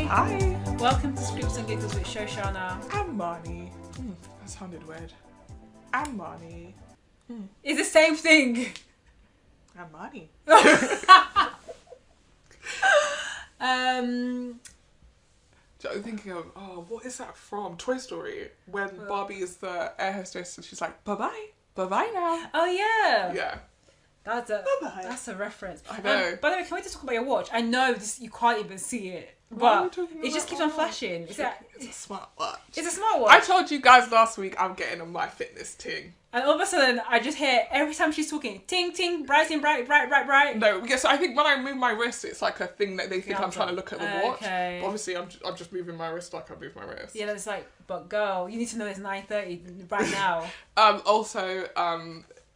Hi. Welcome to Scripts and Giggles with Shoshana. I'm Marnie. That sounded weird. I'm Marnie. It's the same thing. I'm Marnie. So I'm thinking of, what is that from? Toy Story. When Barbie is the air hostess and she's like, bye-bye. Bye-bye now. Oh, yeah. Yeah. That's a reference. I know. By the way, can we just talk about your watch? I know this, you can't even see it, but it just keeps on flashing. It's a smart watch. It's a smart watch. I told you guys last week I'm getting on my fitness ting. And all of a sudden, I just hear every time she's talking, ting, ting, bright, bright. No, because I think when I move my wrist, it's like a thing that they think I'm trying to look at the watch. Okay. But obviously, I'm just moving my wrist like I move my wrist. Yeah, it's like, but girl, you need to know it's 9:30 right now. Also,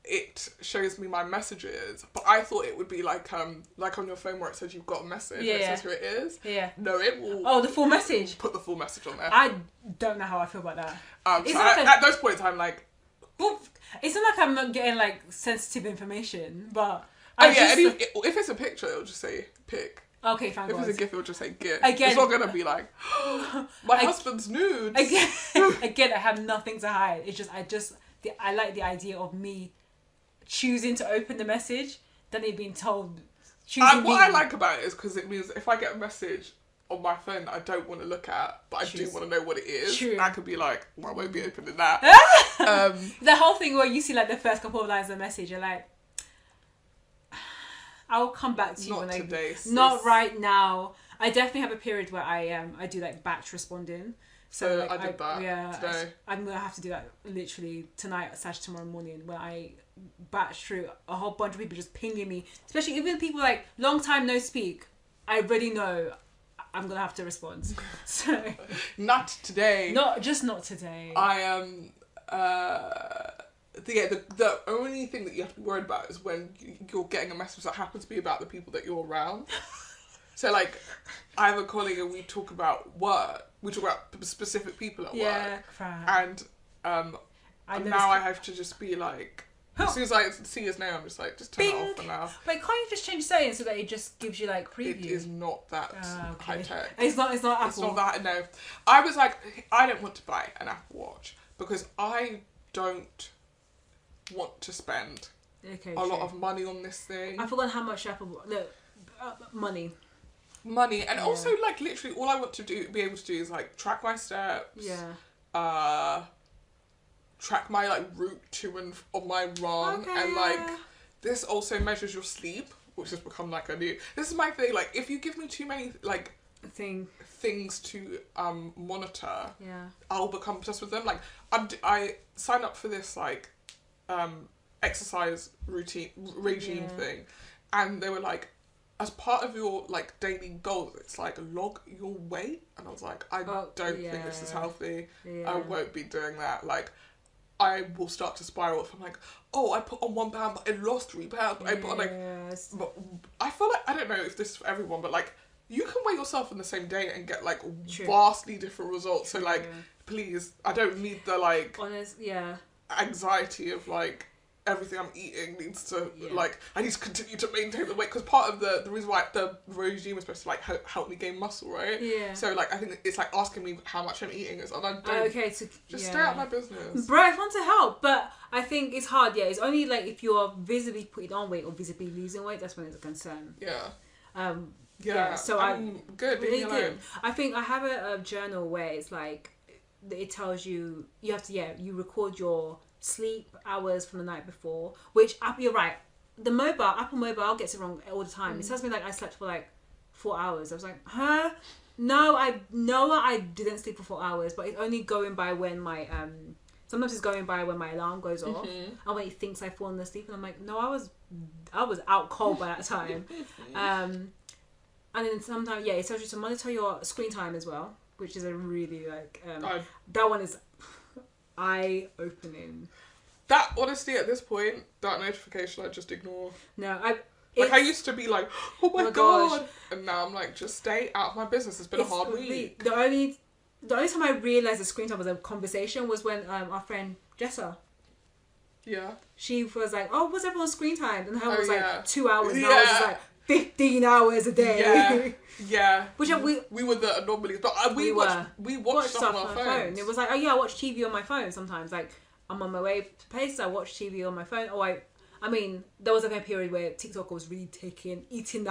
it shows me my messages, but I thought it would be like on your phone where it says you've got a message. Yeah. It says who it is. Yeah. No, it will. Oh, the full message. Put the full message on there. I don't know how I feel about that. At those points, I'm like. It's not like I'm not getting like sensitive information, but if it's a picture, it'll just say pic. Okay, fine. If it's a GIF, it'll just say GIF. Again, it's not gonna be like my husband's nudes. Again, I have nothing to hide. It's just I like the idea of me choosing to open the message than it being told. What I like about it is because it means if I get a message on my phone that I don't want to look at, but I do want to know what it is. True. I could be like, well, I won't be opening that. The whole thing where you see like the first couple of lines of the message, you're like, I'll come back to you not when today, not right now. I definitely have a period where I do like batch responding. So like, I did that today. I'm gonna have to do that literally tonight / tomorrow morning, where I batch through a whole bunch of people just pinging me, especially even people like long time no speak. I already know I'm gonna have to respond. So not today. Not today. I am. The only thing that you have to be worried about is when you're getting a message that happens to be about the people that you're around. So like, I have a colleague and we talk about work. We talk about specific people at work. And now I have to just be like. As soon as I see his name, I'm just like, just turn it off for now. Wait, can't you just change settings so that it just gives you like preview? It is not that high tech. It's not Apple. It's not that, no. I was like, I don't want to buy an Apple Watch because I don't want to spend a lot of money on this thing. I forgot how much money. Money, and also like literally all I want to be able to do is like track my steps. Yeah. Track my like route to and on my run, and like this also measures your sleep, which has become like this is my thing. Like if you give me too many like things to monitor, I'll become obsessed with them. Like I signed up for this like exercise regime thing, and they were like, as part of your like daily goals, it's like log your weight, and I was like, I don't think this is healthy. I won't be doing that. Like I will start to spiral if I'm like, I put on 1 pound, but I lost 3 pounds. But I put on but I feel like, I don't know if this is for everyone, but like you can weigh yourself in the same day and get like vastly different results. So like, please, I don't need the like anxiety of like everything I'm eating needs to like I need to continue to maintain the weight, because part of the reason why the regime is supposed to like help me gain muscle, right? So like I think it's like asking me how much I'm eating is, and I don't stay out of my business, bro. I want to help, but I think it's hard. It's only like if you're visibly putting on weight or visibly losing weight, that's when it's a concern. So I'm good being alone. I think I have a journal where it's like it tells you have to you record your sleep hours from the night before, which you're right, the Apple Mobile gets it wrong all the time. It tells me like I slept for like 4 hours. I was like, no, I didn't sleep for 4 hours, but it's only going by when my sometimes it's going by when my alarm goes off and when it thinks I've fallen asleep, and I'm like, no, I was out cold by that time. And then sometimes it tells you to monitor your screen time as well, which is a really like that one is eye-opening. That, honestly, at this point, that notification I just ignore. No, I used to be like, oh my god, and now I'm like, just stay out of my business. It's been a hard week. The only time I realised the screen time was a conversation was when our friend Jessa, she was like, oh, what's everyone's screen time? And her was like 2 hours, and I was just like, 15 hours a day. Yeah. Yeah. Which we were the anomalies, but we watched stuff on our phones. It was like, oh yeah, I watch TV on my phone sometimes. Like, I'm on my way to places, I watch TV on my phone. I mean, there was a period where TikTok was really eating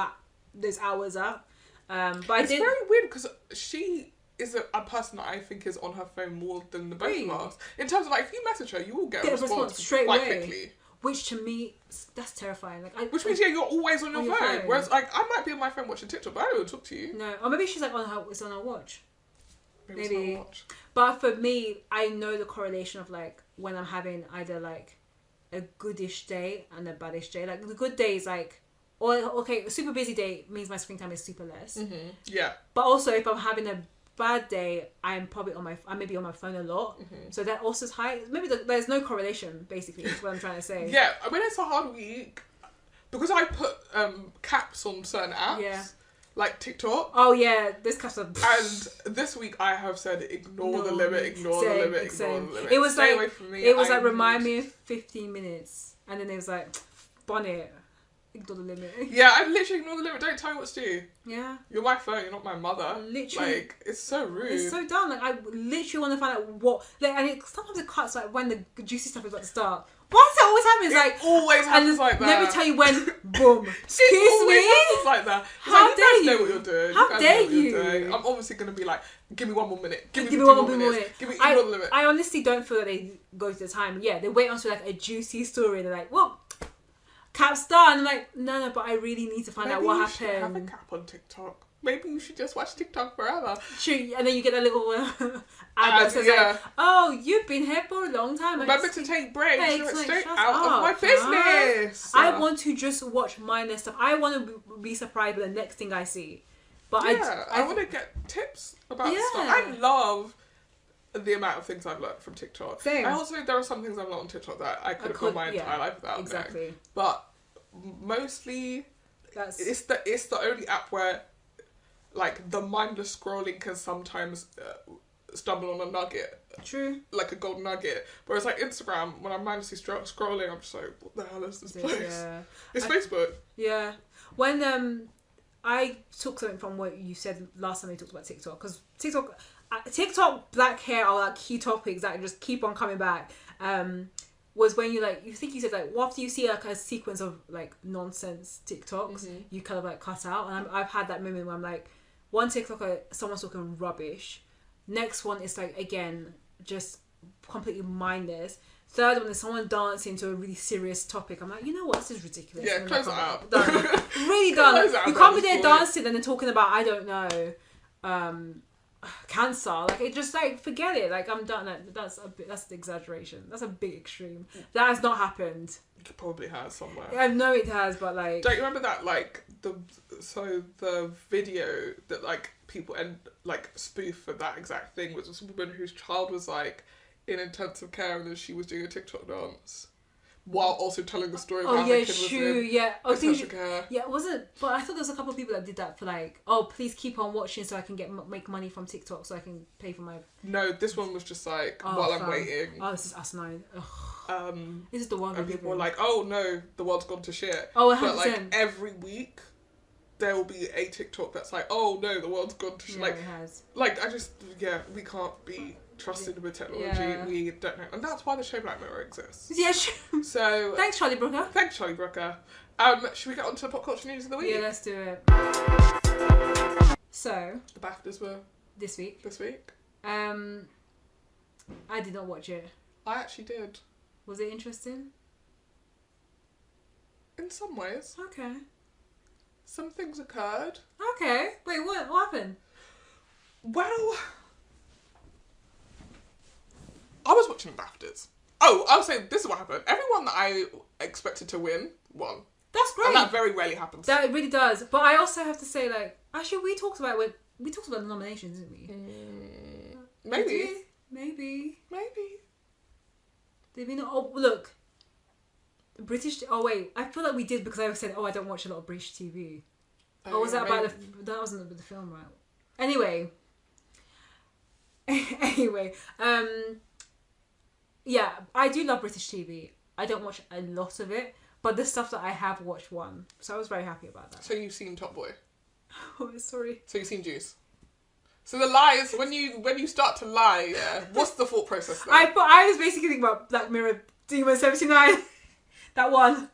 those hours up. But it's very weird because she is a person that I think is on her phone more than the both of us. In terms of like, if you message her, you will get a response straight quite away. Quickly. Which to me, that's terrifying. Like, which means you're always on your phone. Whereas like I might be on my phone watching TikTok, but I don't talk to you. No, or maybe she's like it's on her watch. Maybe. But for me, I know the correlation of like when I'm having either like a goodish day and a baddish day. Like the good day is like, or okay, a super busy day means my screen time is super less. Mm-hmm. Yeah. But also if I'm having a bad day, I may be on my phone a lot. Mm-hmm. So that also is high. Maybe there's no correlation, basically, is what I'm trying to say. Yeah, when it's a hard week, because I put caps on certain apps. Yeah. Like TikTok. Oh yeah, this caps are. And this week I have said ignore the limit, ignore the limit. It was Stay like, away from me. It was like remind me of 15 minutes, and then it was like, bonnet, ignore the limit. Yeah, I literally ignore the limit. Don't tell me what to do. Yeah. You're my phone. You're not my mother. Literally. Like, it's so rude. It's so dumb. Like, I literally want to find out what. Like, and sometimes it cuts like when the juicy stuff is about to start. Why does it always happen? It's like always happens like that. Let me tell you when. Boom. Excuse me. Happens like that. How dare you? Know what you're doing. How dare you? I'm obviously gonna be like, give me one more minute. Give me one more minute. Give me ignore the limit. I honestly don't feel that they go to the time. Yeah, they wait until like a juicy story. And they're like, well, cap's done. I'm like, no, but I really need to find out what happened. Maybe you should have a cap on TikTok. Maybe you should just watch TikTok forever. True, and then you get a little ad that says like, "Oh, you've been here for a long time. Remember to take breaks. Stay out of my business." I want to just watch mindless stuff. I want to be surprised with the next thing I see. But I want to get tips about stuff. I love the amount of things I've learned from TikTok. Same. I also there are some things I've learned on TikTok that I could have gone my entire life without. Exactly. Knowing. But mostly, it's the only app where, like, the mindless scrolling can sometimes stumble on a nugget. True. Like a golden nugget. Whereas, like, Instagram, when I'm mindlessly scrolling, I'm just like, what the hell is this place? Yeah. It's Facebook. Yeah. When I took something from what you said last time we talked about TikTok, because TikTok black hair are like key topics that just keep on coming back. Was when you said like after you see like a sequence of like nonsense TikToks, you kind of like cut out. And I've had that moment where I'm like, one TikTok, someone's talking rubbish. Next one is like, again, just completely mindless. Third one is someone dancing to a really serious topic. I'm like, you know what, this is ridiculous. Yeah, close it out. Done. Really done. You can't be there dancing and then talking about, I don't know, cancer. Like, it just like, forget it. Like, I'm done. That's the exaggeration. That's a big extreme. That has not happened. It probably has somewhere. I know it has, but like, don't you remember that like the video that like people spoof for that exact thing was this woman whose child was like in intensive care and then she was doing a TikTok dance while also telling the story of how the kid was in intensive care. Yeah, was it? But I thought there was a couple of people that did that for like, oh, please keep on watching so I can make money from TikTok so I can pay for my. No, this one was just like while I'm waiting. Oh, this is asinine. This is the one. And people were like, oh no, the world's gone to shit. Oh, 100%. But like every week there will be a TikTok that's like, oh no, the world's gone to shit. Yeah, like, it has. Like we can't be trusted with technology. Yeah. We don't know, and that's why the show Black Mirror exists. Yeah, sure. So thanks, Charlie Brooker. Should we get on to the pop culture news of the week? Yeah, let's do it. So the BAFTAs were this week. I did not watch it. I actually did. Was it interesting? In some ways. Okay. Some things occurred. Okay. Wait, what happened? Well, I was watching BAFTAs. Oh, I'll say this is what happened. Everyone that I expected to win won. That's great. And that very rarely happens. That really does. But I also have to say, like, actually, we talked about the nominations, didn't we? Maybe. Did we not? Oh, look. British. Oh wait, I feel like we did because I said, I don't watch a lot of British TV. Or was that about that wasn't about the film, right? Anyway. Yeah, I do love British TV. I don't watch a lot of it, But the stuff that I have watched won. So I was very happy about that. So you've seen Top Boy? Oh, sorry. So you've seen Juice? So the lies, when you start to lie, yeah, what's the thought process there? I was basically thinking about Black Mirror Demon 79. That one.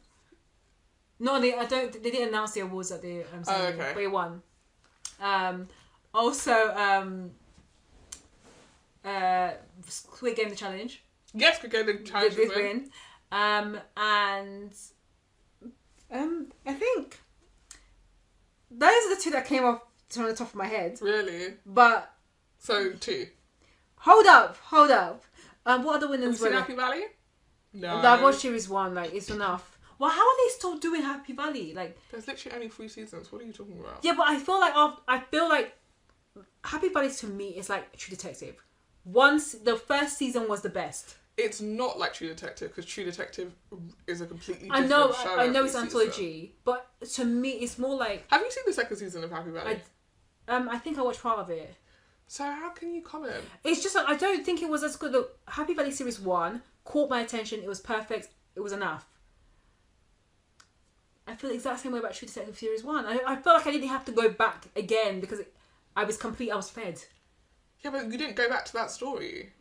No, they didn't announce the awards at the ceremony, okay. but it won. Also, Squid Game the Challenge. Yes, Squid Game the Challenge Did win. And I think those are the two that came off on the top of my head. Really? But so 2. Hold up. What other winners were there? Happy Valley? No. I've watched series 1. Like, it's enough. Well, how are they still doing Happy Valley? Like, there's literally only 3 seasons. What are you talking about? Yeah, but I feel like Happy Valley to me is like True Detective. The first season was the best. It's not like True Detective because True Detective is a completely different show. I know it's anthology, but to me it's more like. Have you seen the second season of Happy Valley? I think I watched part of it. So how can you comment? It's just like I don't think it was as good. The Happy Valley series 1 caught my attention. It was perfect. It was enough. I feel the exact same way about True Detective series 1. I feel like I didn't have to go back again because I was fed. Yeah, but you didn't go back to that story.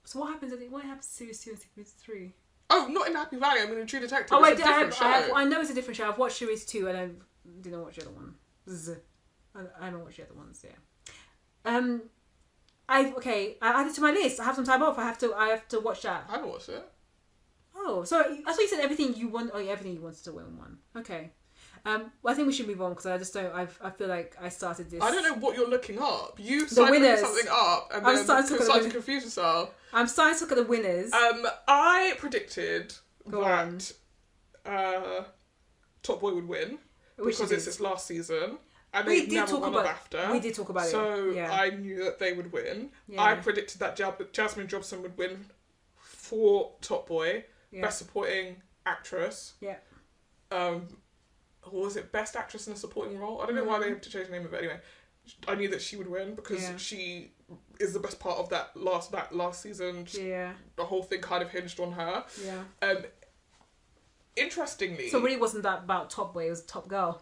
So what happens? What happens to series 2 and series 3? Oh, not in Happy Valley. I mean in True Detective. Oh, it's a different show. I know it's a different show. I've watched series 2 and I didn't watch the other one. I haven't watched the other ones. Yeah. I added to my list. I have some time off. I have to watch that. I haven't watched it. Oh, so I thought you said everything you want. Oh, yeah, everything you wanted to win one. Okay. Well, I think we should move on because I just don't. I feel like I started this. I don't know what you're looking up. You started looking something up and then started to confuse yourself. I'm starting to look at the winners. I predicted that Top Boy would win because it's its last season. And they never won a BAFTA. We did talk about it. So I knew that they would win. Yeah. I predicted that Jasmine Jobson would win for Top Boy. Yeah. Best Supporting Actress. Yeah. Or was it Best Actress in a Supporting Role? I don't know why they have to change the name of it anyway. I knew that she would win because she is the best part of that last season. Yeah. The whole thing kind of hinged on her. Yeah. Interestingly... So it really wasn't that about Top Boy, it was Top Girl.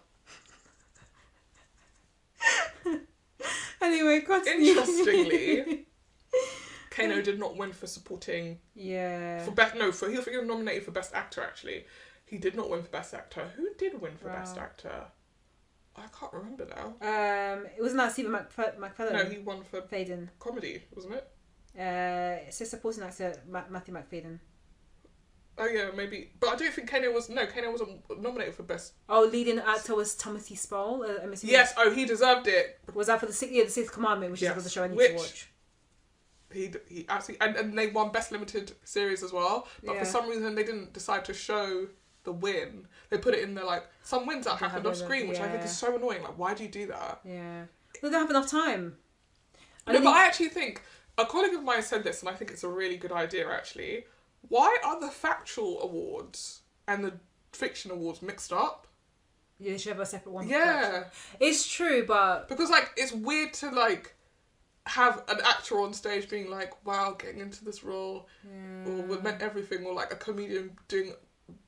Anyway, continue. Interestingly... Kano did not win for supporting. Yeah. He was nominated for Best Actor actually. He did not win for Best Actor. Who did win for Best Actor? I can't remember now. It wasn't that Stephen McFadden. No, he won for Faden. Comedy, wasn't it? It says supporting actor Matthew McFadden. Oh yeah, maybe. But I don't think Kano wasn't nominated for Best. Oh, leading actor was Timothy Spall. Yes. Oh, he deserved it. Was that for the Sixth Commandment, which is the show I need to watch. He actually and they won Best Limited Series as well, but for some reason they didn't decide to show the win. They put it in there like some wins that happened off screen, which I think is so annoying. Like, why do you do that? Yeah, they don't have enough time. But I actually think a colleague of mine said this, and I think it's a really good idea. Actually, why are the factual awards and the fiction awards mixed up? Yeah, they should have a separate one. Yeah, it's true, but because it's weird to have an actor on stage being like, wow, getting into this role or meant everything, or a comedian doing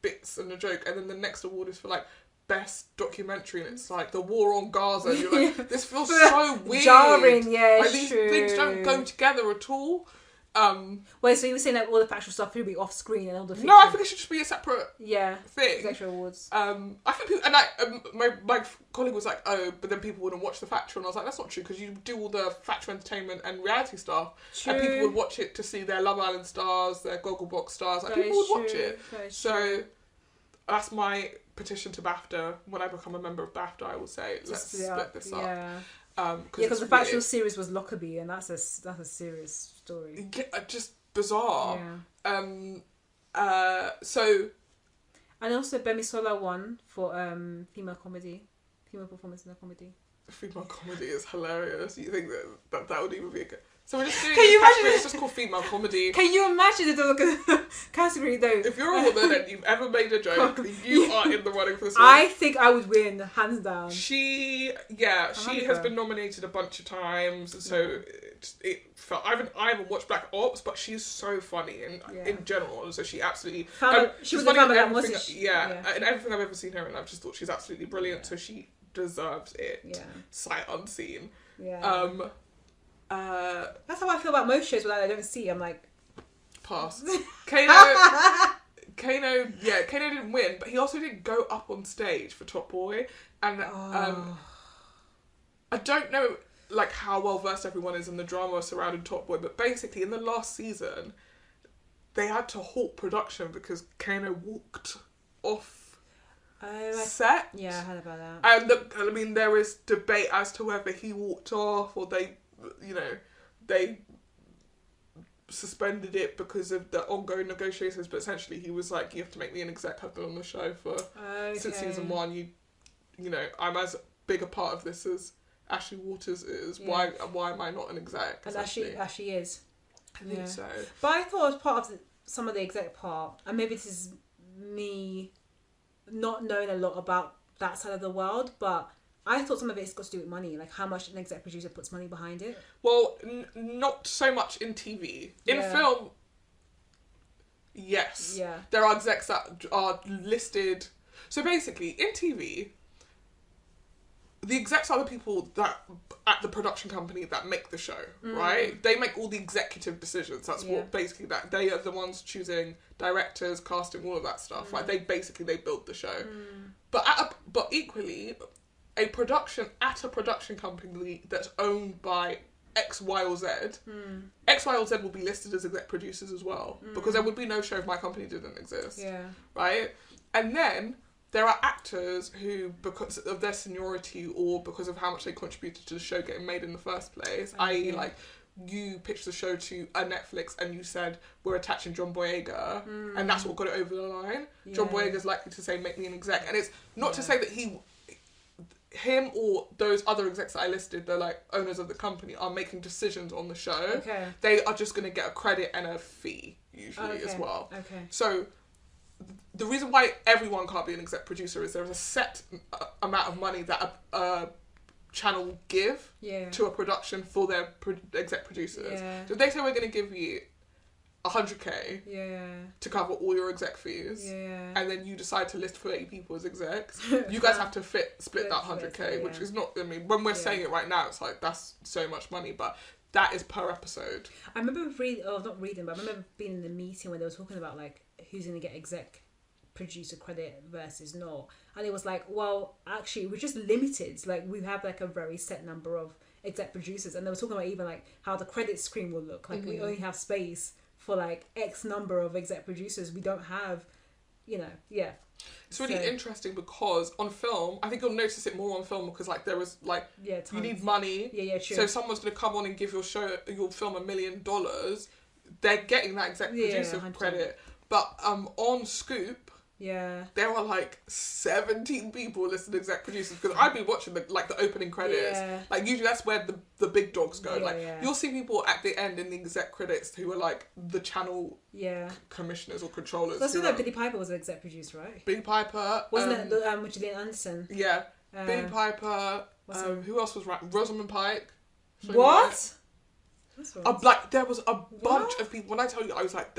bits and a joke, and then the next award is for best documentary and it's the war on Gaza and you're this feels so weird, jarring. Yeah, it's these true. things don't go together at all. Wait, so you were saying all the factual stuff will be off screen and all the fiction? No, I think it should just be a separate thing. Extra awards. I think people, and my colleague was like, oh, but then people wouldn't watch the factual, and I was like, that's not true because you do all the factual entertainment and reality stuff, and people would watch it to see their Love Island stars, their Gogglebox stars. People would watch it. So that's my petition to BAFTA. When I become a member of BAFTA, I will say let's split this up. Because the factual series was Lockerbie, and that's a serious story. Yeah, just bizarre. Yeah. So. And also Bemisola won for female performance in a comedy. female comedy is hilarious. You think that would even be a good... So we're just doing... Can you imagine it's just called female comedy. Can you imagine the category though? If you're a woman and you've ever made a joke, you are in the running for this one. I think I would win, hands down. She has been nominated a bunch of times, so it felt... I haven't watched Black Ops, but she's so funny in general, so she absolutely... she was funny in everything. In everything I've ever seen her in, I've just thought she's absolutely brilliant, so she deserves it, sight unseen. That's how I feel about most shows that I don't see. I'm like, pass. Kano didn't win, but he also didn't go up on stage for Top Boy, and I don't know like how well versed everyone is in the drama surrounding Top Boy, but basically in the last season they had to halt production because Kano walked off set. Yeah, I heard about that. And I mean, there is debate as to whether he walked off or they suspended it because of the ongoing negotiations, but essentially he was like, you have to make me an exec. I've been on the show since season 1. You know, I'm as big a part of this as Ashley Waters is. Why am I not an exec? And Ashley is. I think so. But I thought as part of some of the exec part, and maybe this is me not knowing a lot about that side of the world, but I thought some of it's got to do with money, like how much an exec producer puts money behind it. Well, not so much in TV. In film, yes. Yeah. There are execs that are listed. So basically, in TV, the execs are the people that at the production company that make the show, right? They make all the executive decisions. That's what basically that they are the ones choosing directors, casting, all of that stuff. Like they build the show. But equally, a production company that's owned by X, Y, or Z, X, Y, or Z will be listed as exec producers as well, because there would be no show if my company didn't exist. Yeah. Right? And then there are actors who, because of their seniority or because of how much they contributed to the show getting made in the first place, i.e. like you pitched the show to a Netflix and you said, we're attaching John Boyega, and that's what got it over the line. Yeah. John Boyega's likely to say, make me an exec. And it's not to say that him or those other execs that I listed, the like owners of the company, are making decisions on the show. Okay. They are just going to get a credit and a fee usually as well. Okay. So the reason why everyone can't be an exec producer is there is a set amount of money that a channel will give to a production for their exec producers. Yeah. So if they say, we're going to give you 100k to cover all your exec fees, and then you decide to list 30 people as execs, you guys have to split that 100k, which is not, I mean, when we're saying it right now, it's like, that's so much money, but that is per episode. I remember not reading, but I remember being in the meeting when they were talking about like who's going to get exec producer credit versus not, and it was like, well, actually we're just limited, like we have like a very set number of exec producers, and they were talking about even like how the credit screen will look like. We only have space for like X number of exec producers. We don't have, it's really interesting because on film, I think you'll notice it more on film because like there was like you need money. True. So if someone's going to come on and give your film $1 million, they're getting that exec producer credit. But on Scoop, there are like 17 people listed exec producers because I've been watching the opening credits. Like usually that's where the big dogs go. You'll see people at the end in the exec credits who are like the channel commissioners or controllers. That's that Billy Piper was an exec producer, right? Billy Piper. Wasn't it with Gillian Anderson? Yeah. Billy Piper. Who else was right? Rosamund Pike. What? Like there was a bunch of people. When I tell you, I was like,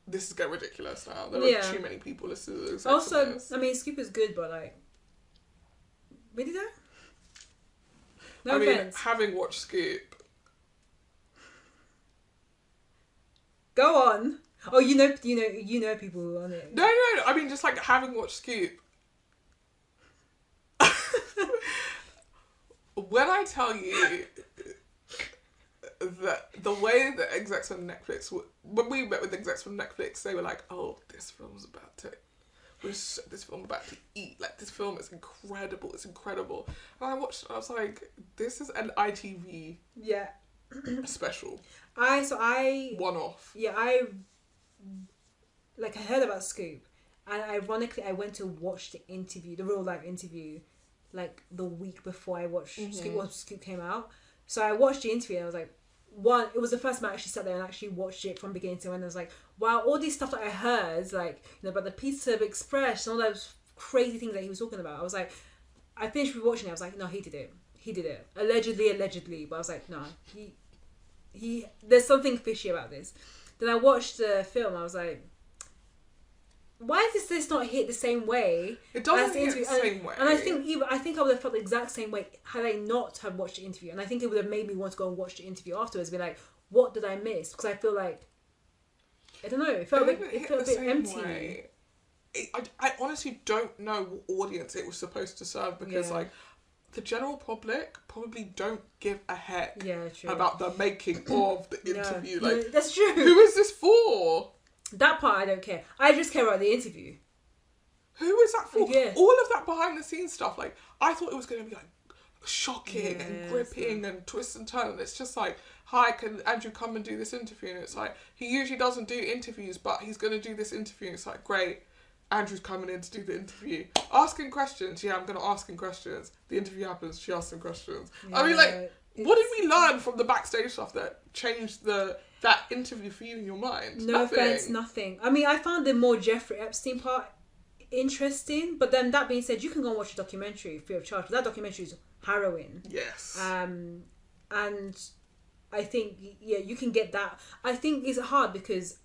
this is getting ridiculous now. There are too many people listed as execs. Also, I mean, Scoop is good, but like, really though? No offense. Having watched Scoop. Go on. Oh, you know people on it. No. I mean, just like having watched Scoop. When I tell you that the way that execs on Netflix, when we met with execs from Netflix, they were like, "Oh, this film's about to eat. Like this film is incredible. It's incredible." And I watched it, and I was like, "This is an ITV special." One off. Yeah, I heard about Scoop, and ironically, I went to watch the real life interview like the week before I watched Scoop, once Scoop came out. So I watched the interview and I was like, it was the first time I actually sat there and actually watched it from beginning to end. I was like, wow, all these stuff that I heard, like, you know, about the Pizza Express and all those crazy things that he was talking about. I was like, I finished watching it. I was like, no, he did it. Allegedly. But I was like, no, he. There's something fishy about this. Then I watched the film. I was like, why does this not hit the same way? It doesn't hit the same way. And I think I would have felt the exact same way had I not have watched the interview. And I think it would have made me want to go and watch the interview afterwards and be like, what did I miss? Because I feel like, I don't know, it felt a bit empty. I honestly don't know what audience it was supposed to serve because like the general public probably don't give a heck about the making of the interview. Like, that's true. Who is this for? That part I don't care. I just care about the interview. Who is that for? Yeah. All of that behind the scenes stuff, like, I thought it was going to be like shocking and gripping and twist and turn. And it's just like, hi, can Andrew come and do this interview? And it's like, he usually doesn't do interviews, but he's going to do this interview. And it's like, great, Andrew's coming in to do the interview. Asking questions. Yeah, I'm going to ask him questions. The interview happens. She asks him questions. Yeah, I mean, like, what did we learn from the backstage stuff that changed that interview for you in your mind? No offense, nothing. I mean, I found the more Jeffrey Epstein part interesting, but then that being said, you can go and watch a documentary free of charge. But that documentary is harrowing. Yes. And I think you can get that. I think it's hard because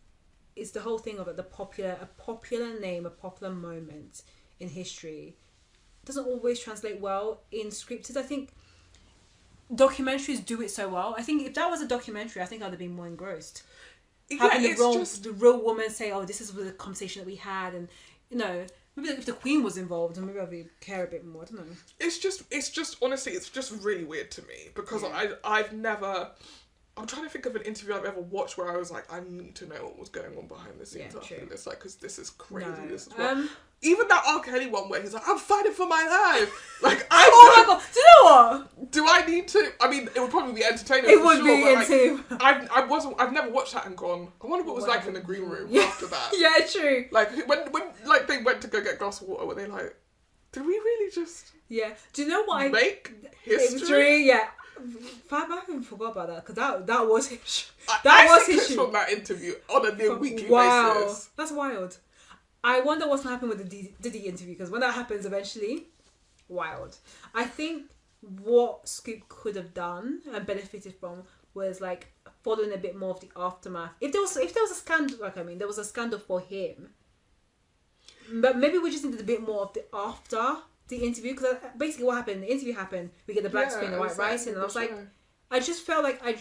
it's the whole thing of it. A popular name, a popular moment in history doesn't always translate well in scripted. I think documentaries do it so well. I think if that was a documentary, I think I'd have been more engrossed. Yeah, having the real woman say, "Oh, this is the conversation that we had," and you know, maybe if the Queen was involved, and maybe I'd care a bit more. I don't know. It's just honestly, it's just really weird to me because I've never. I'm trying to think of an interview I've ever watched where I was like, I need to know what was going on behind the scenes after this, like, because this is crazy. No. This is even that R. Kelly one where he's like, I'm fighting for my life. Like, oh my god, do you know what? Do I need to? I mean, it would probably be entertaining. It would be entertaining. I've never watched that and gone, I wonder what it was like in the green room after that. Yeah, true. Like when like they went to go get a glass of water, were they like, did we really just? Yeah. Do you know what make history? Yeah. I even forgot about that because that was history. That was history from that interview on a near weekly basis. That's wild. I wonder what's gonna happen with the Diddy interview because when that happens eventually, wild. I think what Scoop could have done and benefited from was like following a bit more of the aftermath. If there was a scandal, there was a scandal for him, but maybe we just needed a bit more of the after the interview because basically what happened, the interview happened, we get the black screen, the white writing, and I was like, I just felt like I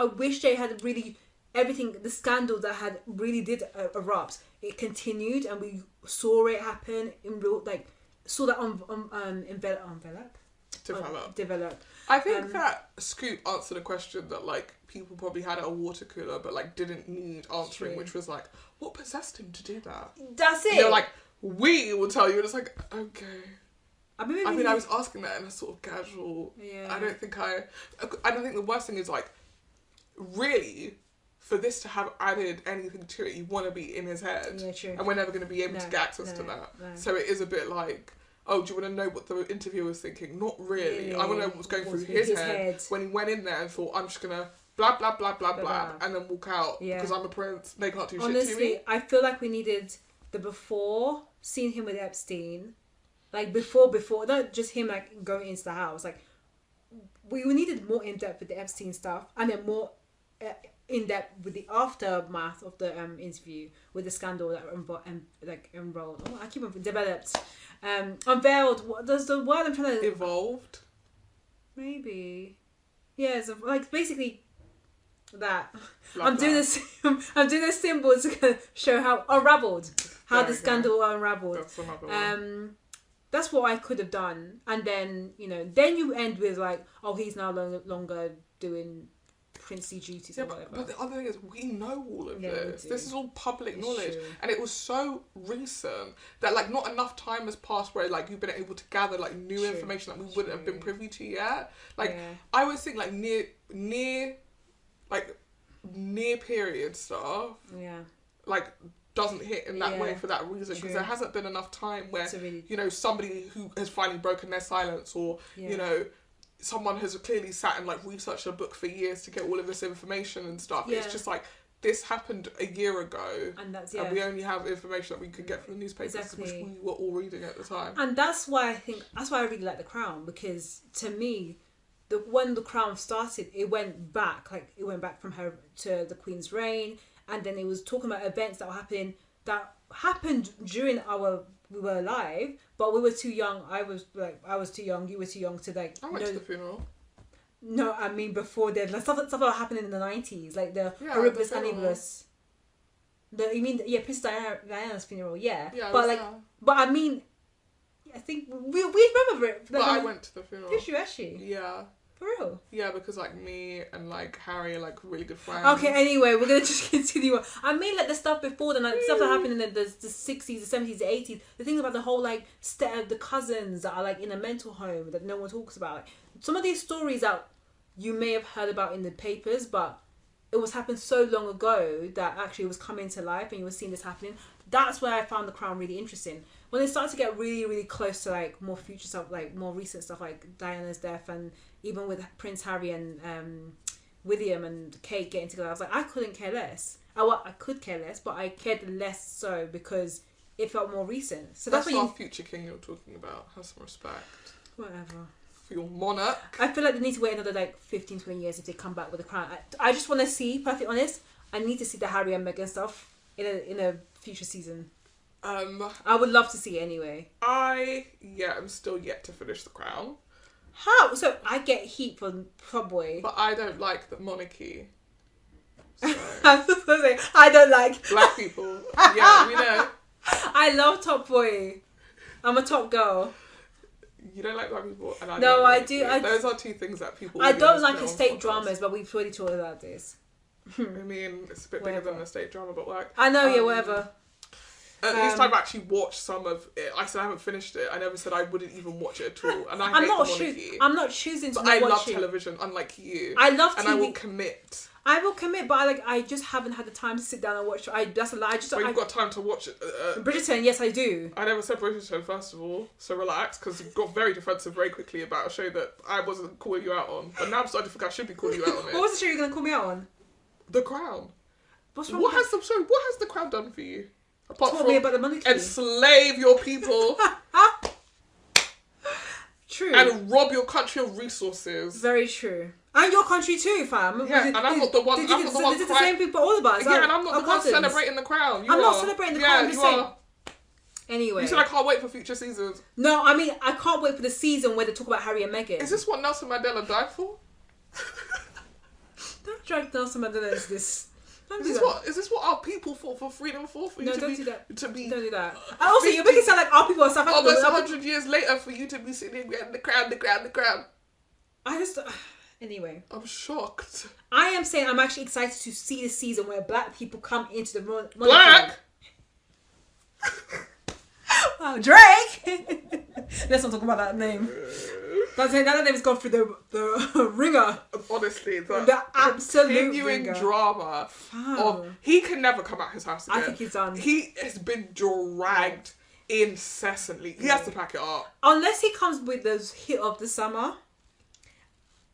wish they had really everything, the scandal that had really did erupt, it continued and we saw it happen in real, like saw that develop. I think that Scoop answered a question that like people probably had at a water cooler but like didn't need answering, which was like, what possessed him to do that? That's it. And they're like, we will tell you, and it's like, okay. I mean, I was asking that in a sort of casual. Yeah. I don't think the worst thing is like, really, for this to have added anything to it, you want to be in his head. Yeah, true. And we're never going to be able to get access to that. No. So it is a bit like, oh, do you want to know what the interviewer was thinking? Not really. I want to know what was going through his head when he went in there and thought, I'm just going to blah, blah, blah, blah, blah, and then walk out because I'm a prince. They can't do shit to me. Honestly, I feel like we needed the before, seeing him with Epstein. Like before, not just him like going into the house. Like we needed more in depth with the Epstein stuff, and then more in depth with the aftermath of the interview with the scandal that unrolled. Oh, I keep on developed, unveiled. What does the word I'm trying to evolved? Maybe, yeah. So, like basically that. I'm doing the symbols to show how unraveled, how the scandal unraveled. That's another one. That's what I could have done, and then then you end with like, oh, he's now no longer doing princely duties or whatever. But the other thing is, we know all of this. This is all public knowledge, and it was so recent that like not enough time has passed where like you've been able to gather like new information that we wouldn't have been privy to yet. Like I always think like near period stuff. Yeah. Like doesn't hit in that way for that reason, because there hasn't been enough time where, really... you know, somebody who has finally broken their silence, or, you know, someone has clearly sat and, like, researched a book for years to get all of this information and stuff. It's just like, this happened a year ago, and we only have information that we could get from the newspapers, which we were all reading at the time. And that's why I really like The Crown, because to me, when The Crown started, it went back from her to the Queen's reign, and then it was talking about events that happened during we were alive, but we were too young. I was too young. You were too young to like. I went to the funeral. No, I mean before then, like stuff that happened in the 90s, like the Horribilis Annibus. You mean Princess Diana's funeral? Yeah. But I mean, I think we remember it. But I went to the funeral. Did you actually? Yeah. For real? Yeah, because like me and like Harry are like really good friends. Okay, anyway, we're gonna just continue on. I mean, like the stuff before then, like stuff that happened in the 60s, the 70s, the 80s. The thing about the whole like the cousins that are like in a mental home that no one talks about. Like, some of these stories that you may have heard about in the papers, but it was happened so long ago that actually it was coming to life and you were seeing this happening. That's where I found The Crown really interesting. When it started to get really, really close to like more future stuff, like more recent stuff, like Diana's death, and even with Prince Harry and William and Kate getting together, I was like, I couldn't care less. I could care less, but I cared less so because it felt more recent. So that's what our future king you're talking about. Have some respect. Whatever. For your monarch. I feel like they need to wait another like 15, 20 years if they come back with The Crown. I just want to see, perfectly honest, I need to see the Harry and Meghan stuff in a future season. I would love to see it anyway. I'm still yet to finish The Crown. How? So I get heat from Top Boy. But I don't like the monarchy. So. I was supposed to say, I don't like black people. Yeah, we know. I love Top Boy. I'm a top girl. You don't like black people, and I no, like I do. Those are two things that people. I don't like estate dramas, but we've already talked about this. I mean, it's a bit bigger than an estate drama, but like I know, whatever. At least I've actually watched some of it. I said I haven't finished it. I never said I wouldn't even watch it at all. And I'm not choosing to. But I love television, unlike you. I love TV. And I will commit. I will commit, but I just haven't had the time to sit down and watch. That's a lie. You've got time to watch it. Bridgerton, yes, I do. I never said Bridgerton, first of all, so relax, because you got very defensive very quickly about a show that I wasn't calling you out on. But now I'm starting to think I should be calling you out on it. What was the show you're going to call me out on? The Crown. What's wrong? What has The Crown done for you? Apart from me about the monarchy. Enslave your people. True. And rob your country of resources. Very true. And your country too, fam. Yeah, and I'm not the one. I'm not the one. This is the same thing for all of us. Yeah, and I'm not the one celebrating The Crown. I'm not celebrating The Crown. I'm just saying. Anyway. You said I can't wait for future seasons. No, I mean I can't wait for the season where they talk about Harry and Meghan. Is this what Nelson Mandela died for? Don't drag Nelson Mandela into this. Is this what our people fought for freedom for? Don't do that. Don't do that. And also, you're making it sound like our people are South Africa. Almost 100 years later, for you to be sitting getting the crown. I just. Anyway. I'm shocked. I am saying I'm actually excited to see the season where black people come into the monarchy. Black? Oh, Drake! Let's not talk about that name. But that name's gone through the ringer. Honestly, the absolute continuing ringer. Drama of he can never come out his house again. I think he's done. He has been dragged incessantly. He has to pack it up. Unless he comes with the hit of the summer.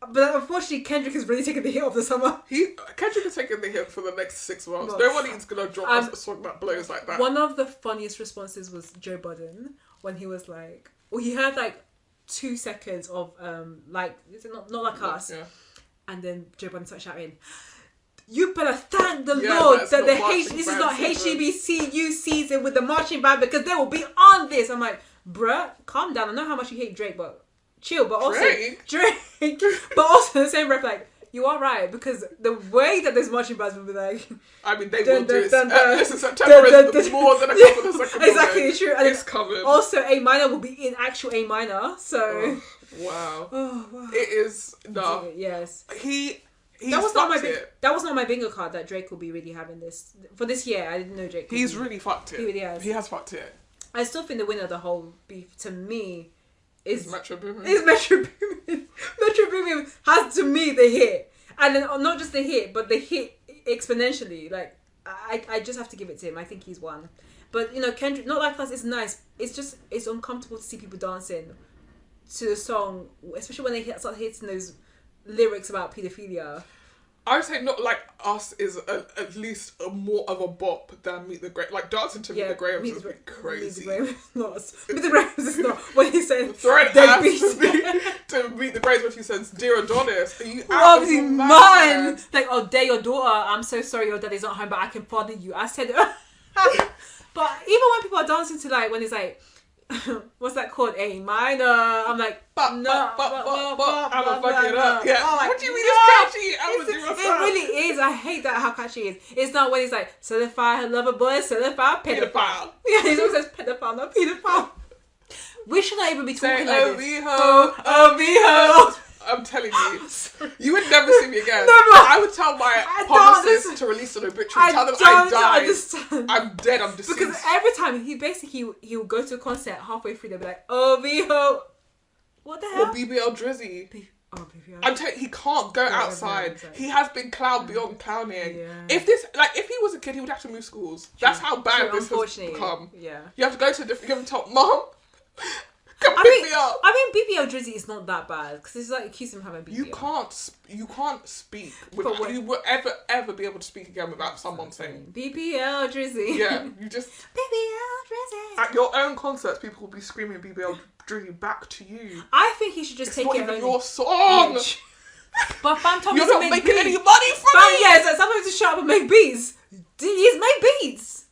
But unfortunately, Kendrick has really taken the hit of the summer. Kendrick has taken the hit for the next 6 months. Nobody's going to drop a song that blows like that. One of the funniest responses was Joe Budden when he was like... Well, he had like 2 seconds of like... Is it not like us? Yeah. And then Joe Budden started shouting... You better thank the Lord that this is not HBCU season with the marching band because they will be on this. I'm like, bruh, calm down. I know how much you hate Drake, but... Chill, but also Drake, but also in the same breath, like you are right because the way that this marching bands will be like, I mean, they will do it. This is September is more than a couple of seconds. Exactly, true. And it's covered. Also, A minor will be in actual A minor, so wow. Oh wow, it is no. Yes, that was not my bingo card that Drake will be really having this for this year. I didn't know Drake. He's really fucked it. He really has. He has fucked it. I still think the winner of the whole beef to me. Is Metro Boomin. Metro Boomin. Metro Boomin has to me the hit. And then not just the hit, but the hit exponentially. Like I just have to give it to him. I think he's won. But, Kendrick, Not Like Us is nice. It's uncomfortable to see people dancing to the song, especially when they start hitting those lyrics about paedophilia. I would say Not Like Us is at least more of a bop than Meet the Grahams. Like, dancing to Meet the Grahams is crazy. Meet the Grahams is not. When he said throwing ass to Meet the Grahams when he says, "Dear Adonis, are you out of your mind?" Like, "Oh, dear your daughter, I'm so sorry your daddy's not home, but I can father you." I said, but even when people are dancing to, like, when it's like, what's that called? A minor. I'm like, I'm gonna fuck it up. Yeah. Oh, what do you mean it's catchy? I would do a It really is. I hate that how catchy it is. It's not when he's like, certified lover boy, certified pedophile. Yeah, he always says pedophile, not pedophile. We should not even be talking like this. Oh, I'm telling you, you would never see me again. Never. I would tell my publicist to release an obituary. Tell them I died. Understand. I'm dead. I'm deceased. Because every time he will go to a concert halfway through, they'll be like, "OVO, what the hell?" Or BBL Drizzy. BBL. I'm telling you, he can't go outside. He has been clown beyond clowning. Yeah. If he was a kid, he would have to move schools. True. That's how bad this has become. Yeah. You have to go to a different. You have to tell Mom. Pick me up. I mean, BBL Drizzy is not that bad because it's like accusing him of having BBL. You can't speak. You will ever be able to speak again without someone saying BBL Drizzy. Yeah, you just BBL Drizzy. At your own concerts, people will be screaming BBL Drizzy back to you. I think he should just take not it even your song. But fam told You're me to not make making beats. any money from it. Yes, yeah, sometimes to shut up and make beats. He's made beats.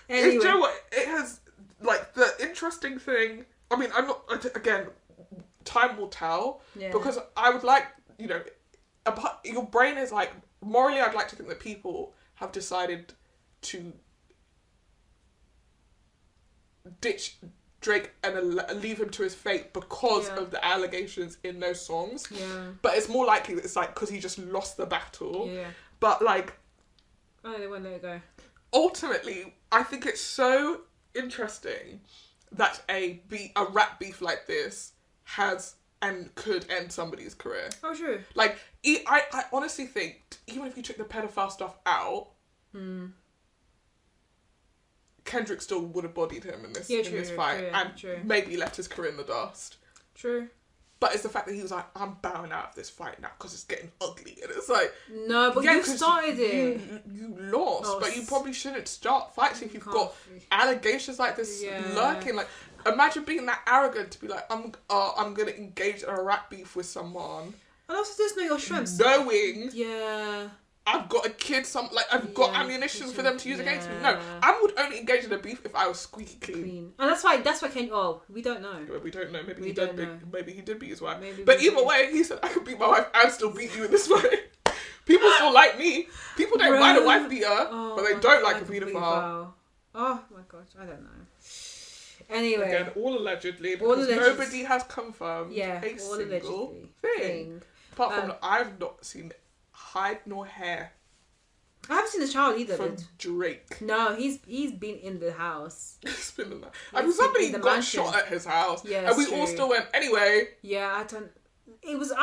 Anyway. You know what? It has, like, the interesting thing. I mean, I'm not, again, time will tell. Yeah. Because I would like, your brain is like, morally, I'd like to think that people have decided to ditch Drake and leave him to his fate because of the allegations in those songs. Yeah. But it's more likely that it's like, because he just lost the battle. Yeah. But, like... Oh, they won't let it go. Ultimately, I think it's so interesting that a rap beef like this has and could end somebody's career. Oh, true. Like, I honestly think, even if you took the pedophile stuff out, Kendrick still would have bodied him in this fight and maybe left his career in the dust. True. But it's the fact that he was like, I'm bowing out of this fight now because it's getting ugly. And it's like... No, but you started it. You lost, but you probably shouldn't start fights if you've got allegations like this lurking. Like, imagine being that arrogant to be like, I'm going to engage in a rap beef with someone. And also just know your strengths. Knowing... Yeah... I've got a kid, I've got ammunition for them to use against me. No, I would only engage in a beef if I was squeaky clean. And that's why Ken. Oh, we don't know. We don't know. Maybe he did beat his wife. But either way, he said I could beat my wife and still beat you in this way. People still like me. People don't mind a wife beater, but they don't like a paedophile. Oh my gosh, I don't know. Anyway, again, all allegedly because nobody has confirmed a single thing. Apart from I've not seen hide nor hair. I haven't seen the child either. From Drake. No, he's been in the house. He's been in that. I mean, somebody got shot at his house. Yeah, and we all still went anyway. Yeah, I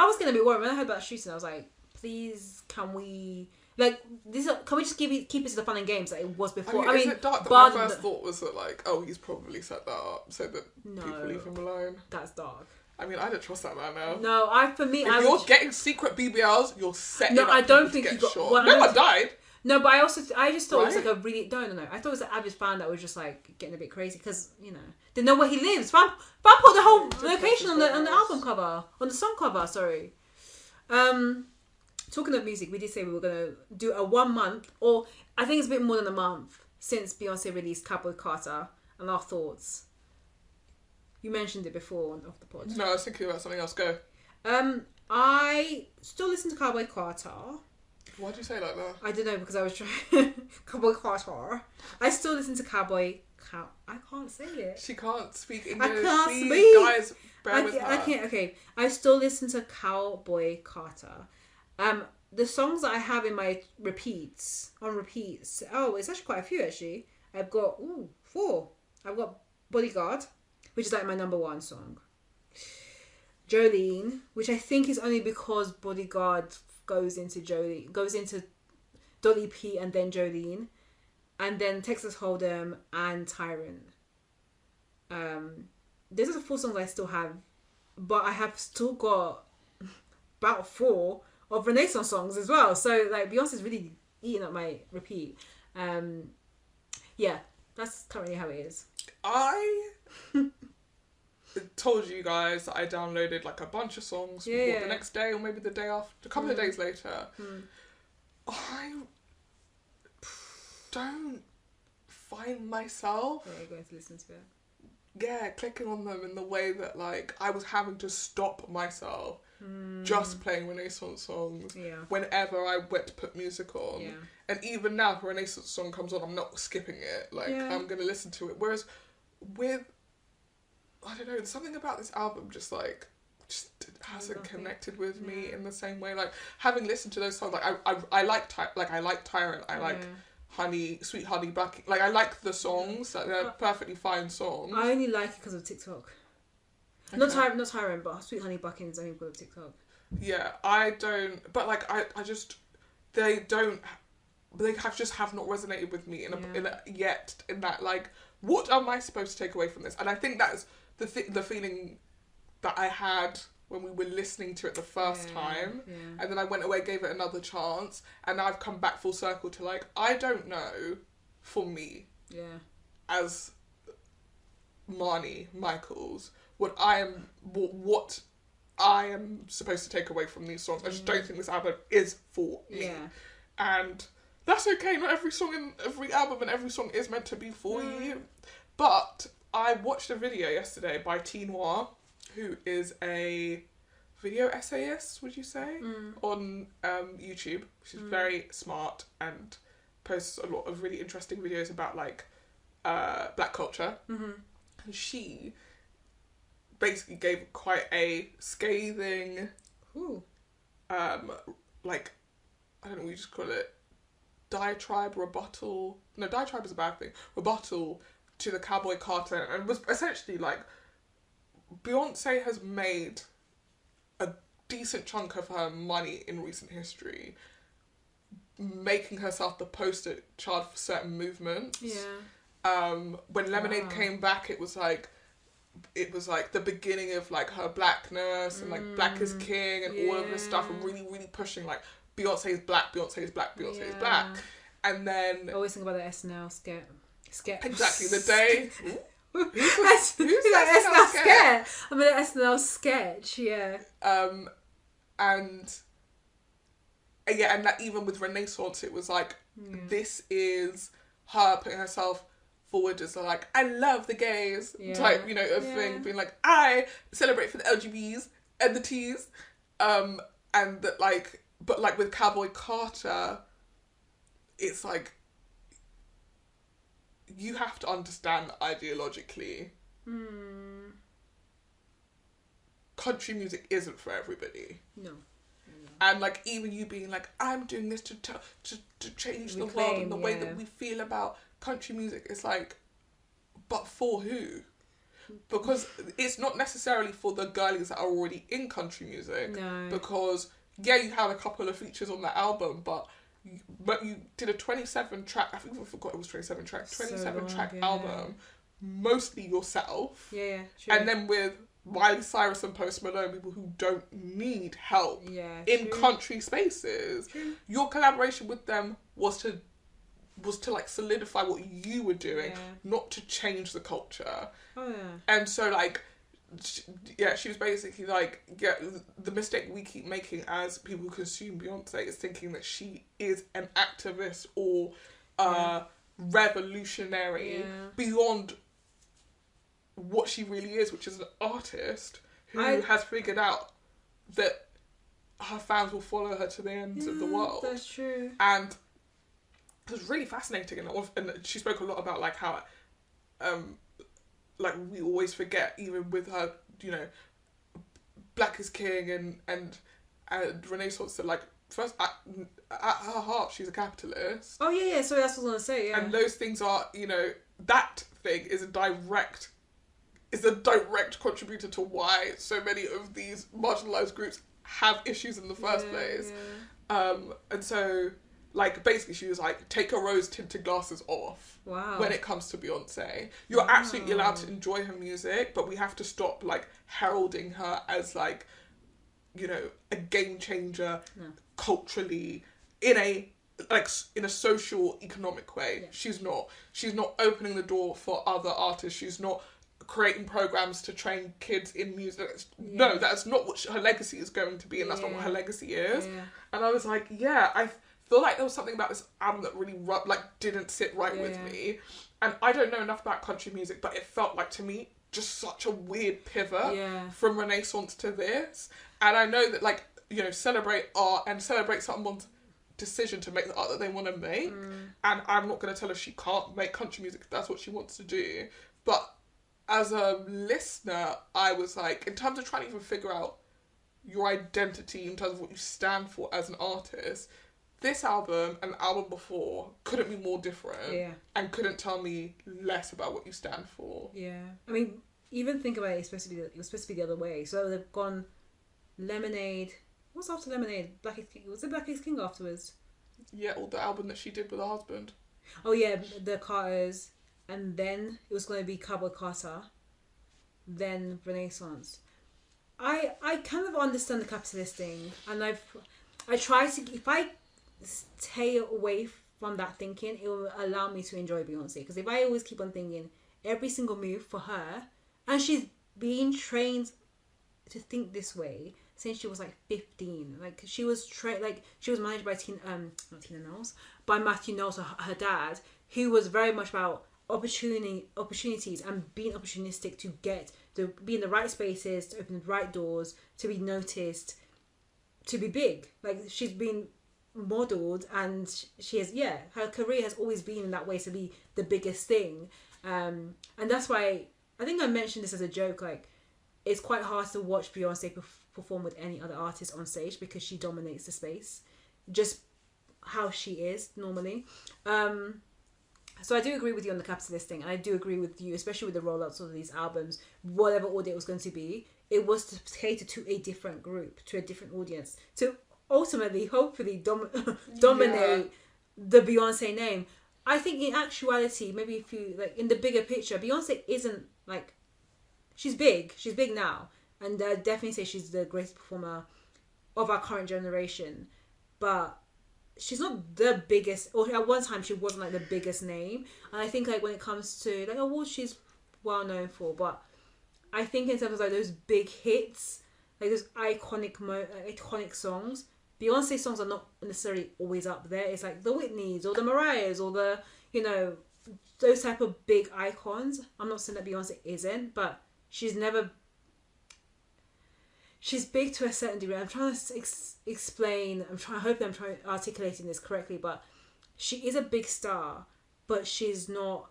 was gonna be worried when I heard about shooting. I was like, please, can we can we just keep it to the fun and games that it was before? I mean, is it dark? My first thought was that he's probably set that up so that people leave him alone. That's dark. I mean, I don't trust that man now. No, if you're getting secret BBLs, you're setting up I don't think to he get got shot. well, no one died. No, but I just thought it was like a really no. I thought it was an average fan that was just like getting a bit crazy because didn't know where he lives. Fan put the whole location on the album cover, on the song cover. Sorry. Talking of music, we did say we were gonna do a 1 month, or I think it's a bit more than a month since Beyonce released Cowboy Carter, and our thoughts. You mentioned it before off the pod. No, I was thinking about something else. Go. I still listen to Cowboy Carter. Why do you say it like that? I don't know, because I was trying... Cowboy Carter. I still listen to I can't say it. She can't speak English. I can't speak. Guys, bear with her. Okay. I still listen to Cowboy Carter. The songs that I have in my repeats... Oh, it's actually quite a few, actually. I've got... 4. I've got Bodyguard, which is like my number 1 song. Jolene, which I think is only because Bodyguard goes into Dolly P and then Jolene, and then Texas Hold'em and Tyrant. These are the 4 songs I still have, but I have still got about 4 of Renaissance songs as well. So like Beyonce's really eating up my repeat. Yeah, that's currently how it is. I told you guys that I downloaded like a bunch of songs the next day or maybe the day after, a couple of days later. I don't find myself going to listen to it. Yeah, clicking on them in the way that like I was having to stop myself just playing Renaissance songs whenever I went to put music on. Yeah. And even now, if a Renaissance song comes on, I'm not skipping it. Like I'm gonna listen to it. Whereas with I don't know, there's something about this album just hasn't connected with me in the same way. Like having listened to those songs, like I like Tyrant, I like Sweet Honey Bucking. Like I like the songs, like they're perfectly fine songs. I only like it because of TikTok. Okay. Not Tyrant, but Sweet Honey Bucking is only because of TikTok. Yeah, I don't. But like I just they have not resonated with me in that like what am I supposed to take away from this? And I think that's the feeling that I had when we were listening to it the first time, and then I went away, gave it another chance, and now I've come back full circle to like, I don't know, for me, as Marnie Michaels, what I am supposed to take away from these songs. I just don't think this album is for me. And that's okay, not every song in every album and every song is meant to be for you. But I watched a video yesterday by T Noir, who is a video essayist, would you say, on YouTube. She's very smart and posts a lot of really interesting videos about like black culture. And she basically gave quite a scathing, like, I don't know what you just call it, rebuttal is a bad thing, rebuttal to the Cowboy Carter, and was essentially like, Beyonce has made a decent chunk of her money in recent history making herself the poster child for certain movements. When Lemonade came back, it was like the beginning of like her blackness and like Black is King and all of this stuff, and really, really pushing like Beyonce is black, Beyonce is black, Beyonce is black. And then I always think about the SNL sketch. Exactly, the day. Who's that SNL sketch? I mean, an SNL sketch, and that even with Renaissance, it was like this is her putting herself forward as like, I love the gays type, of thing, being like, I celebrate for the LGBTs and the T's, and that like, but like with Cowboy Carter, it's like, you have to understand that ideologically, country music isn't for everybody. No. And like even you being like, I'm doing this to change the world and the way that we feel about country music, it's like, but for who? Because it's not necessarily for the girlies that are already in country music. No. Because you have a couple of features on that album, but you did a 27 track, I think I forgot it was 27 track album, mostly yourself. True. And then with Miley Cyrus and Post Malone, people who don't need help in country spaces. True. Your collaboration with them was to like solidify what you were doing, not to change the culture. And so like, she was basically like, the mistake we keep making as people who consume Beyonce is thinking that she is an activist or revolutionary beyond what she really is, which is an artist who has figured out that her fans will follow her to the ends of the world. That's true. And it was really fascinating, and she spoke a lot about like how like we always forget, even with her, Black is King and Renaissance, that like first at her heart she's a capitalist. Oh yeah. So that's what I was gonna say. And those things are, that thing is a direct contributor to why so many of these marginalised groups have issues in the first place. And so, like, basically she was like, take your rose tinted glasses off. Wow. When it comes to Beyonce. You're absolutely allowed to enjoy her music, but we have to stop, like, heralding her as, like, you know, a game changer culturally in a social economic way. Yeah. She's not opening the door for other artists. She's not creating programs to train kids in music. No, that's not what her legacy is going to be, and that's not what her legacy is. And I was like, I feel like there was something about this album that really didn't sit right with me. And I don't know enough about country music, but it felt like, to me, just such a weird pivot from Renaissance to this. And I know that, like, you know, celebrate art and celebrate someone's decision to make the art that they want to make. And I'm not going to tell her she can't make country music if that's what she wants to do. But as a listener, I was like, in terms of trying to even figure out your identity, in terms of what you stand for as an artist, this album and the album before couldn't be more different and couldn't tell me less about what you stand for. Yeah. I mean, even think about it, it was supposed to be the other way. So they've gone Lemonade. What's after Lemonade? Black is King. Was it Black is King afterwards? Yeah, or the album that she did with her husband. Oh yeah, the Carters. And then it was going to be Cowboy Carter. Then Renaissance. I kind of understand the capitalist thing. And I try to... If I stay away from that thinking, it will allow me to enjoy Beyonce. Because if I always keep on thinking every single move for her... And she's being trained to think this way since she was like 15. Like she was she was managed by not Tina Knowles, by Matthew Knowles, her dad, who was very much about opportunities and being opportunistic to be in the right spaces, to open the right doors, to be noticed, to be big. Like she's been modeled, and she has her career has always been in that way, to be the biggest thing. And that's why I think I mentioned this as a joke, like it's quite hard to watch Beyonce perform with any other artist on stage because she dominates the space, just how she is normally. So I do agree with you on the capitalist thing, and I do agree with you, especially with the rollouts of these albums, whatever order it was going to be, it was to cater to a different group, to a different audience, to ultimately, hopefully, dominate the Beyonce name. I think in actuality, maybe if you, like, in the bigger picture, Beyonce isn't, like, she's big now, and I definitely say she's the greatest performer of our current generation, but she's not the biggest, or at one time she wasn't like the biggest name. And I think like when it comes to like awards, she's well known for, but I think in terms of like those big hits, like those iconic songs, Beyonce songs are not necessarily always up there. It's like the Whitneys or the Mariahs or the, you know, those type of big icons. I'm not saying that Beyonce isn't, but she's big to a certain degree. I'm trying to explain. I hope I'm trying articulating this correctly, but she is a big star, but she's not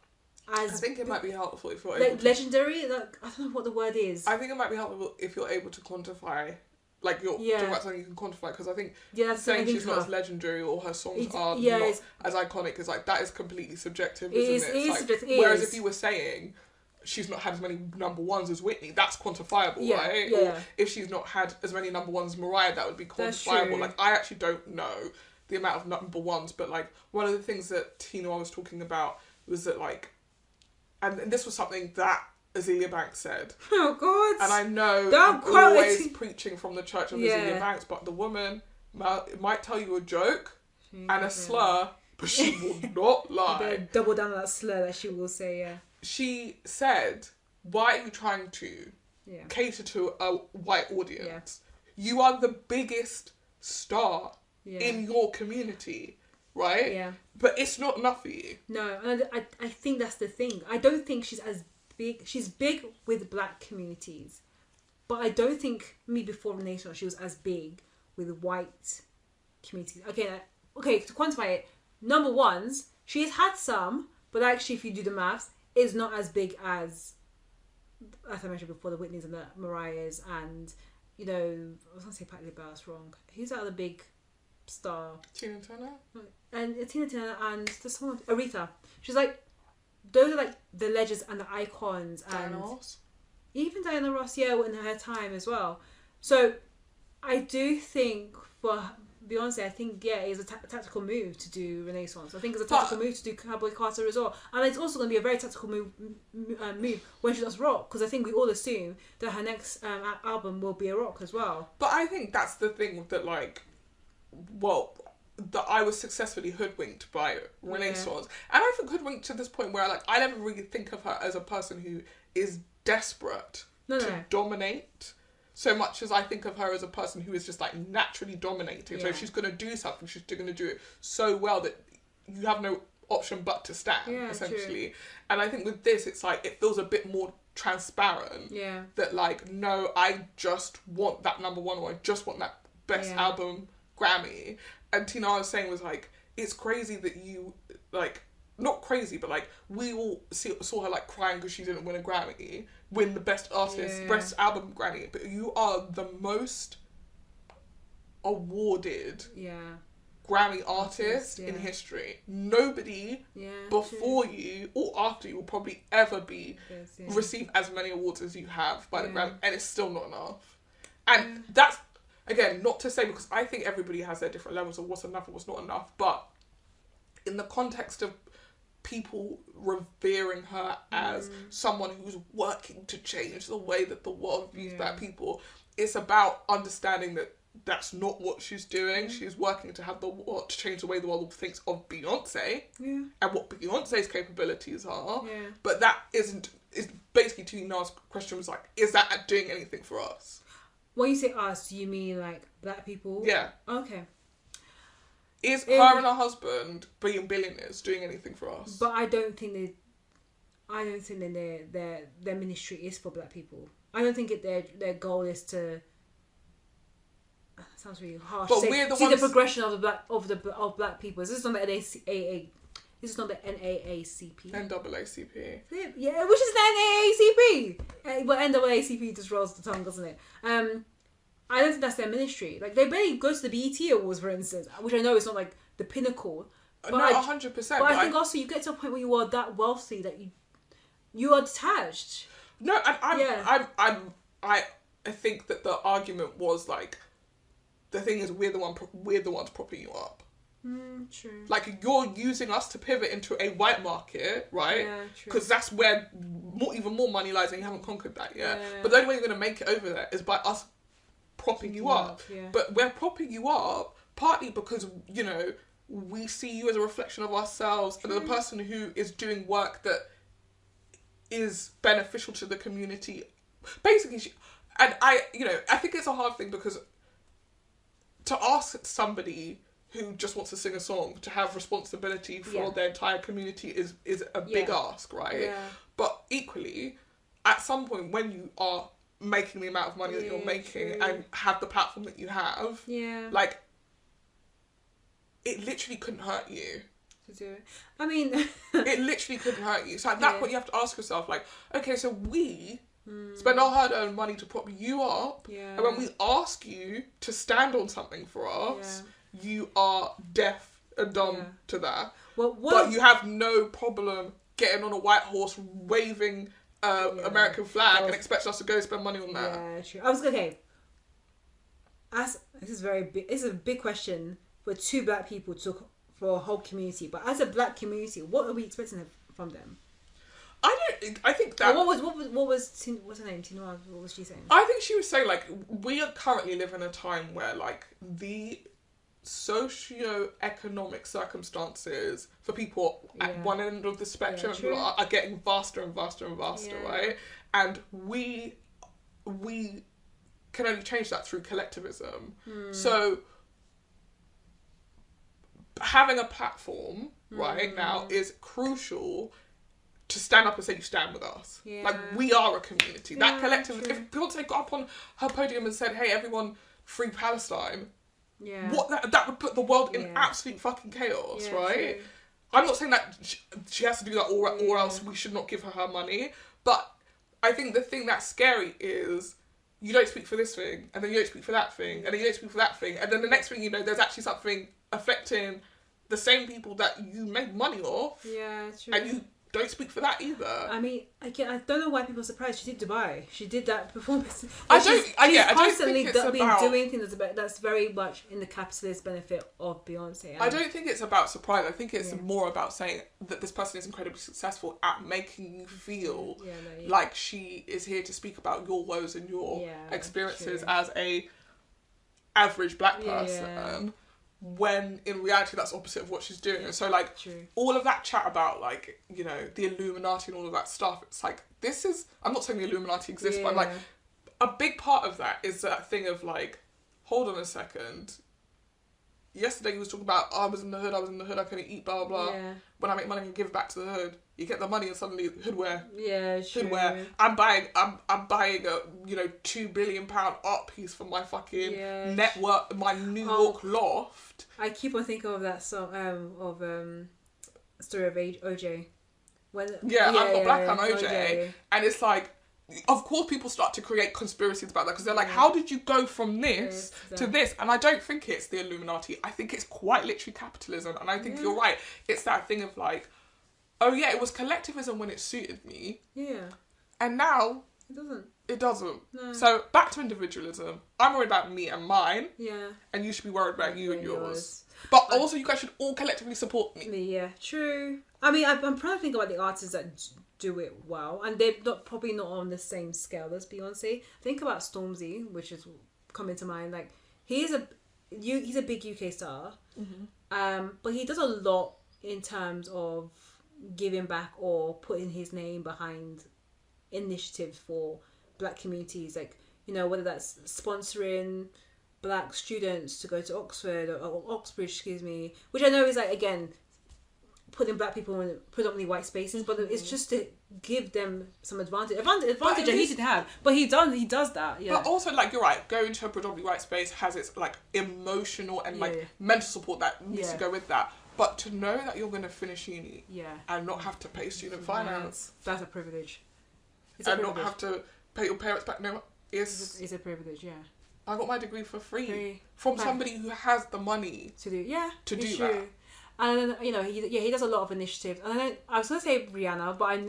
as... I think it might be helpful if you're like able to... legendary? Like, I don't know what the word is. I think it might be helpful if you're able to quantify, like you're talking about something you can quantify, because I think saying she's not as legendary or her songs are not as iconic is like, that is completely subjective, isn't it? It is subjective. Whereas if you were saying... she's not had as many number ones as Whitney, that's quantifiable, right? Yeah. Or if she's not had as many number ones as Mariah, that would be quantifiable. Like, I actually don't know the amount of number ones, but like, one of the things that Tina was talking about was that like, and this was something that Azealia Banks said. Oh God. And I know I'm always preaching from the church of Azealia Banks, but the woman might tell you a joke and a slur, but she will not lie. Double down on that slur that she will say, She said, why are you trying to cater to a white audience? You are the biggest star in your community, right? Yeah. But it's not enough for you. No, and I think that's the thing. I don't think she's as big. She's big with black communities, but I don't think, before Renaissance, she was as big with white communities. Okay, to quantify it, number ones, she's had some, but actually if you do the maths, is not as big as I mentioned before, the Whitneys and the Mariahs, and, you know, I was going to say Patti LaBelle, that's wrong. Who's that other big star? Tina Turner? And Tina Turner and there's someone, Aretha. She's like, those are like the legends and the icons. Diana Ross? Even Diana Ross, in her time as well. So I do think for Beyonce, I think, is a tactical move to do Renaissance. I think it's a tactical move to do Cowboy Carter as well. And it's also going to be a very tactical move when she does rock, because I think we all assume that her next album will be a rock as well. But I think that's the thing that, like, that I was successfully hoodwinked by Renaissance. And I think hoodwinked to this point where, like, I never really think of her as a person who is desperate to dominate, so much as I think of her as a person who is just, like, naturally dominating. So if she's going to do something, she's going to do it so well that you have no option but to stand, essentially. True. And I think with this, it's like, it feels a bit more transparent. Yeah. That, like, no, I just want that number one, or I just want that best album Grammy. And Tina, I was saying, was like, it's crazy that you, like, not crazy, but, like, we all saw her, like, crying because she didn't win a Grammy, win the best artist, best album Grammy, but you are the most awarded Grammy artist in history. Nobody before you or after you will probably ever receive as many awards as you have by the Grammy, and it's still not enough. And that's, again, not to say, because I think everybody has their different levels of what's enough and what's not enough, but in the context of people revering her as someone who's working to change the way that the world views Black people, it's about understanding that that's not what she's doing. She's working to change the way the world thinks of Beyonce and what Beyonce's capabilities are. Yeah. But that is basically, to Nina's question was like, is that doing anything for us? When you say us, do you mean like Black people? Yeah. Okay. Is her and her husband being billionaires doing anything for us? But I don't think their ministry is for Black people. I don't think their goal is to. Sounds really harsh. But we're the see the progression of Black people. This is not the NAACP. This is not the NAACP. NAACP. Yeah, which is the NAACP. But NAACP just rolls the tongue, doesn't it? I don't think that's their ministry. Like, they barely go to the BET Awards, for instance, which I know is not like the pinnacle. But no, 100%. But I think also you get to a point where you are that wealthy that you are detached. No, and I think that the argument was like, the thing is, we're the ones propping you up. True. Like, you're using us to pivot into a white market, right? Yeah, true. Because that's where even more money lies, and you haven't conquered that yet. Yeah. But the only way you're going to make it over there is by us propping you up. Yeah. But we're propping you up partly because, you know, we see you as a reflection of ourselves, and the person who is doing work that is beneficial to the community. Basically, I think it's a hard thing, because to ask somebody who just wants to sing a song to have responsibility for their entire community is a big ask, right? Yeah. But equally, at some point when you are making the amount of money that you're making and have the platform that you have, like, it literally couldn't hurt you to do it. I mean, it literally couldn't hurt you. So at that point, you have to ask yourself, like, okay, so we spend our hard-earned money to prop you up, and when we ask you to stand on something for us, you are deaf and dumb to that. But you have no problem getting on a white horse, waving American flag, and expect us to go spend money on that. Yeah, true. I was okay. This is a big question for two Black people for a whole community. But as a Black community, what are we expecting from them? I think that... What's her name? Tina, what was she saying? I think she was saying, like, we are currently living in a time where, like, the socio-economic circumstances for people at one end of the spectrum are getting vaster and vaster and vaster, right? And we can only change that through collectivism. So having a platform right now is crucial to stand up and say you stand with us. Yeah. Like, we are a community. That collective... True. If Beyonce got up on her podium and said, hey, everyone, free Palestine... Yeah. That would put the world in absolute fucking chaos, right? True. I'm not saying that she has to do that or else we should not give her money, but I think the thing that's scary is you don't speak for this thing, and then you don't speak for that thing, and then you don't speak for that thing, and then the next thing you know, there's actually something affecting the same people that you make money off, and you don't speak for that either. I mean, I don't know why people are surprised. She did Dubai. She did that performance. I don't think it's about doing things that's very much in the capitalist benefit of Beyonce. I don't think it's about surprise. I think it's more about saying that this person is incredibly successful at making you feel like she is here to speak about your woes and your experiences as a average black person. When in reality that's opposite of what she's doing. And so like all of that chat about like, you know, the Illuminati and all of that stuff, it's like, this is, I'm not saying the Illuminati exists, but like a big part of that is that thing of like, hold on a second, yesterday you was talking about I was in the hood, I couldn't eat, blah blah blah. When I make money and give it back to the hood, you get the money and suddenly hoodwear. Hoodwear. I'm buying a, you know, £2 billion art piece for my fucking network, my New York loft. I keep on thinking of that song story of OJ. When I've got black on OJ, and it's like, of course people start to create conspiracies about that because they're like, how did you go from this to this? And I don't think it's the Illuminati. I think it's quite literally capitalism. And I think you're right. It's that thing of like, oh yeah, it was collectivism when it suited me. Yeah. And now it doesn't. No. So back to individualism. I'm worried about me and mine. Yeah. And you should be worried about you and yours. But also you guys should all collectively support me. Yeah, true. I mean, I'm trying to think about the artists that do it well, and they're probably not on the same scale as Beyonce. Think about Stormzy, which is coming to mind. Like he's a big UK star, but he does a lot in terms of giving back or putting his name behind initiatives for black communities. Like, you know, whether that's sponsoring black students to go to Oxford or Oxbridge, which I know is like, again, putting black people in predominantly white spaces, but it's just to give them some advantage that he didn't have, but he does that. Yeah. But also, like, you're right, going to a predominantly white space has its like emotional and like mental support that needs to go with that. But to know that you're going to finish uni and not have to pay student finance, that's a privilege. Not have to pay your parents back. No, it's a privilege. Yeah. I got my degree for free from somebody who has the money to do that. And you know, he does a lot of initiatives. And I was gonna say Rihanna, but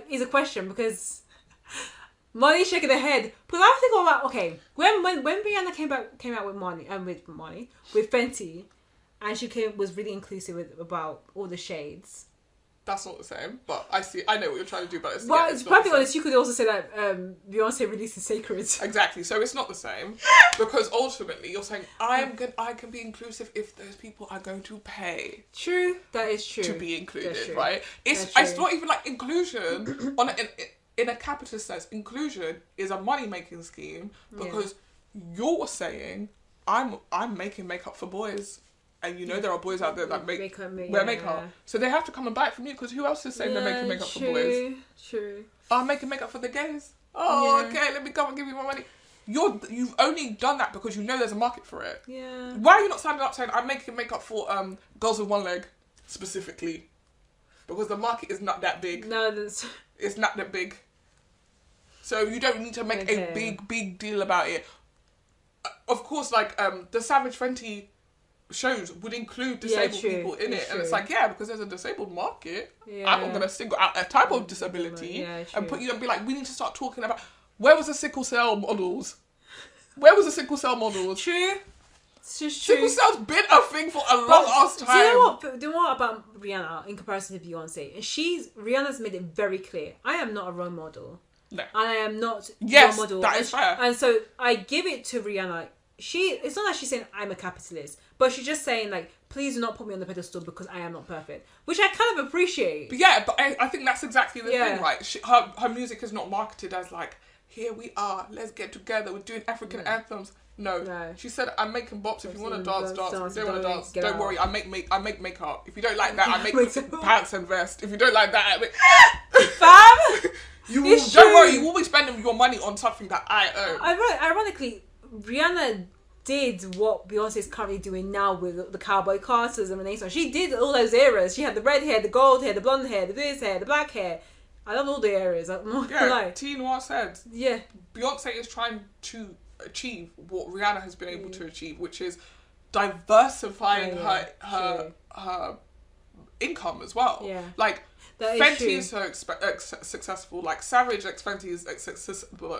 it's a question because Molly's shaking her head. Because I'm thinking about, okay, when Rihanna came out with with Fenty, and she was really inclusive about all the shades. That's not the same, but I know what you're trying to do, but it's to be honest, you could also say that Beyonce released Sacred. Exactly, so it's not the same, because ultimately you're saying I can be inclusive if those people are going to pay. True, that is true. To be included, right? It's not even like inclusion in a capitalist sense. Inclusion is a money making scheme because you're saying I'm making makeup for boys. And you know there are boys out there that wear makeup. So they have to come and buy it from you because who else is saying they're making makeup for boys? True. I'm making makeup for the gays. Oh, okay, let me come and give you my money. You've only done that because you know there's a market for it. Yeah. Why are you not standing up saying I'm making makeup for girls with one leg specifically? Because the market is not that big. No, it's not that big. So you don't need to make a big deal about it. Of course, like the Savage Fenty shows would include disabled people in it, and it's like, because there's a disabled market, I'm not going to single out a type of disability and put you and be like, we need to start talking about where was the sickle cell models? True. Sickle cell's been a thing for a long ass time. Do you know what about Rihanna in comparison to Beyonce? Rihanna's made it very clear, I am not a role model. No. I am not a role model. That is fair. And so I give it to Rihanna. It's not like she's saying I'm a capitalist, but she's just saying like, please do not put me on the pedestal because I am not perfect, which I kind of appreciate. But I think that's exactly the thing, right? Her music is not marketed as like, here we are, let's get together, we're doing African anthems. No. She said, I'm making bops. If you want to dance. If you don't want to dance, don't worry. I make makeup. If you don't like that, I make pants and vest. If you don't like that, I make... Fam! Don't worry, you will be spending your money on something that I own. Ironically, Rihanna did what Beyonce is currently doing now with the Cowboy Carters and Renaissance. She did all those eras. She had the red hair, the gold hair, the blonde hair, the this hair, the black hair. I love all the eras. T. Noir said. Yeah. Beyonce is trying to achieve what Rihanna has been able to achieve, which is diversifying her income as well. Yeah. Like, Fenty is so successful. Like Savage X Fenty is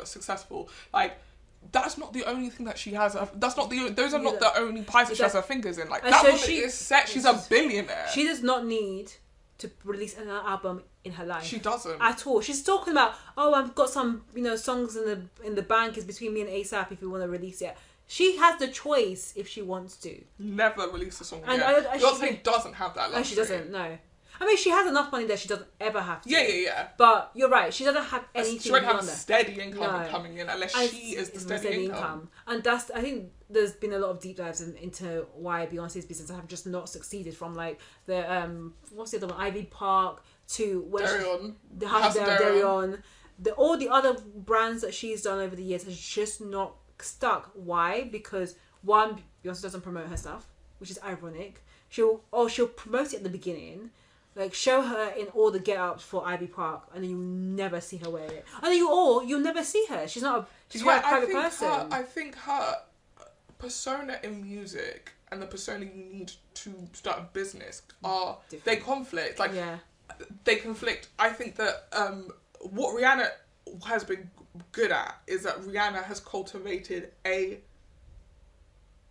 successful. Like that's not the only thing that she has. That's not the. Those are not the only pies that she has her fingers in. Like that woman is set. She's a billionaire. She does not need to release an album in her life. She doesn't at all. She's talking about, oh, I've got some, songs in the bank. It's between me and ASAP if you want to release it. She has the choice if she wants to. Never release a song again. Beyonce doesn't have that luxury. No, she doesn't, no. I mean, she has enough money that she doesn't ever have to. Yeah. But you're right. She doesn't have anything. She won't have steady income coming in unless she is the steady income. And I think there's been a lot of deep dives into why Beyonce's business have just not succeeded, from like the what's the other one, Ivy Park, to the House of Darion. All the other brands that she's done over the years has just not stuck. Why? Because one, Beyonce doesn't promote her stuff, which is ironic. She'll promote it at the beginning. Like, show her in all the get-ups for Ivy Park, and then you'll never see her wear it. And then you'll never see her. She's not a private person. I think her persona in music and the persona you need to start a business they conflict. Like, they conflict. I think that what Rihanna has been good at is that Rihanna has cultivated a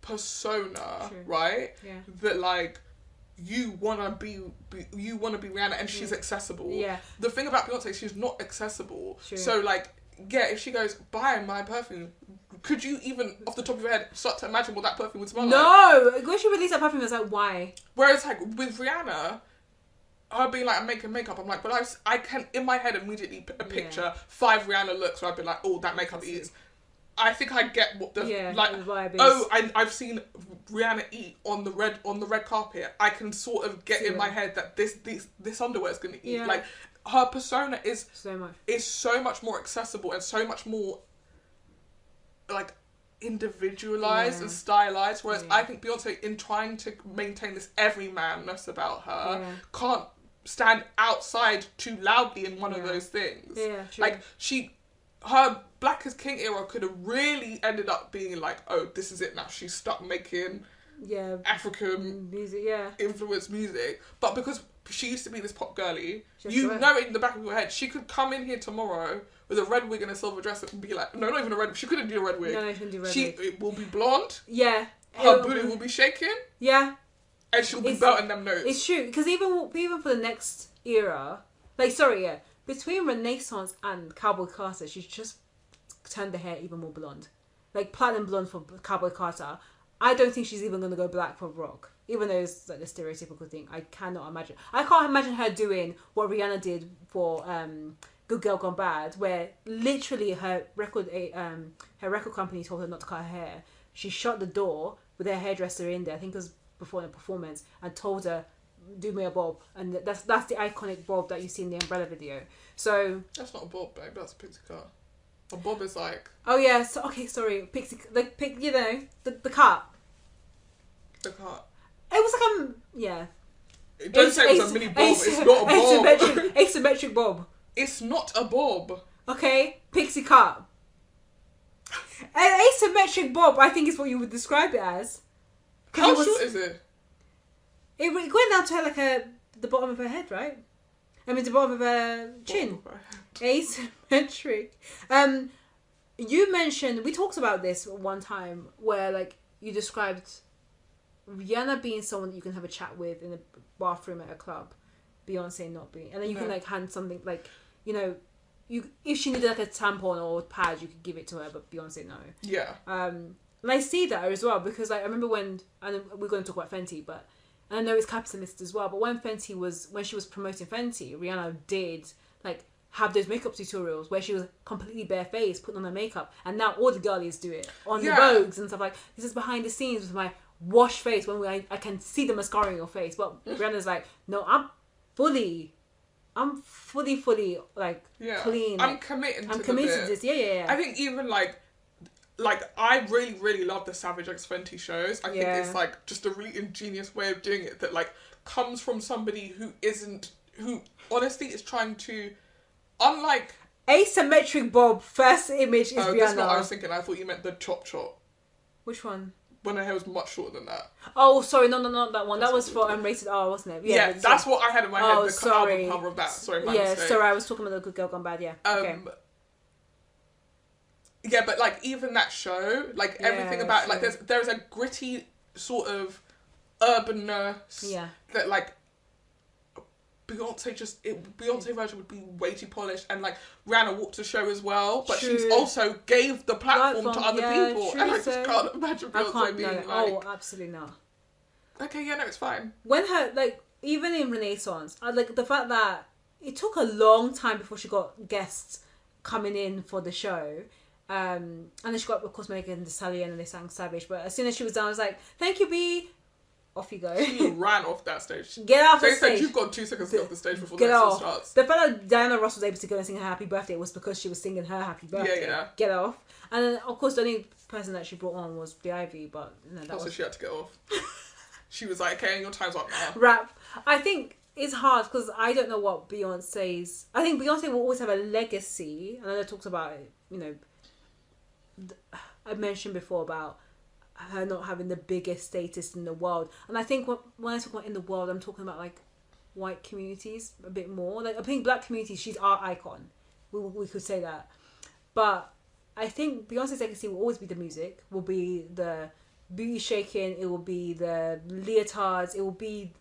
persona, right? Yeah. That, like, you wanna be Rihanna, and she's accessible. Yeah. The thing about Beyonce, she's not accessible. True. So, like, if she goes, buy my perfume, could you even off the top of your head start to imagine what that perfume would smell like? No, when she released that perfume, I was like, why? Whereas, like, with Rihanna, her being like, I'm making makeup, I'm like, but I can in my head immediately picture 5 Rihanna looks where I'd be like, oh, that makeup is. I think I get what the vibe is. Oh, I've seen Rihanna eat on the red carpet. I can sort of get in my head that this underwear is going to eat. Yeah. Like, her persona is so much more accessible and so much more like individualized and stylized. Whereas I think Beyonce, in trying to maintain this everymanness about her, can't stand outside too loudly in one of those things. Yeah, true. Like, her Black is King era could have really ended up being like, oh, this is it now. She's stuck making African music, influenced music. But because she used to be this pop girly, you know it in the back of your head, she could come in here tomorrow with a red wig and a silver dress and be like, no, not even a red. She couldn't do a red wig. No, she couldn't do a red wig. It will be blonde. Yeah. Her booty will be shaking. Yeah. And she'll be belting them notes. It's true, because even for the next era, between Renaissance and Cowboy Carter, she's just turned the hair even more blonde. Like, platinum blonde for Cowboy Carter. I don't think she's even going to go black for Rock. Even though it's like the stereotypical thing. I can't imagine her doing what Rihanna did for Good Girl Gone Bad, where literally her record company told her not to cut her hair. She shut the door with her hairdresser in there, I think it was before the performance, and told her, do me a bob. And that's the iconic bob that you see in the Umbrella video. So that's not a bob, babe. That's a pixie cut. A bob is like... Oh yeah, sorry. Pixie... the cut. The cut. It was like yeah. Don't say it was a mini bob. It's not a bob. Asymmetric bob. It's not a bob. Okay, pixie cut. An asymmetric bob, I think, is what you would describe it as. How short is it? It went down to her, the bottom of her head, right? I mean, the bottom of her chin. Asymmetric. You mentioned, we talked about this one time, where, like, you described Rihanna being someone that you can have a chat with in a bathroom at a club, Beyonce not being, and then you can like hand something, like, if she needed like a tampon or a pad, you could give it to her, but Beyonce no. Yeah. And I see that as well, because like, I remember and we're going to talk about Fenty, but, and I know it's capitalist as well, but when she was promoting Fenty, Rihanna did like have those makeup tutorials where she was completely barefaced, putting on her makeup, and now all the girlies do it on the Vogues and stuff. Like, this is behind the scenes with my washed face when I can see the mascara in your face. But Rihanna's like, no, I'm fully like clean. I'm committed to this. Yeah. I think even like I really, really love the Savage X Fenty shows. I think it's like just a really ingenious way of doing it that like comes from somebody who honestly is trying to, unlike asymmetric bob. First image is Rihanna. That's what I was thinking. I thought you meant the chop. Which one? when her hair was much shorter than that. Oh, sorry, no, not that one. That was for Rated R, wasn't it? Yeah, that's what I had in my head. The sorry. album cover of that. Sorry, my mistake. Sorry, I was talking about The Good Girl Gone Bad. Yeah. Okay. Yeah, but like even that show, like everything about it, like there's a gritty sort of urbanness. Yeah. That like Beyonce version would be way too polished, and like Rihanna walked the show as well, but she's also gave the platform to other people, and I just can't imagine Beyonce being like, oh, absolutely not. Okay, yeah, no, it's fine. When her even in Renaissance, I like the fact that it took a long time before she got guests coming in for the show. And then she got, of course, Megan Thee Stallion and they sang Savage, but as soon as she was done, I was like, thank you, B. Off you go. She ran off that stage. Get off the stage. They said you've got 2 seconds to get off the stage before the next one starts. The fact that Diana Ross was able to go and sing her happy birthday was because she was singing her happy birthday. Yeah. Get off. And then, of course, the only person that she brought on was the Ivy, but also she had to get off. She was like, okay, your time's up now. Rap. I think it's hard because I don't know what Beyonce's... I think Beyonce will always have a legacy. And I talked about it, I mentioned before about her not having the biggest status in the world, and I think when I talk about in the world, I'm talking about like white communities a bit more. Like I think black communities, she's our icon. We could say that, but I think Beyonce's legacy will always be the music, will be the booty shaking, it will be the leotards, it will be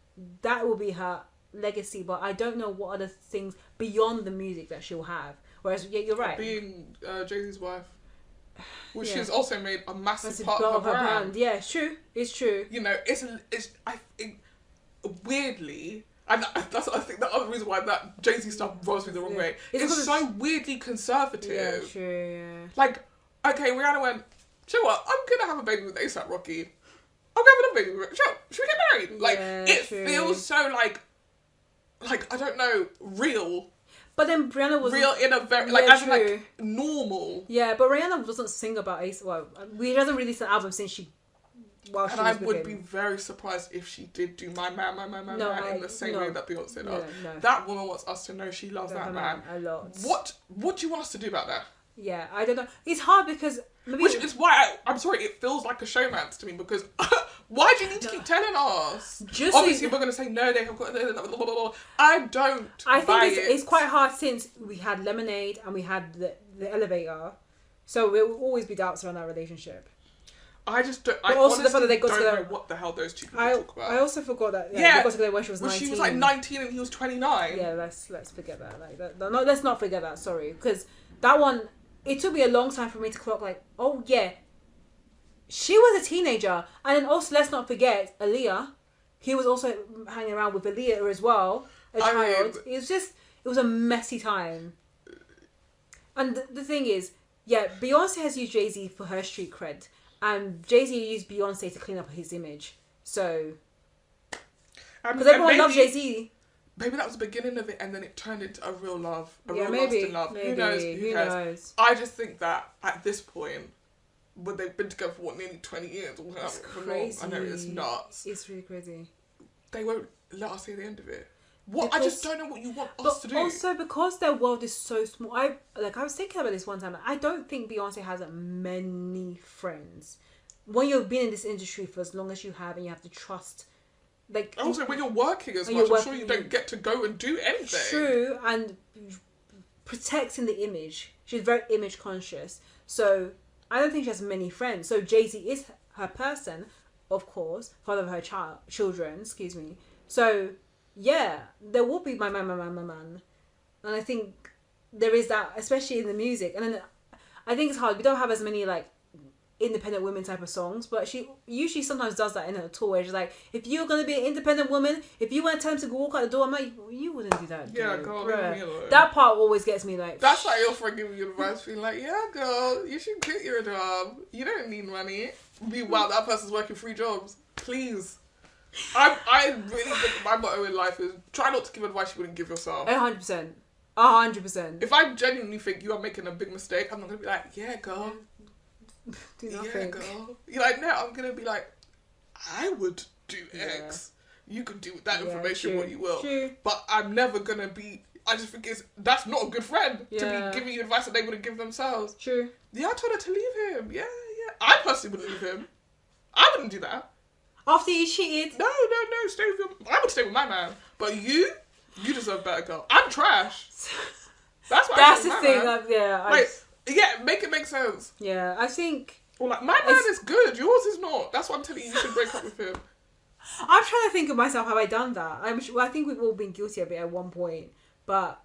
her legacy. But I don't know what other things beyond the music that she'll have. Whereas, yeah, you're right. Being Jay-Z's wife. Which she's also made a massive part of her brand. Yeah, it's true. It's true. I think weirdly, and that's I think the other reason why that Jay-Z stuff rubs me the wrong way. It's so weirdly conservative. Yeah, true. Yeah. Like, okay, Rihanna went, you know what? I'm gonna have a baby with A$AP Rocky. I'm gonna have a baby with should we get married? Like, it feels so like I don't know, real. But then Rihanna was real in a very like normal. Yeah, but Rihanna doesn't sing about Ace. Well, we hasn't released an album since she. And I would be very surprised if she did do my man in the same way that Beyonce does. No. That woman wants us to know she loves that man a lot. What do you want us to do about that? Yeah, I don't know. It's hard because which is why I'm sorry. It feels like a showmance to me because why do you need to keep telling us? Obviously, we're going to say no. They have got. Blah, blah, blah. I think it's quite hard since we had Lemonade and we had the Elevator, so there will always be doubts around that relationship. I just don't. But I also the fact that they got don't together. know what the hell those two people talk about. I also forgot that. Yeah, they got together when she was 19. She was like 19 and he was 29. Yeah, let's forget that. Let's not forget that. Sorry, because that one. It took me a long time for me to clock, like, oh, yeah, she was a teenager. And then also, let's not forget, Aaliyah. He was also hanging around with Aaliyah as well, a child. It was a messy time. And the thing is, yeah, Beyonce has used Jay-Z for her street cred. And Jay-Z used Beyonce to clean up his image. So, because everyone loves Jay-Z. Maybe that was the beginning of it, and then it turned into a real love, lasting love. Maybe. Who knows? I just think that at this point, when they've been together for nearly 20 years, it's crazy. I know it's nuts. It's really crazy. They won't let us see the end of it. I just don't know what you want us to do. Also, because their world is so small, I was thinking about this one time. I don't think Beyonce has many friends. When you've been in this industry for as long as you have, and you have to trust. Like, also, when you're working as much, I'm sure you don't get to go and do anything. True, and protecting the image. She's very image conscious. So, I don't think she has many friends. So, Jay-Z is her person, of course, father of her children, excuse me. So, yeah, there will be my man. And I think there is that, especially in the music. And then I think it's hard. We don't have as many, like, independent women type of songs, but she usually sometimes does that in her tour where she's like, if you're going to be an independent woman, if you want time to walk out the door, I'm like, you wouldn't do that. Yeah, girl, leave me alone. That part always gets me like... That's like your friend giving you advice, being like, yeah, girl, you should quit your job. You don't need money. Meanwhile, that person's working 3 jobs. Please. I really think my motto in life is try not to give advice you wouldn't give yourself. 100%. 100%. If I genuinely think you are making a big mistake, I'm not going to be like, yeah, girl. Do nothing. Yeah, girl. You're like, no, I'm gonna be like, I would do X. You can do with that information what you will. True. But I'm never gonna be. I just think that's not a good friend to be giving you advice that they wouldn't give themselves. True. Yeah, I told her to leave him. Yeah. I personally wouldn't leave him. I wouldn't do that. After you cheated? No. Stay with I would stay with my man. But you deserve better, girl. I'm trash. That's what That's the thing. Make it make sense. Yeah, I think. Well, like, my man is good. Yours is not. That's why I'm telling you should break up with him. I'm trying to think of myself. Have I done that? I think we've all been guilty of it at one point. But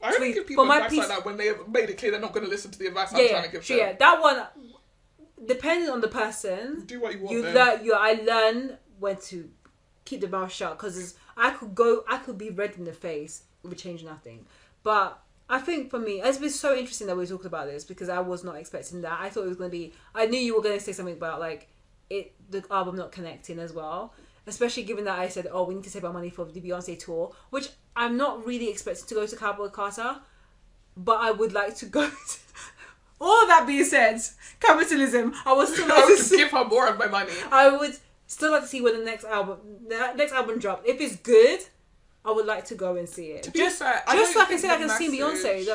I only give people advice like that when they have made it clear they're not going to listen to the advice I'm trying to give them. Yeah, that one. Depending on the person, do what you want. I learn when to keep the mouth shut, because I could be red in the face. It would change nothing. But I think for me, it's been so interesting that we talked about this, because I was not expecting that. I thought it was going to be. I knew you were going to say something about like the album not connecting as well. Especially given that I said, oh, we need to save our money for the Beyonce tour, which I'm not really expecting to go to Cowboy Carter, but I would like to go. All of that being said, capitalism. I would still like to give her more of my money. I would still like to see when the next album dropped. If it's good, I would like to go and see it. To be fair, just like I said, I can see Beyonce.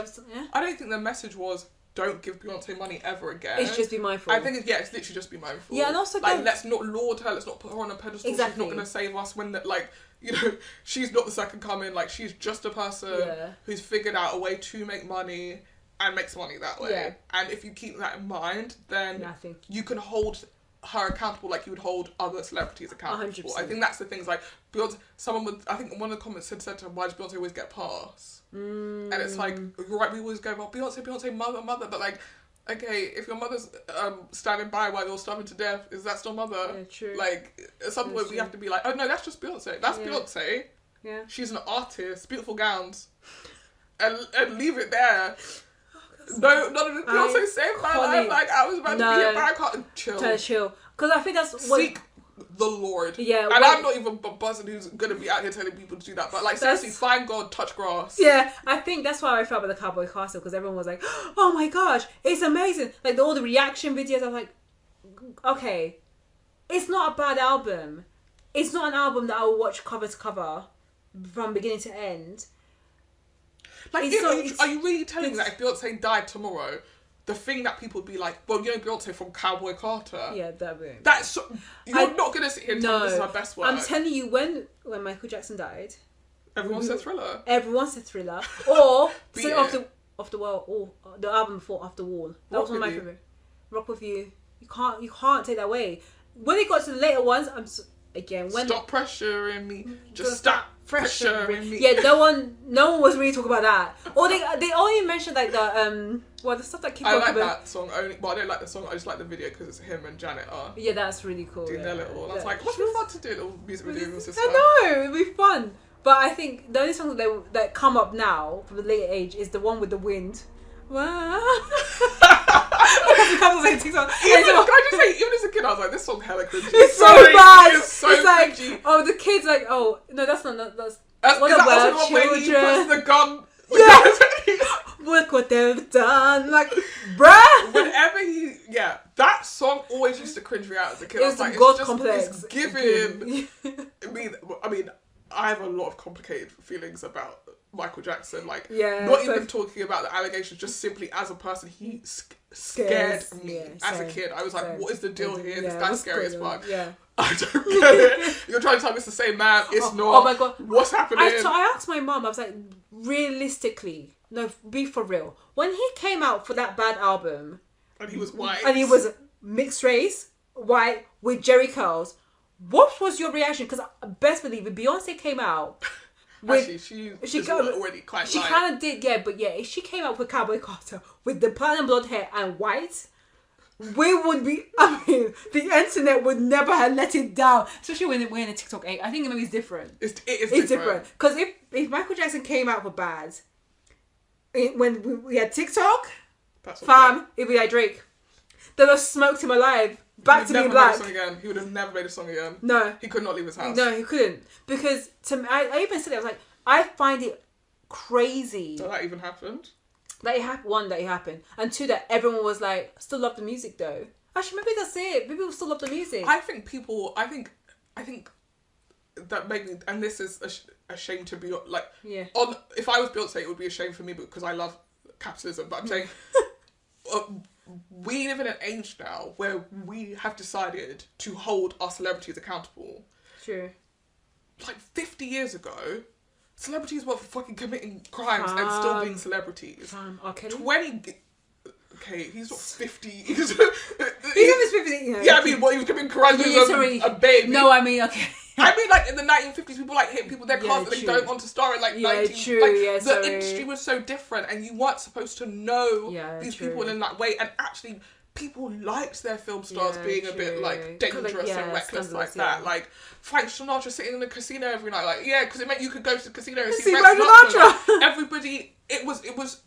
I don't think the message was, don't give Beyonce money ever again. It's just be mindful. I think it's literally just be mindful. Yeah, and also like, let's not laud her, let's not put her on a pedestal. Exactly. She's not going to save us when she's not the second coming. Like, she's just a person who's figured out a way to make money and makes money that way. Yeah. And if you keep that in mind, then you can hold her accountable like you would hold other celebrities accountable. 100%. I think that's the things, like, Beyonce, I think one of the comments said to her, why does Beyonce always get pass? And it's like, you're right, we always go, well, Beyonce, mother, but like, okay, if your mother's standing by while you're starving to death, is that still mother? Yeah, true. Like, at some point we have to be like, oh no, that's just Beyonce. That's Beyonce. Yeah. She's an artist, beautiful gowns. And leave it there. No, none of the Beyonce saved my life. Like, I was about to be a bad cop. Chill. Because I think that's what... Seek the Lord. Yeah. And I'm not even a person who's going to be out here telling people to do that. But, like, seriously, find God, touch grass. Yeah. I think that's why I felt with the Cowboy Carter, because everyone was like, oh my gosh, it's amazing. Like, all the reaction videos, I'm like, okay, it's not a bad album. It's not an album that I will watch cover to cover from beginning to end. Like, are you really telling me that if Beyonce died tomorrow, the thing that people would be like, well, you know Beyonce from Cowboy Carter? Yeah, that would. You're not going to sit here and tell me this is her best work. I'm telling you, when Michael Jackson died... Everyone said Thriller. Or Off the Wall, or the album before Off the Wall. That was one of my favourite. Rock With You. You can't take that away. When it got to the later ones, stop pressuring me. Just stop pressuring me. Yeah, no one was really talking about that. Or they only mentioned like the stuff that keeps. I like that song only. Well, I don't like the song. I just like the video because it's him and Janet are. Yeah, that's really cool. Doing their little. And I was like, what's it fun to do? Little music video with your sister. I know, it'd be fun. But I think the only songs that come up now from the later age is the one with the wind. Wow. Because it comes on TikTok. Can I just say, even as a kid, I was like, this song hella cringy. It's so bad. It's so cringy. Like, oh, the kids like, oh no, that's not that's what about when he puts the gun. Yeah. Look what they've done. Like, bruh. Whenever that song always used to cringe me out as a kid. It was like, God complex. It's giving. I mean, I have a lot of complicated feelings about Michael Jackson. Like, not even talking about the allegations, just simply as a person, he scared me as a kid. I was like, what is the deal here? This guy's scary as fuck. Yeah. I don't get it. You're trying to tell me it's the same man. It's not. Oh my God. What's happening? I asked my mum, I was like, realistically, no, be for real. When he came out for that bad album... And he was white. And he was mixed race, white, with jerry curls. What was your reaction? Because best believe it, Beyonce came out... Actually, she already quite light. She kind of did, if she came out with Cowboy Carter with the platinum blonde hair and white... We would be, the internet would never have let it down. Especially when we're in a TikTok age. I think maybe it's different. It is different. Because if Michael Jackson came out for bad, when we had TikTok, it'd be like Drake. They just smoked him alive. Back to being black. He would have never made a song again. No. He could not leave his house. No, he couldn't. Because to me, I even said it, I was like, I find it crazy. That even happened? That it happened. And two, that everyone was like, still love the music though. Actually, maybe that's it. Maybe people still love the music. I think that made me, and this is a shame to be like, if I was Beyonce, it would be a shame for me because I love capitalism. But I'm saying, we live in an age now where we have decided to hold our celebrities accountable. True. Like 50 years ago, celebrities were fucking committing crimes and still being celebrities. Okay. 20... Okay, he's not 50. He's almost 50. Yeah, I mean, he was committing crimes as a baby. No, I mean, okay. I mean, like, in the 1950s, people, like, hit people their cars that they don't want to star in, like, true, like, the industry was so different, and you weren't supposed to know these people in that way, and actually, people liked their film stars being a bit, like, dangerous and reckless like that. Like, Frank Sinatra sitting in a casino every night, like, because it meant you could go to the casino and see Frank Sinatra. Like, everybody, it was,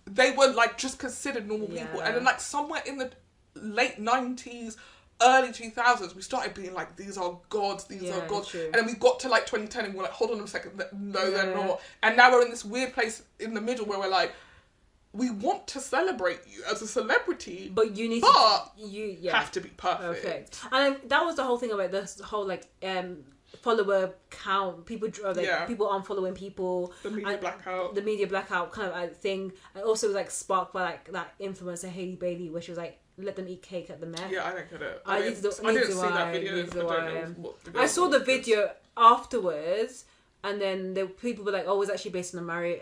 they were, like, just considered normal people, and then, like, somewhere in the late 90s, early 2000s, we started being like, these are gods, these are gods. True. And then we got to like 2010 and we're like, hold on a second, no, they're not. And now we're in this weird place in the middle where we're like, we want to celebrate you as a celebrity, but you need have to be perfect. And that was the whole thing about this whole like follower count, people people unfollowing people, the media blackout kind of thing. And also was like sparked by like that influencer Hailey Bailey, where she was like, let them eat cake at the Met. Yeah, I didn't get it. I didn't see that video. I saw the video afterwards, and then the people were like, "Oh, it was actually based on a Marie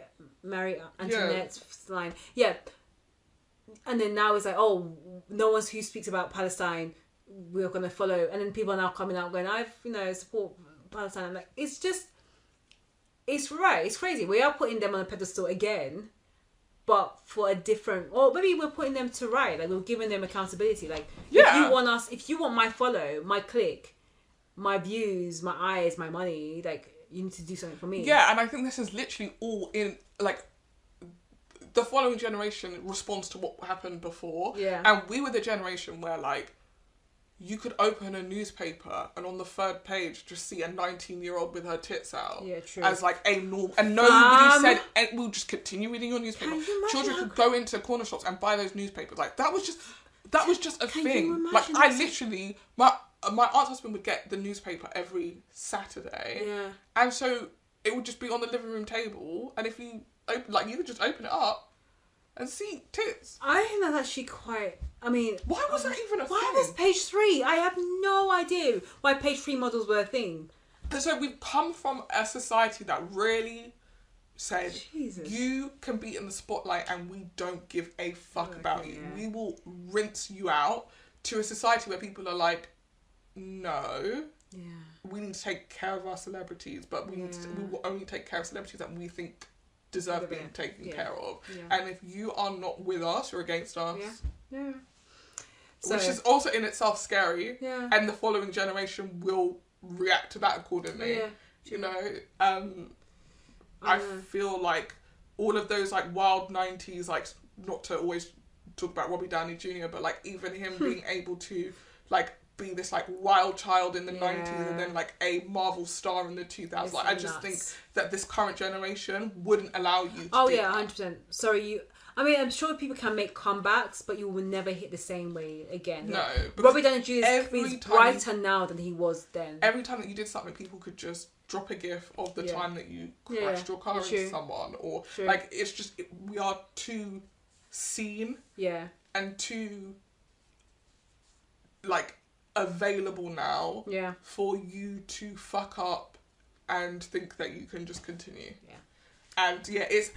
Antoinette's line." Yeah, and then now it's like, "Oh, no one who speaks about Palestine, we're gonna follow." And then people are now coming out going, "I've support Palestine." I'm like, it's crazy. We are putting them on a pedestal again. But for a different, or maybe we're putting them to right, like we're giving them accountability. Like, if you want my follow, my click, my views, my eyes, my money, like you need to do something for me. Yeah, and I think this is literally all in like the following generation responds to what happened before. Yeah, and we were the generation where like you could open a newspaper and on the third page just see a 19-year-old with her tits out. Yeah, true. As like a norm, and nobody said, and we'll just continue reading your newspaper. Children could go into corner shops and buy those newspapers. Like that was just a thing. Like I literally, my aunt's husband would get the newspaper every Saturday. Yeah. And so it would just be on the living room table, and if you you could just open it up and see tits. I think that's actually quite... I mean... Why was that even a thing? Why was page 3? I have no idea why page 3 models were a thing. So we've come from a society that really said, Jesus. You can be in the spotlight and we don't give a fuck about you. We will rinse you out, to a society where people are like, no. Yeah. We need to take care of our celebrities, but we will only take care of celebrities that we think deserve being taken care of. Yeah. And if you are not with us, you're against us. Yeah. So, which is also in itself scary. Yeah. And the following generation will react to that accordingly. Yeah. You know? I feel like all of those like wild 90s, like not to always talk about Robbie Downey Jr., but like even him being able to like be this like wild child in the 90s and then like a Marvel star in the 2000s. It's like I just think that this current generation wouldn't allow you to do that. 100%. Sorry, I mean, I'm sure people can make comebacks, but you will never hit the same way again. No. Robbie Downey Jr. is brighter now than he was then. Every time that you did something, people could just drop a gif of the time that you crashed your car into someone. Or like, it's just, we are too seen and too like available now for you to fuck up and think that you can just continue. And it's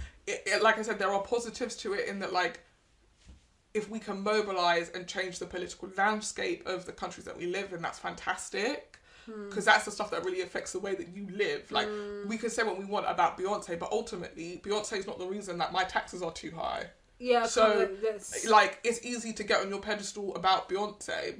like I said, there are positives to it in that like if we can mobilise and change the political landscape of the countries that we live in, that's fantastic. Because that's the stuff that really affects the way that you live. Like we can say what we want about Beyonce, but ultimately Beyonce is not the reason that my taxes are too high. Yeah. So like it's easy to get on your pedestal about Beyonce,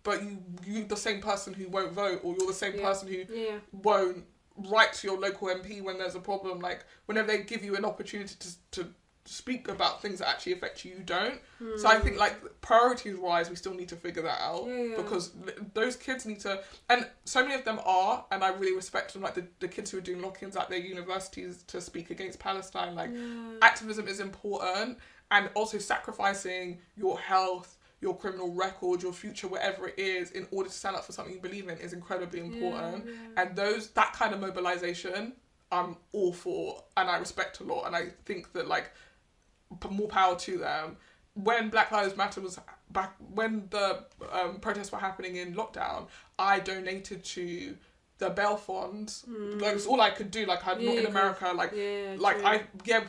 but you're the same person who won't vote, or you're the same person who won't write to your local MP when there's a problem. Like whenever they give you an opportunity to speak about things that actually affect you, you don't. So I think like priorities wise, we still need to figure that out because those kids need to, and so many of them are, and I really respect them. Like the kids who are doing lock-ins at their universities to speak against Palestine. Like activism is important, and also sacrificing your health, your criminal record, your future, whatever it is, in order to stand up for something you believe in is incredibly important. And that kind of mobilisation, I'm all for, and I respect a lot. And I think that like more power to them. when Black Lives Matter was back, when the protests were happening in lockdown, I donated to the bail funds. Like, it's all I could do. Like, I'm not in America. Like,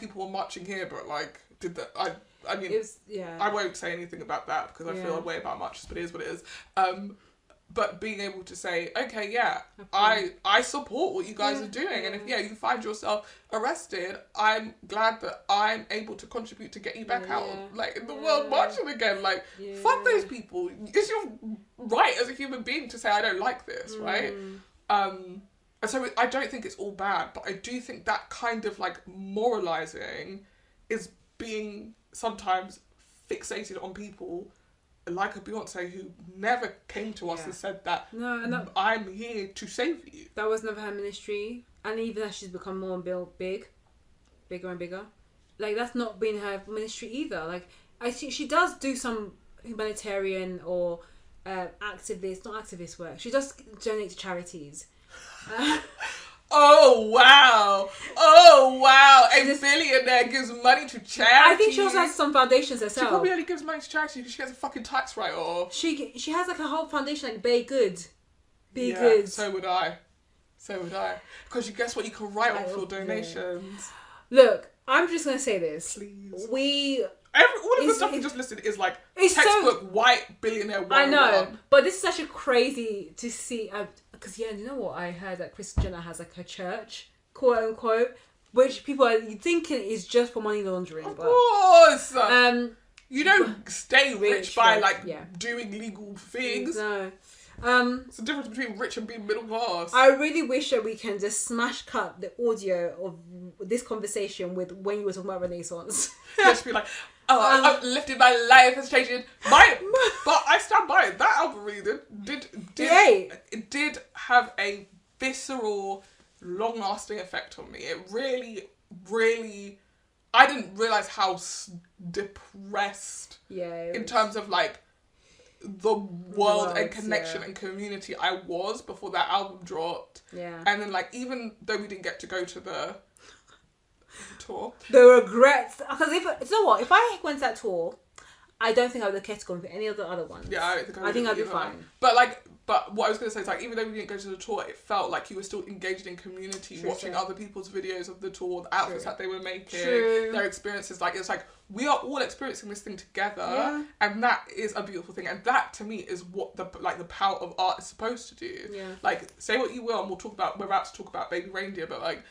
people were marching here, but like, I mean, I won't say anything about that because I feel a way about marches, but it is what it is. But being able to say, okay, I support what you guys are doing, and if you find yourself arrested, I'm glad that I'm able to contribute to get you back out, like, in the world marching again. Like, fuck those people. It's your right as a human being to say I don't like this, right? And so I don't think it's all bad, but I do think that kind of like moralizing is being sometimes fixated on people like a Beyonce who never came to us and said that, I'm here to save you. That was never her ministry. And even as she's become more bigger and bigger, like, that's not been her ministry either. Like, I think she does do some humanitarian or not activist work. She does donate to charities. Oh wow! A billionaire gives money to charity. I think she also has some foundations herself. She probably only gives money to charity because she gets a fucking tax write-off. She has like a whole foundation, like Be Good. Be Good. So would I. Because you guess what? You can write off your donations. Look, I'm just gonna say this. Please. All of the stuff we just listed is like textbook white billionaire. I know, but this is actually crazy to see. Because you know what, I heard that Kris Jenner has like her church, quote unquote, which people are thinking is just for money laundering. Of course. You don't stay rich by doing legal things. No. It's the difference between rich and being middle class. I really wish that we can just smash cut the audio of this conversation with when you were talking about Renaissance. Just be like, I've lifted my life has changed. But I stand by it. That album really did have a visceral, long-lasting effect on me. It really, really, I didn't realise how depressed in terms of like the world and connection and community I was before that album dropped. Yeah. And then like, even though we didn't get to go to the tour, the regrets, because if I went to that tour, I don't think I would have kept going for any of the other ones. Yeah, I think I'd be fine. But what I was going to say is like, even though we didn't go to the tour, it felt like you were still engaged in community, watching other people's videos of the tour, the outfits that they were making, their experiences. Like, it's like, we are all experiencing this thing together, and that is a beautiful thing. And that, to me, is what the power of art is supposed to do. Yeah. Like, say what you will, and we're about to talk about Baby Reindeer, but like,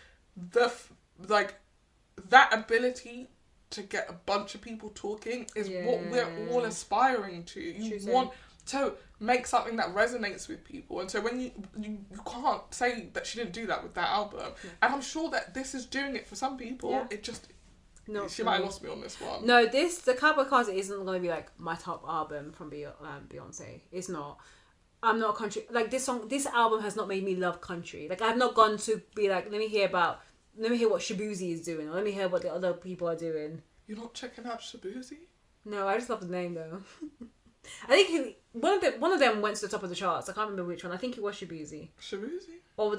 that ability to get a bunch of people talking is what we're all aspiring to. You want to make something that resonates with people, and so when you can't say that she didn't do that with that album, and I'm sure that this is doing it for some people. It just she might have lost me on this one. No, the Cowboy Carter isn't going to be like my top album from Beyonce. It's not. I'm not country. Like, this album has not made me love country. Like, I've not gone to be like, let me hear what Shabuzi is doing, or let me hear what the other people are doing. You're not checking out Shabuzi? No, I just love the name though. I think one of them went to the top of the charts. I can't remember which one. I think it was Shabuzi. Shabuzi? Or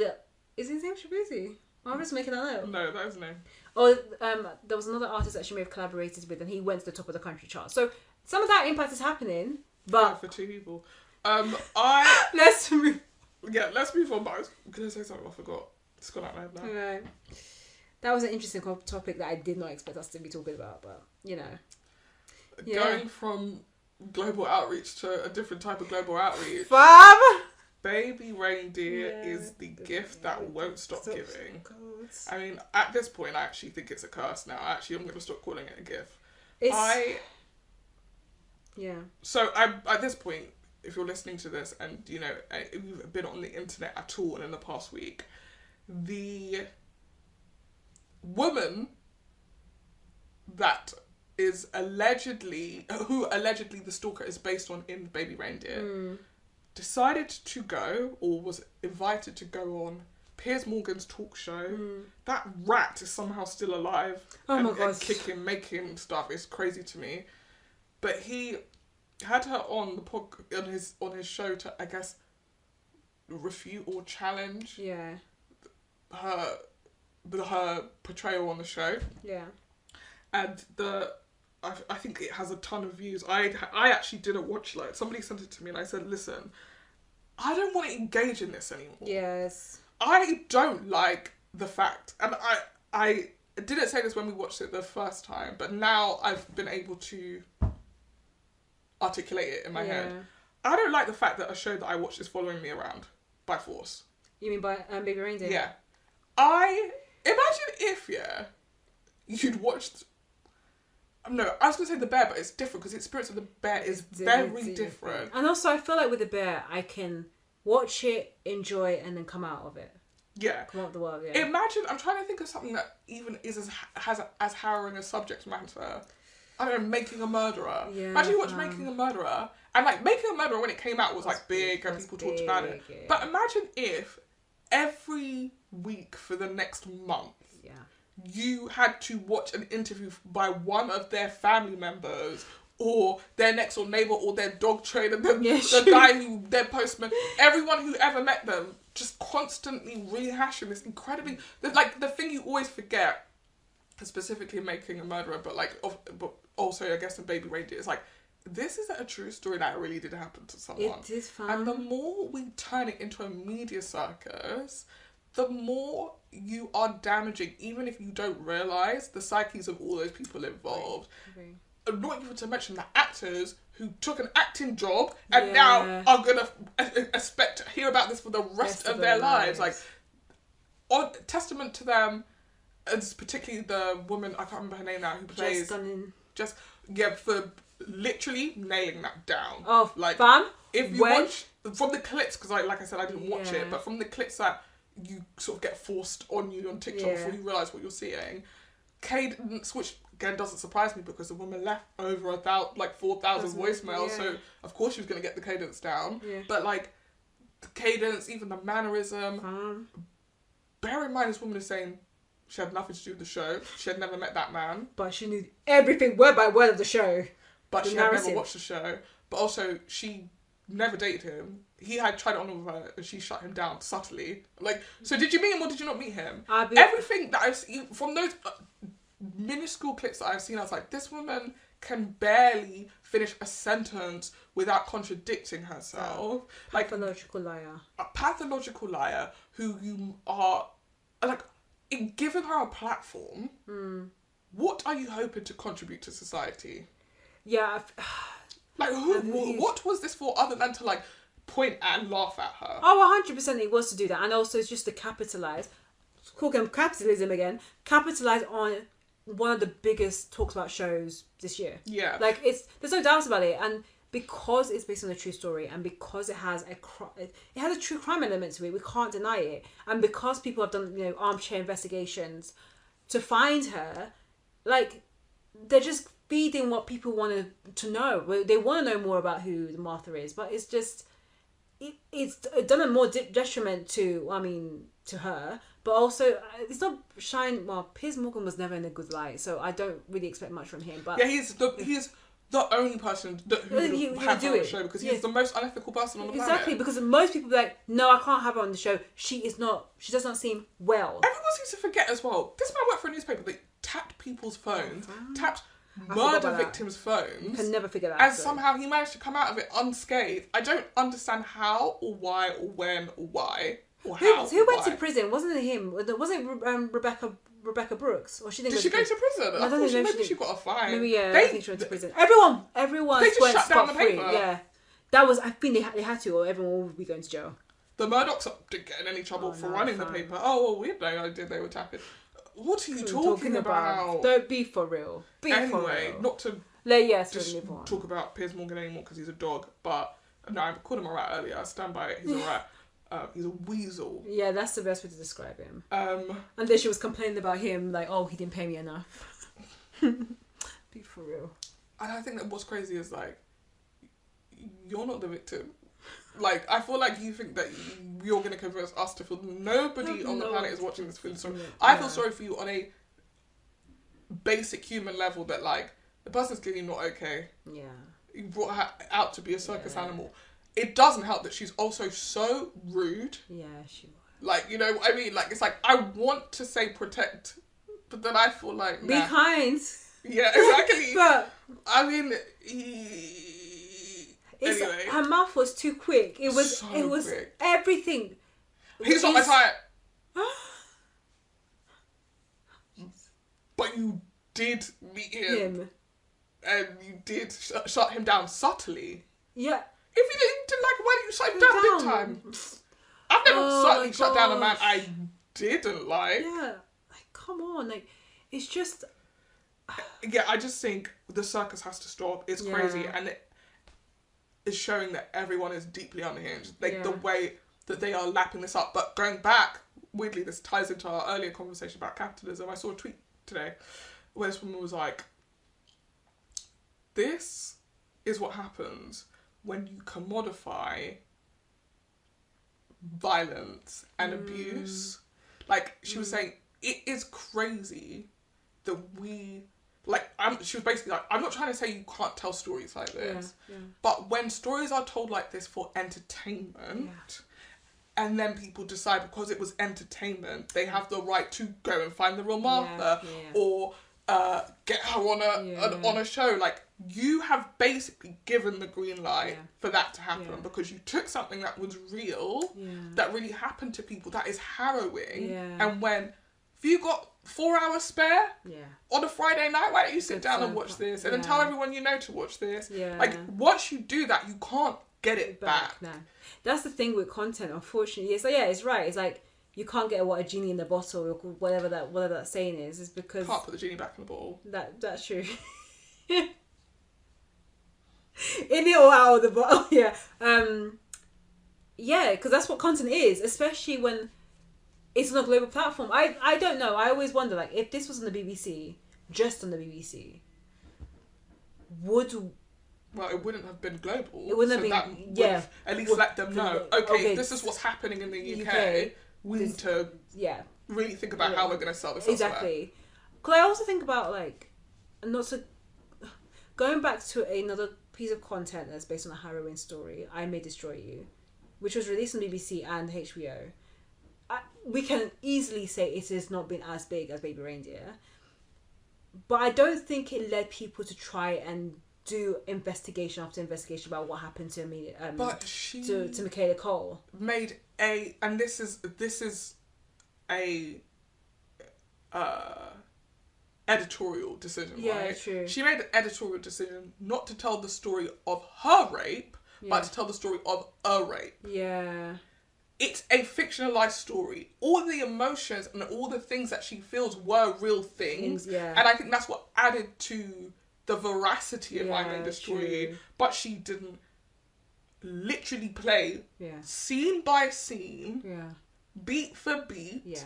is his name Shabuzi? I'm just making that up. No, that is his name. Or there was another artist that she may have collaborated with, and he went to the top of the country chart. So some of that impact is happening, but for two people. Let's move. Yeah, let's move on. But I was gonna say something I forgot. It's gone out my head now. Right. That was an interesting topic that I did not expect us to be talking about, but you know. Going from global outreach to a different type of global outreach. Fab! Baby Reindeer is the gift that won't stop giving. I mean, at this point, I actually think it's a curse now. I'm going to stop calling it a gift. So at this point, if you're listening to this and, you know, if you've been on the internet at all in the past week, the woman that is allegedly the stalker is based on in Baby Reindeer, decided to go, or was invited to go on Piers Morgan's talk show. That rat is somehow still alive and kicking, making stuff. It's crazy to me. But he had her on the on his show to, I guess, refute or challenge her portrayal on the show. Yeah. And the I think it has a ton of views. I actually didn't watch like somebody sent it to me and I said, listen, I don't want to engage in this anymore. Yes. I don't like the fact, and I didn't say this when we watched it the first time, but now I've been able to articulate it in my head. I don't like the fact that a show that I watched is following me around by force. You mean by Baby Reindeer? Yeah. I imagine if you'd watched. No, I was going to say The Bear, but it's different because the experience of The Bear is very different. And also, I feel like with The Bear, I can watch it, enjoy it, and then come out of it. Yeah. Come out of the world, yeah. Imagine, I'm trying to think of something that even is as harrowing a subject matter. I don't know, Making a Murderer. Yeah, imagine you watch Making a Murderer, and like Making a Murderer when it came out was like big and people talked about it. Yeah. But imagine if every week for the next month, you had to watch an interview by one of their family members or their next door neighbour or their dog trainer, the guy who, their postman, everyone who ever met them, just constantly rehashing this incredibly, like the thing you always forget, specifically Making a Murderer, but also I guess in Baby Reindeer, is like, this isn't a true story that really did happen to someone. It is fun. And the more we turn it into a media circus, the more you are damaging, even if you don't realise, the psyches of all those people involved. Right. Not even to mention the actors who took an acting job and now are going to expect to hear about this for the rest of their lives. Like, on testament to them, as particularly the woman, I can't remember her name now, who plays... for literally nailing that down. Oh, like, fam? If you watch... From the clips, because like I said, I didn't watch it, but from the clips that you sort of get forced on you on TikTok before you realise what you're seeing. Cadence, which again doesn't surprise me because the woman left over 4,000 voicemails, so of course she was going to get the cadence down. Yeah. But like the cadence, even the mannerism. Bear in mind, this woman is saying she had nothing to do with the show. She had never met that man, but she knew everything word by word of the show. But she had never watched the show. But also she never dated him. He had tried it on with her and she shut him down subtly. Like, so did you meet him or did you not meet him? Everything that I've seen from those minuscule clips that I've seen, I was like, this woman can barely finish a sentence without contradicting herself. Pathological liar. A pathological liar who you are, like, in giving her a platform, what are you hoping to contribute to society? Yeah. Like, what was this for other than to, like, point and laugh at her? Oh, 100% it was to do that. And also it's just to capitalise. Call them capitalism again. Capitalise on one of the biggest talked about shows this year. Yeah. Like, there's no doubts about it. And because it's based on a true story and because it has a true crime element to it, we can't deny it. And because people have done, armchair investigations to find her, like, they're just feeding what people want to know. They want to know more about who the Martha is, but it's just it's done a more detriment to her, but also it's not shine. Well, Piers Morgan was never in a good light, so I don't really expect much from him. But he's the only person who would have her on the show because he's the most unethical person on the planet. Exactly, because most people are like, no, I can't have her on the show. She does not seem well. Everyone seems to forget as well. This man worked for a newspaper that tapped people's phones, tapped murder victims' phones. Can never figure that out. And somehow he managed to come out of it unscathed. I don't understand how or why or when or why or how. Who went to prison? Wasn't it him? Wasn't it Rebecca Brooks? Or did she go to prison? I thought maybe she got a fine. Maybe I think she went to prison. Everyone they just shut down the paper. Yeah, that was. I think they had to, or everyone would be going to jail. The Murdochs didn't get in any trouble for running the paper. Oh, well, we had no idea they were tapping. What are you talking about? Don't be for real. Anyway, not to just talk about Piers Morgan anymore because he's a dog, but no, I called him a rat earlier. I stand by it. He's a rat. He's a weasel. Yeah, that's the best way to describe him. And then she was complaining about him, like, oh, he didn't pay me enough. Be for real. And I think that what's crazy is, like, you're not the victim. Like, I feel like you think that you're going to convince us to feel nobody on the planet is watching this film. So I feel sorry for you on a basic human level that, like, the person's clearly not okay. Yeah. You brought her out to be a circus animal. It doesn't help that she's also so rude. Yeah, she was. Like, you know what I mean? Like, it's like, I want to say protect, but then I feel like, Be kind. Yeah, exactly. But I mean, anyway, her mouth was too quick. It was quick. Everything. He's not my type. But you did meet him. And you did shut him down subtly. Yeah. If you didn't like him, why didn't you shut him down big time? I've never subtly shut down a man I didn't like. Yeah. Like, come on. Like, it's just... Yeah, I just think the circus has to stop. It's crazy. And it is showing that everyone is deeply unhinged. Like, the way that they are lapping this up. But going back, weirdly, this ties into our earlier conversation about capitalism. I saw a tweet today where this woman was like, this is what happens when you commodify violence and abuse. Like, she was saying, it is crazy that we... Like, she was basically like, I'm not trying to say you can't tell stories like this, but when stories are told like this for entertainment, and then people decide because it was entertainment, they have the right to go and find the real Martha, or get her on a show. Like, you have basically given the green light for that to happen because you took something that was real, that really happened to people, that is harrowing, and if you got 4 hours spare on a Friday night, why don't you sit down and watch this and then tell everyone you know to watch this? Like, once you do that, you can't get it back. No. That's the thing with content, unfortunately. So it's right. It's like, you can't get a genie in the bottle, or whatever that saying is because... Can't put the genie back in the bottle. That's true. In it or out of the bottle, because that's what content is, especially when it's on a global platform. I don't know. I always wonder, like, if this was on the BBC, just on the BBC, well, it wouldn't have been global. It wouldn't have been, at least let them know, okay, this is what's happening in the UK. We need to really think about how we're going to sell this exactly. Because I also think about, like, going back to another piece of content that's based on a harrowing story, I May Destroy You, which was released on BBC and HBO. We can easily say it has not been as big as Baby Reindeer, but I don't think it led people to try and do investigation after investigation about what happened to to Michaela Cole. Made and this is a editorial decision, right? True. She made an editorial decision not to tell the story of her rape, but to tell the story of a rape. Yeah. It's a fictionalized story. All the emotions and all the things that she feels were real things. And I think that's what added to the veracity of I May Destroy You. But she didn't literally play scene by scene, beat for beat,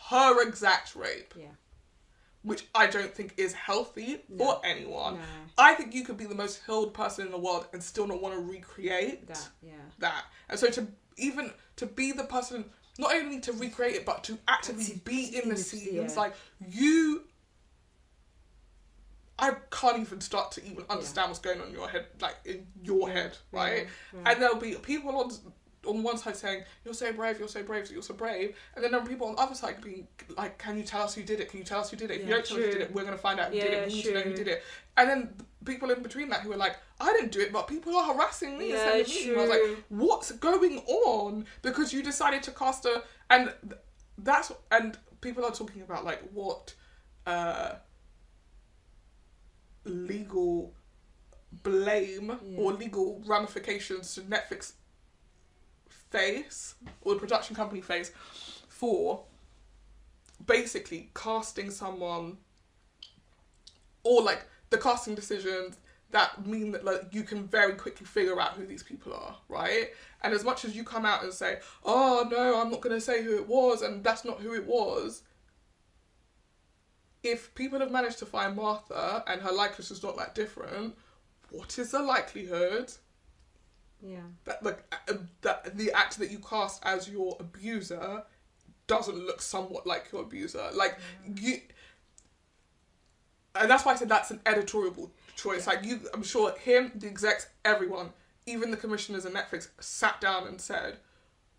her exact rape. Which I don't think is healthy for anyone. No. I think you could be the most healed person in the world and still not want to recreate that. And so to be the person, not only to recreate it, but to actively be in the scenes, like I can't even start to even understand what's going on in your head, like in your head, right? And there'll be people on one side saying, you're so brave, you're so brave, you're so brave. And then there are people on the other side being like, can you tell us who did it? Can you tell us who did it? If you don't tell us who did it, we're going to find out who did it. We need to know who did it. And then people in between that who are like, I didn't do it, but people are harassing me and sending me. And I was like, what's going on? Because you decided to cast and people are talking about like what legal blame or legal ramifications to Netflix face or the production company face for basically casting someone, or like the casting decisions that mean that like you can very quickly figure out who these people are, right? And as much as you come out and say, oh no, I'm not going to say who it was and that's not who it was, if people have managed to find Martha and her likeness is not that different, what is the likelihood that the actor that you cast as your abuser doesn't look somewhat like your abuser? Like you, and that's why I said that's an editorial choice. Like I'm sure him, the execs, everyone, even the commissioners and Netflix sat down and said,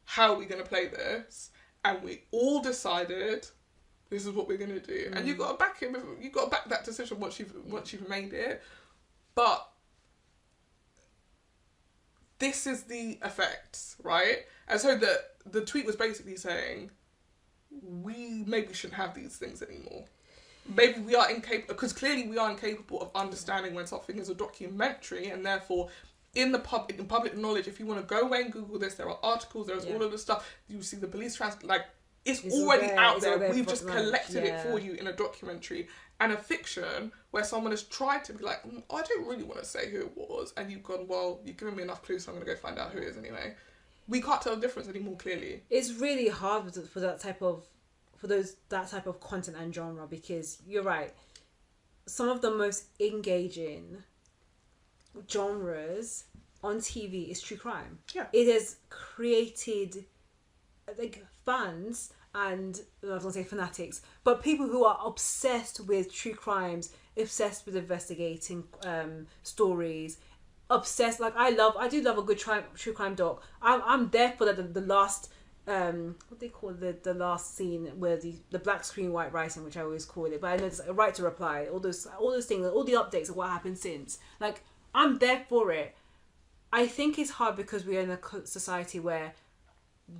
how are we going to play this? And we all decided this is what we're gonna do, and you got to back him. You got to back that decision once you've made it. But this is the effects, right? And so the tweet was basically saying, we maybe shouldn't have these things anymore. Maybe we are incapable, because clearly we are incapable of understanding when something is a documentary, and therefore in public knowledge, if you want to go away and Google this, there are articles, there's all of this stuff, you see the police it's already out there. We've just collected it for you in a documentary. And a fiction where someone has tried to be like, I don't really want to say who it was, and you've gone, well, you've given me enough clues, so I'm going to go find out who it is anyway. We can't tell the difference anymore, clearly. It's really hard for that type of content and genre, because you're right. Some of the most engaging genres on TV is true crime. Yeah. It has created fans, and I was going to say fanatics, but people who are obsessed with true crimes, obsessed with investigating stories, obsessed. I do love a good true crime doc. I'm there for the last what they call the last scene where the black screen white writing, which I always call it, but I know it's a right to reply, all those things, all the updates of what happened since. I'm there for it. I think it's hard because we're in a society where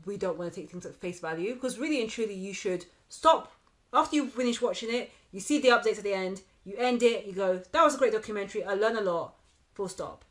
we don't want to take things at face value, because really and truly you should stop after you finish watching it, you see the updates at the end, you end it, you go, that was a great documentary, I learned a lot, full stop.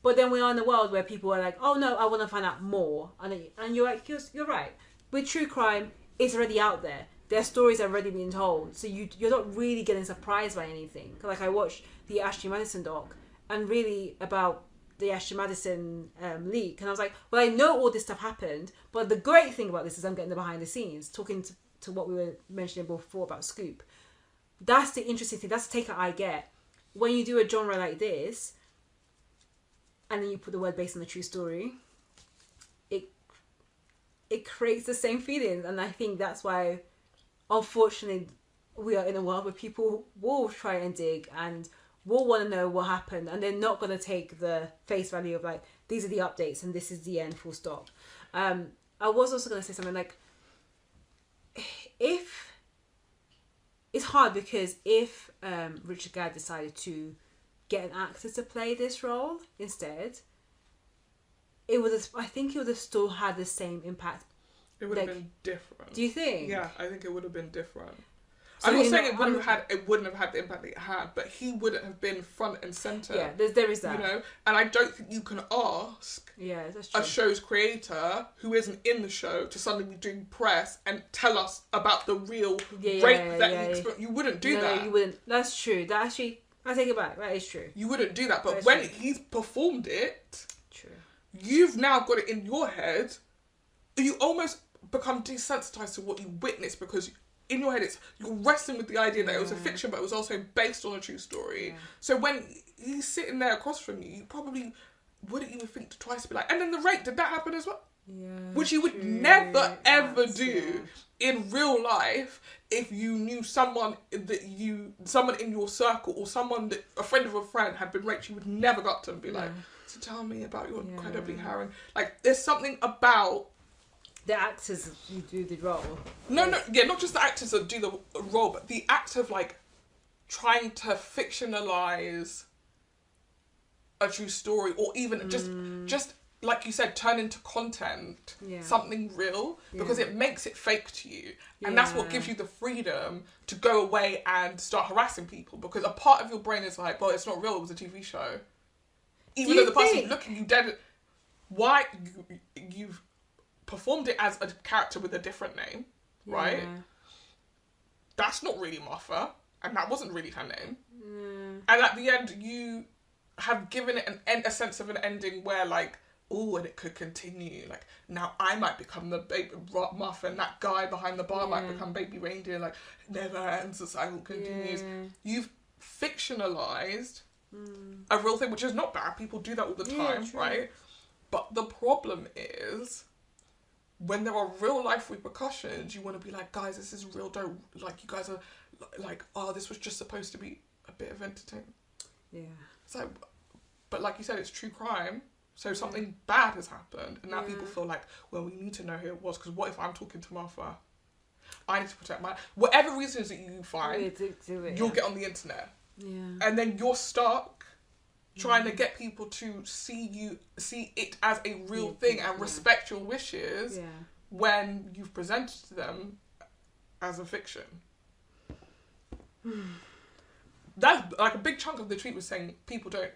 But then we are in a world where people are like, oh no, I want to find out more, and you're like, you're right, with true crime, it's already out there, their stories are already being told, so you're not really getting surprised by anything. Like, I watched the Ashley Madison doc, and really about the Ashley Madison leak, and I was like, well, I know all this stuff happened, but the great thing about this is I'm getting the behind the scenes, talking to what we were mentioning before about Scoop. That's the interesting thing, that's the take I get. When you do a genre like this, and then you put the word based on a true story, it creates the same feelings, and I think that's why, unfortunately, we are in a world where people will try and dig and will want to know what happened, and they're not going to take the face value of like, these are the updates and this is the end, full stop. I was also going to say something like, if it's hard, because if Richard Gere decided to get an actor to play this role instead, I think it would have still had the same impact. It would have been different. Do you think? Yeah, I think it would have been different. So I'm not saying it wouldn't have had the impact that it had, but he wouldn't have been front and centre. Yeah, there is that. You know, and I don't think you can ask that's true. a show's creator who isn't in the show to suddenly be doing press and tell us about the real rape that he experienced. You wouldn't do that. No, you wouldn't. That's true. That actually, I take it back. That is true. You wouldn't do that. But when he's performed it, true, you've now got it in your head. You almost become desensitized to what you witness, because in your head you're wrestling with the idea that it was a fiction, but it was also based on a true story. Yeah. So when he's sitting there across from you, you probably wouldn't even think twice to be like, and then the rape, did that happen as well? Yeah, which you would never ever do in real life if you knew someone in your circle, or someone that a friend of a friend had been raped. You would never got to them and be like, so tell me about your incredibly harrowing. Like, there's something about the actors who do the role. Not just the actors that do the role, but the act of like trying to fictionalize a true story, or even just like you said, turn into content something real, because it makes it fake to you, and that's what gives you the freedom to go away and start harassing people, because a part of your brain is like, well, it's not real, it was a TV show, even though the person looking you dead. Why you've performed it as a character with a different name, right? That's not really Martha, and that wasn't really her name. And at the end, you have given it a sense of an ending where, like, oh, and it could continue. Like, now I might become the baby Martha, and that guy behind the bar might become Baby Reindeer. Like, never ends, the cycle continues. You've fictionalized a real thing, which is not bad. People do that all the time, right? But the problem is, when there are real life repercussions, you want to be like, guys, this is real. Don't, like, you guys are like, oh, this was just supposed to be a bit of entertainment. Yeah. It's like, but like you said, it's true crime. So something bad has happened, and now people feel like, well, we need to know who it was, because what if I'm talking to Martha? I need to protect my... Whatever reasons that you find, you'll get on the internet. Yeah. And then you're stuck trying to get people to see it as a real thing and respect your wishes when you've presented to them as a fiction. That's like a big chunk of the tweet was saying people don't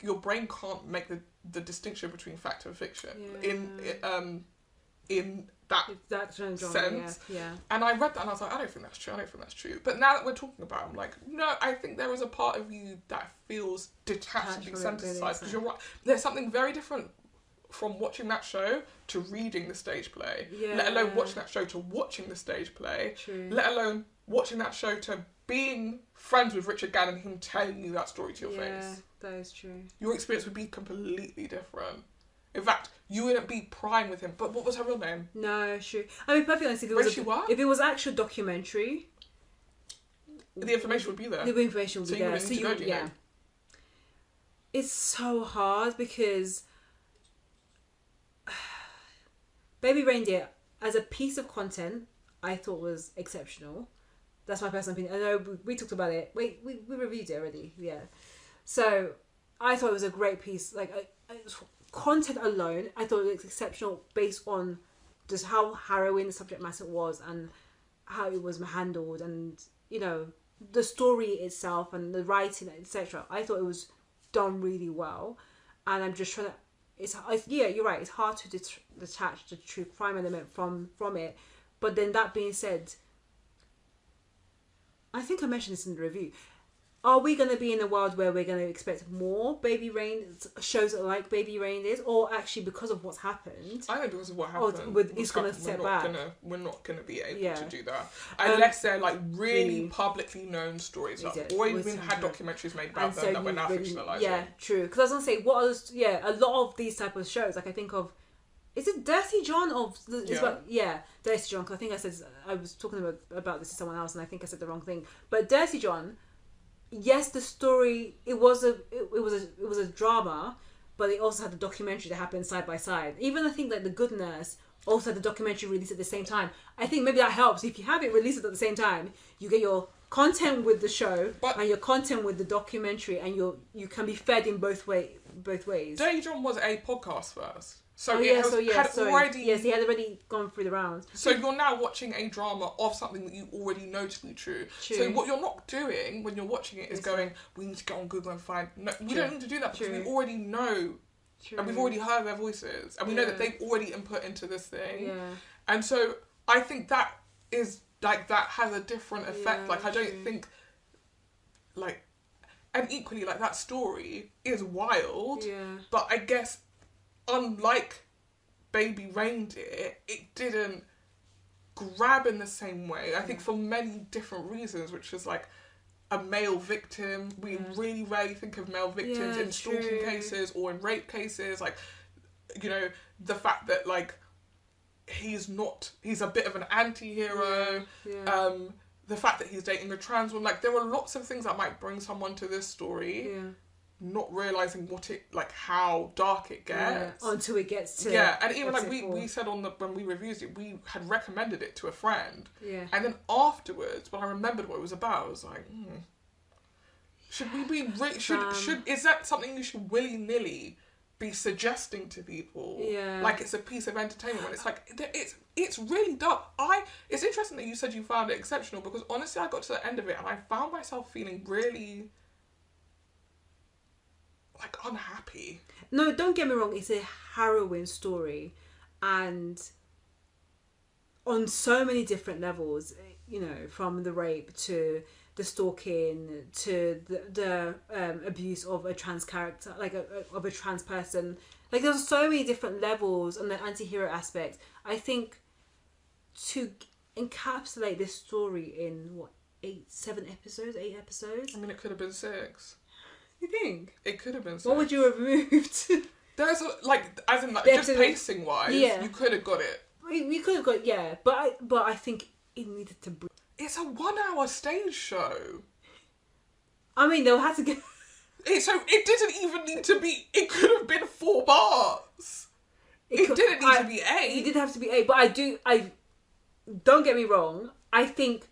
your brain can't make the distinction between fact and fiction in that sense. Yeah. And I read that and I was like, I don't think that's true. But now that we're talking about it, I'm like, no, I think there is a part of you that feels detached and desensitized, because you're right. There's something very different from watching that show to reading the stage play, let alone watching that show to watching the stage play, let alone watching that show to being friends with Richard Gann and him telling you that story to your face. Yeah, that is true. Your experience would be completely different. In fact, you wouldn't be prying with him. But what was her real name? No, sure. I mean, perfectly honest, if it was actual documentary, the information would be there. The information would be there. So you know? It's so hard because Baby Reindeer, as a piece of content, I thought was exceptional. That's my personal opinion. I know we talked about it. Wait, we reviewed it already. Yeah. So I thought it was a great piece. Like content alone, I thought it was exceptional based on just how harrowing the subject matter was and how it was handled, and you know the story itself and the writing, etc. I thought it was done really well, and I'm just trying to. Yeah, you're right. It's hard to detach the true crime element from it, but then that being said, I think I mentioned this in the review. Are we going to be in a world where we're going to expect more shows like Baby Reindeer, or actually because of what's happened? I think because of what happened, it's going to set back. We're not going to be able to do that unless they're like really publicly known stories. Like already been had documentaries made about them that we're now fictionalizing. Yeah, true. Because I was going to say, a lot of these type of shows, like I think of. Is it Dirty John Dirty John? Because I think I was talking about this to someone else, and I think I said the wrong thing. But Dirty John, yes, the story it was a drama, but it also had the documentary that happened side by side. Even I think like The Good Nurse also had the documentary released at the same time. I think maybe that helps. If you have it released at the same time, you get your content with the show and your content with the documentary, and you can be fed in both ways. Dirty John was a podcast first. So he had already gone through the rounds. So you're now watching a drama of something that you already know to be true. So what you're not doing when you're watching it is going, we need to get on Google and find... No, we don't need to do that because we already know. And we've already heard their voices. And we know that they've already input into this thing. Yeah. And so I think that is... Like, that has a different effect. Like, I don't think... Like... And equally, like, that story is wild. Yeah. But I guess... Unlike Baby Reindeer, it didn't grab in the same way. I think for many different reasons, which is like a male victim. We really rarely think of male victims in stalking cases or in rape cases. Like, you know, the fact that like he's a bit of an anti-hero. The fact that he's dating a trans woman. Like, there are lots of things that might bring someone to this story. Yeah. Not realising how dark it gets. Until it gets to... Yeah, and even like we said when we reviewed it, we had recommended it to a friend. Yeah. And then afterwards, when I remembered what it was about, I was like, should we be... is that something you should willy-nilly be suggesting to people? Yeah. Like it's a piece of entertainment when it's like... It's really dark. It's interesting that you said you found it exceptional, because honestly I got to the end of it and I found myself feeling really... like unhappy. No, don't get me wrong, it's a harrowing story, and on so many different levels, you know, from the rape to the stalking to the abuse of a trans character, like of a trans person. Like, there's so many different levels on the anti-hero aspect. I think to encapsulate this story in 8 episodes. I mean, it could have been 6. You think? It could have been 6. What would you have removed? There's as in like just pacing wise, you could have got it. We could have got but I think it needed to. It's a 1 hour stage show. I mean, they'll have to get. So it didn't even need to be. It could have been 4 parts. It didn't need to be 8. It did have to be 8, but don't get me wrong. I think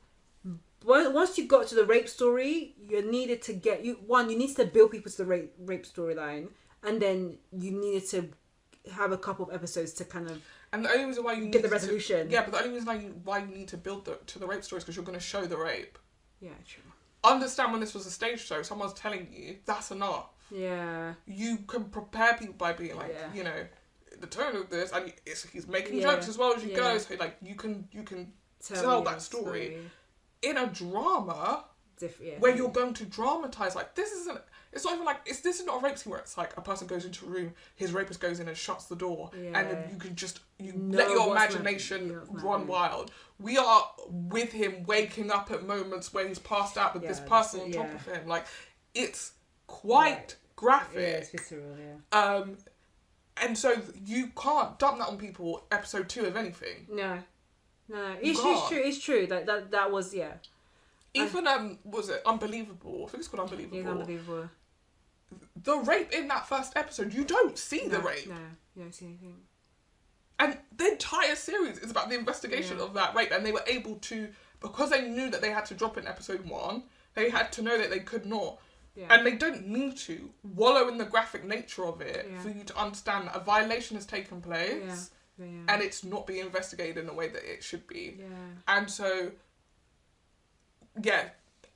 once you got to the rape story, you needed to you needed to build people to the rape storyline, and then you needed to have a couple of episodes to kind of. And the only reason why you get the resolution. But the only reason why you need to build to the rape story is because you're going to show the rape. Yeah, true. Understand when this was a stage show, someone's telling you, that's enough. Yeah. You can prepare people by being like, you know, the tone of this, and he's making jokes as well as you go, so like you can tell that story. In a drama where you're going to dramatize, like it's not even like this is not a rape scene where it's like a person goes into a room, his rapist goes in and shuts the door, and then you can just let your imagination run wild. We are with him waking up at moments where he's passed out with this person on top of him. Like, it's quite graphic. Yeah, it's visceral, yeah. And so you can't dump that on people episode 2 of anything. No. It's true. That was, yeah. Even, was it Unbelievable? I think it's called Unbelievable. Yeah, Unbelievable. The rape in that first episode, you don't see the rape. No, you don't see anything. And the entire series is about the investigation of that rape. And they were able to, because they knew that they had to drop it in episode 1, they had to know that they could not. Yeah. And they don't need to wallow in the graphic nature of it for you to understand that a violation has taken place and it's not being investigated in the way that it should be. Yeah. And so,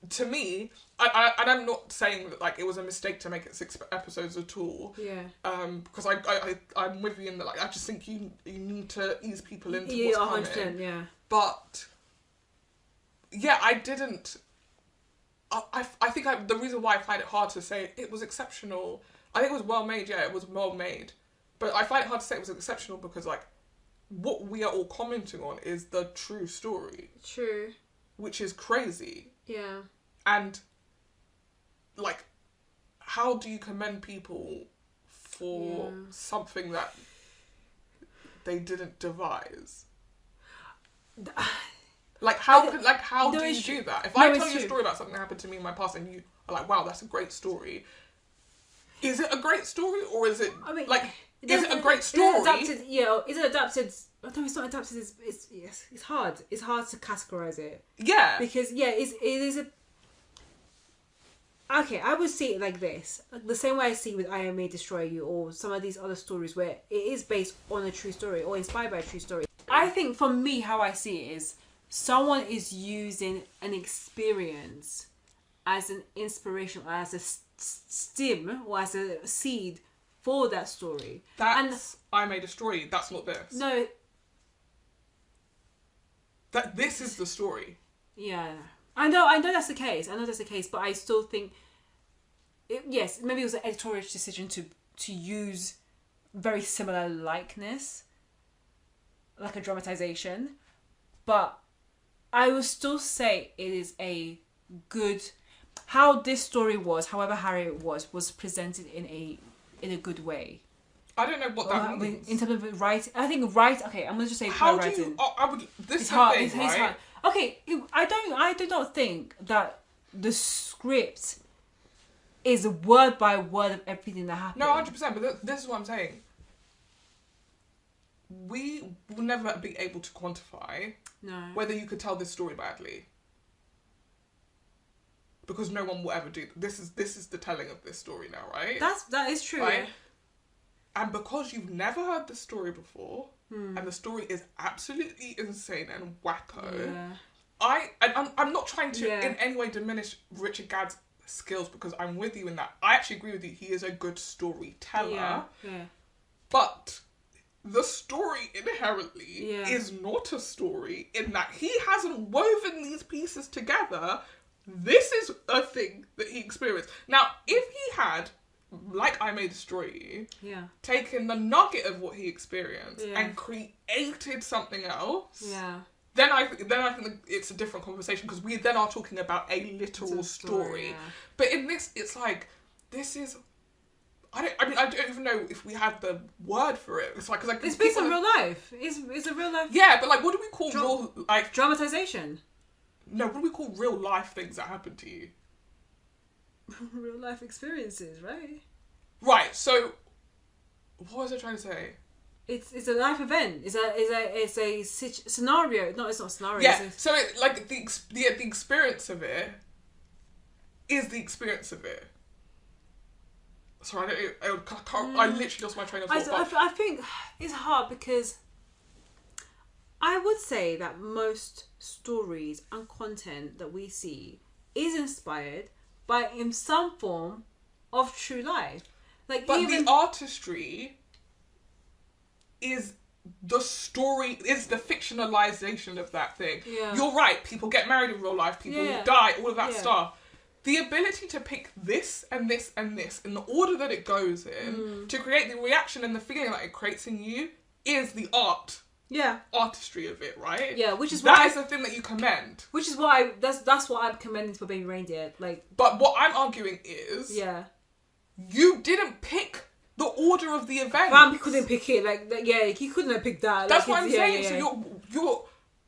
to me, and I'm not saying that like it was a mistake to make it 6 episodes at all. Yeah. Because I'm with you in that, like, I just think you need to ease people into what's coming. Yeah. But I didn't. I think the reason why I find it hard to say it was exceptional. I think it was well made. Yeah, it was well made. But I find it hard to say it was exceptional because like what we are all commenting on is the true story. True. Which is crazy. Yeah. And like, how do you commend people for something that they didn't devise? Like, how do you do that? If I tell you a story about something that happened to me in my past and you are like, wow, that's a great story. Is it a great story or is it, is it a great story? Is it adapted? No, it's not adapted. It's hard. It's hard to categorize it. Yeah. Because, it is a... Okay, I would see it like this. The same way I see with I May Destroy You or some of these other stories where it is based on a true story or inspired by a true story. I think for me, how I see it is someone is using an experience as an inspiration or as a stem or as a seed for that story. I May Destroy You. That's not this. No. This is the story. Yeah. I know that's the case. But I still think, maybe it was an editorial decision to use very similar likeness, like a dramatization. But I would still say it is a good, how this story was, however Harriet was presented in a good way. I don't know what that means. In terms of writing, I think okay, I'm gonna just say how writing. It's hard. It's hard. Okay, I do not think that the script is word by word of everything that happened. No, 100%. But this is what I'm saying. We will never be able to quantify whether you could tell this story badly, because no one will ever do. This is the telling of this story now, right? That is true. Right? And because you've never heard the story before, and the story is absolutely insane and wacko, I'm not trying to in any way diminish Richard Gadd's skills, because I'm with you in that. I actually agree with you. He is a good storyteller. Yeah. But the story inherently is not a story in that he hasn't woven these pieces together. This is a thing that he experienced. Now, if he had, like I May Destroy You, taken the nugget of what he experienced and created something else, then I think it's a different conversation, because we then are talking about a literal story. But in this, it's like, this is... I don't even know if we have the word for it. It's like, cause it's based on real life. It's a real life. Yeah, but like, what do we call real like dramatization? No, what do we call real life things that happen to you? Real life experiences, right? Right. So, what was I trying to say? It's a life event. It's a scenario. No, it's not a scenario. Yeah. So the experience of it is the experience of it. Sorry, I literally lost my train of thought. I think it's hard because I would say that most stories and content that we see is inspired by in some form of true life. But the artistry is the story, is the fictionalization of that thing. Yeah. You're right, people get married in real life, people die, all of that stuff. The ability to pick this and this and this in the order that it goes in to create the reaction and the feeling that it creates in you is the artistry of it, right? Yeah, which is that is the thing that you commend. Which is why that's what I'm commending for Baby Reindeer. But what I'm arguing is, you didn't pick the order of the event. He couldn't pick it. He couldn't have picked that. That's what I'm saying. Yeah. So you're.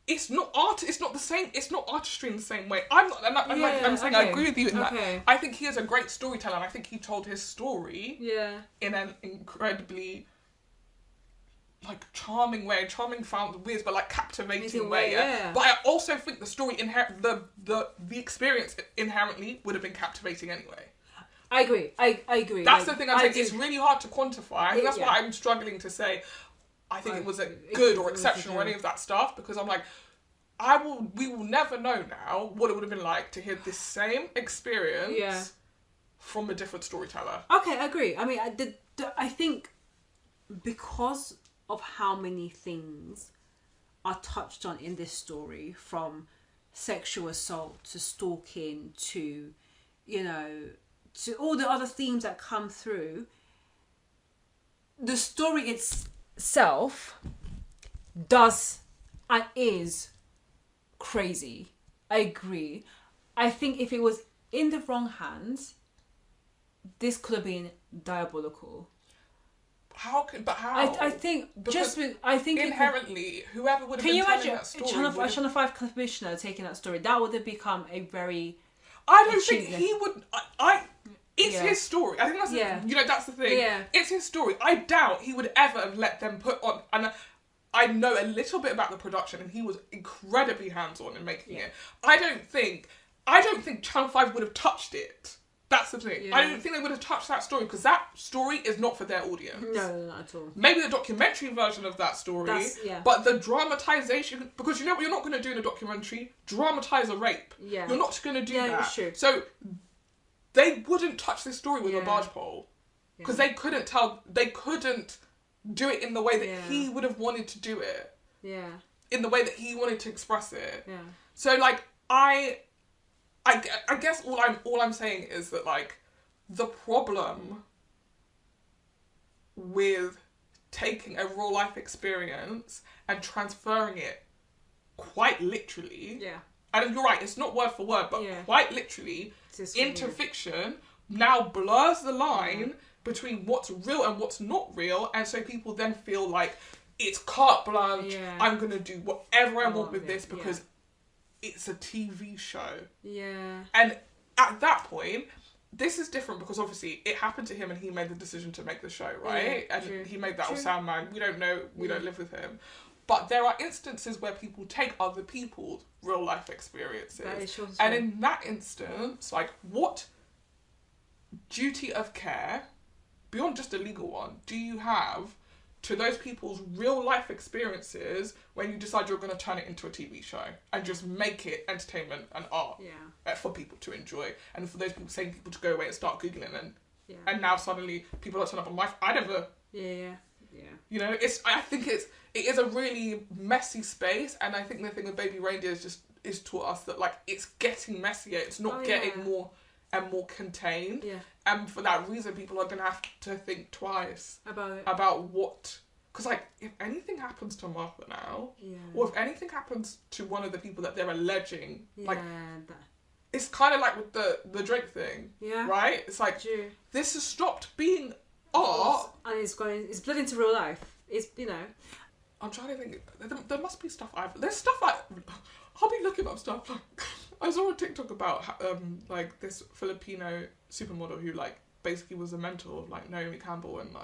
It's not art. It's not the same. It's not artistry in the same way. I'm saying I agree with you in that. I think he is a great storyteller, and I think he told his story. In an incredibly charming way, found weird, but captivating way. But I also think the story the experience inherently would have been captivating anyway. I agree. I agree. That's the thing I'm saying. It's really hard to quantify. I think that's why I'm struggling to say I think it was good or exceptional or any of that stuff, because I'm like, we will never know now what it would have been like to hear this same experience from a different storyteller. Okay, I agree. I mean, I think because of how many things are touched on in this story, from sexual assault to stalking to, to all the other themes that come through, the story itself does and is crazy. I agree. I think if it was in the wrong hands, this could have been diabolical. How? I think inherently, whoever would have been telling that story. Can you imagine Channel 5 commissioner taking that story? That would have become a very. I don't think he would. It's his story. I think that's that's the thing. Yeah. It's his story. I doubt he would ever have let them put on. And I know a little bit about the production, and he was incredibly hands-on in making it. I don't think Channel 5 would have touched it. That's the thing. Yeah. I don't think they would have touched that story, because that story is not for their audience. No, not at all. Maybe the documentary version of that story, but the dramatization, because you know what you're not going to do in a documentary? Dramatize a rape. Yeah. You're not going to do that. That's true. So they wouldn't touch this story with a barge pole, because they couldn't do it in the way that he would have wanted to do it. Yeah. In the way that he wanted to express it. Yeah. So I guess all I'm saying is that the problem with taking a real life experience and transferring it quite literally. Yeah. And you're right, it's not word for word, but quite literally into fiction now blurs the line between what's real and what's not real, and so people then feel like it's carte blanche. I'm gonna do whatever I want with this because it's a TV show. Yeah. And at that point, this is different because obviously it happened to him and he made the decision to make the show, right? Yeah, and he made that with Sandman. We don't know. We don't live with him. But there are instances where people take other people's real life experiences. That is true. And in that instance, what duty of care, beyond just a legal one, do you have to those people's real life experiences when you decide you're going to turn it into a TV show and just make it entertainment and art for people to enjoy, and for those same people to go away and start Googling and now suddenly people are turning up on my... I never... Yeah. You know, I think it is a really messy space, and I think the thing with Baby Reindeer is taught us that it's getting messier. It's not getting more and more contained. Yeah. And for that reason, people are going to have to think twice about what... Because, if anything happens to Martha now, or if anything happens to one of the people that they're alleging, it's kind of like with the Drake thing, right? It's this has stopped being art. And it's bled into real life. It's, I'm trying to think. There must be stuff there's stuff I'll be looking up stuff. I saw a TikTok about this Filipino supermodel who basically was a mentor of Naomi Campbell and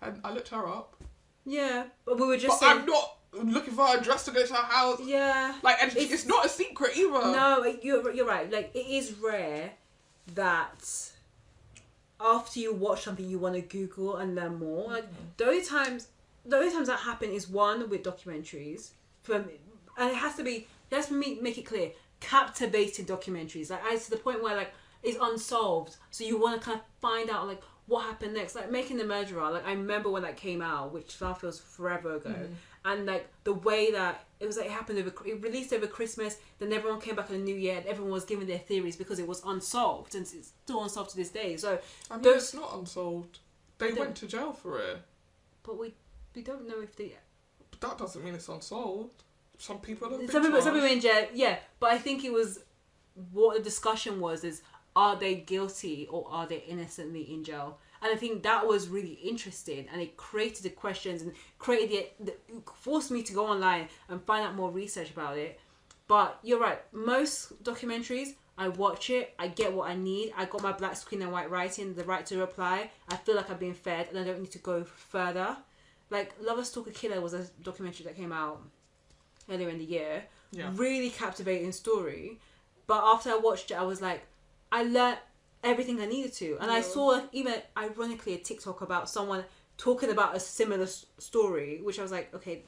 and I looked her up. Yeah, but we were just But saying... I'm not looking for her dress to go to her house. Yeah. Like, and it's not a secret either. No, you're right. Like, it is rare that after you watch something you want to Google and learn more. Like, the only times that happen is one with documentaries. And it has to be, let's make it clear, captivating documentaries. Like, to the point where, like, it's unsolved. So you want to kind of find out, like, what happened next. Like, Making the Murderer. Like, I remember when that came out, which now feels forever ago. And, like, the way that it was, like, it released over Christmas, then everyone came back on the New Year, and everyone was giving their theories because it was unsolved, and it's still unsolved to this day. So, I mean, it's not unsolved. They went to jail for it. But we don't know if they... But that doesn't mean it's unsolved. Some people have been Some people in jail, yeah. But I think it was... What the discussion was is, are they guilty or are they innocently in jail? And I think that was really interesting, and it created the questions and forced me to go online and find out more research about it. But you're right, most documentaries, I watch it, I get what I need, I got my black screen and white writing, the right to reply, I feel like I've been fed, and I don't need to go further. Like, Lover Stalker Killer was a documentary that came out earlier in the year. Yeah. Really captivating story. But after I watched it, I was like, I learnt everything I needed to. And I saw, like, even ironically, a TikTok about someone talking about a similar story, which I was like, okay,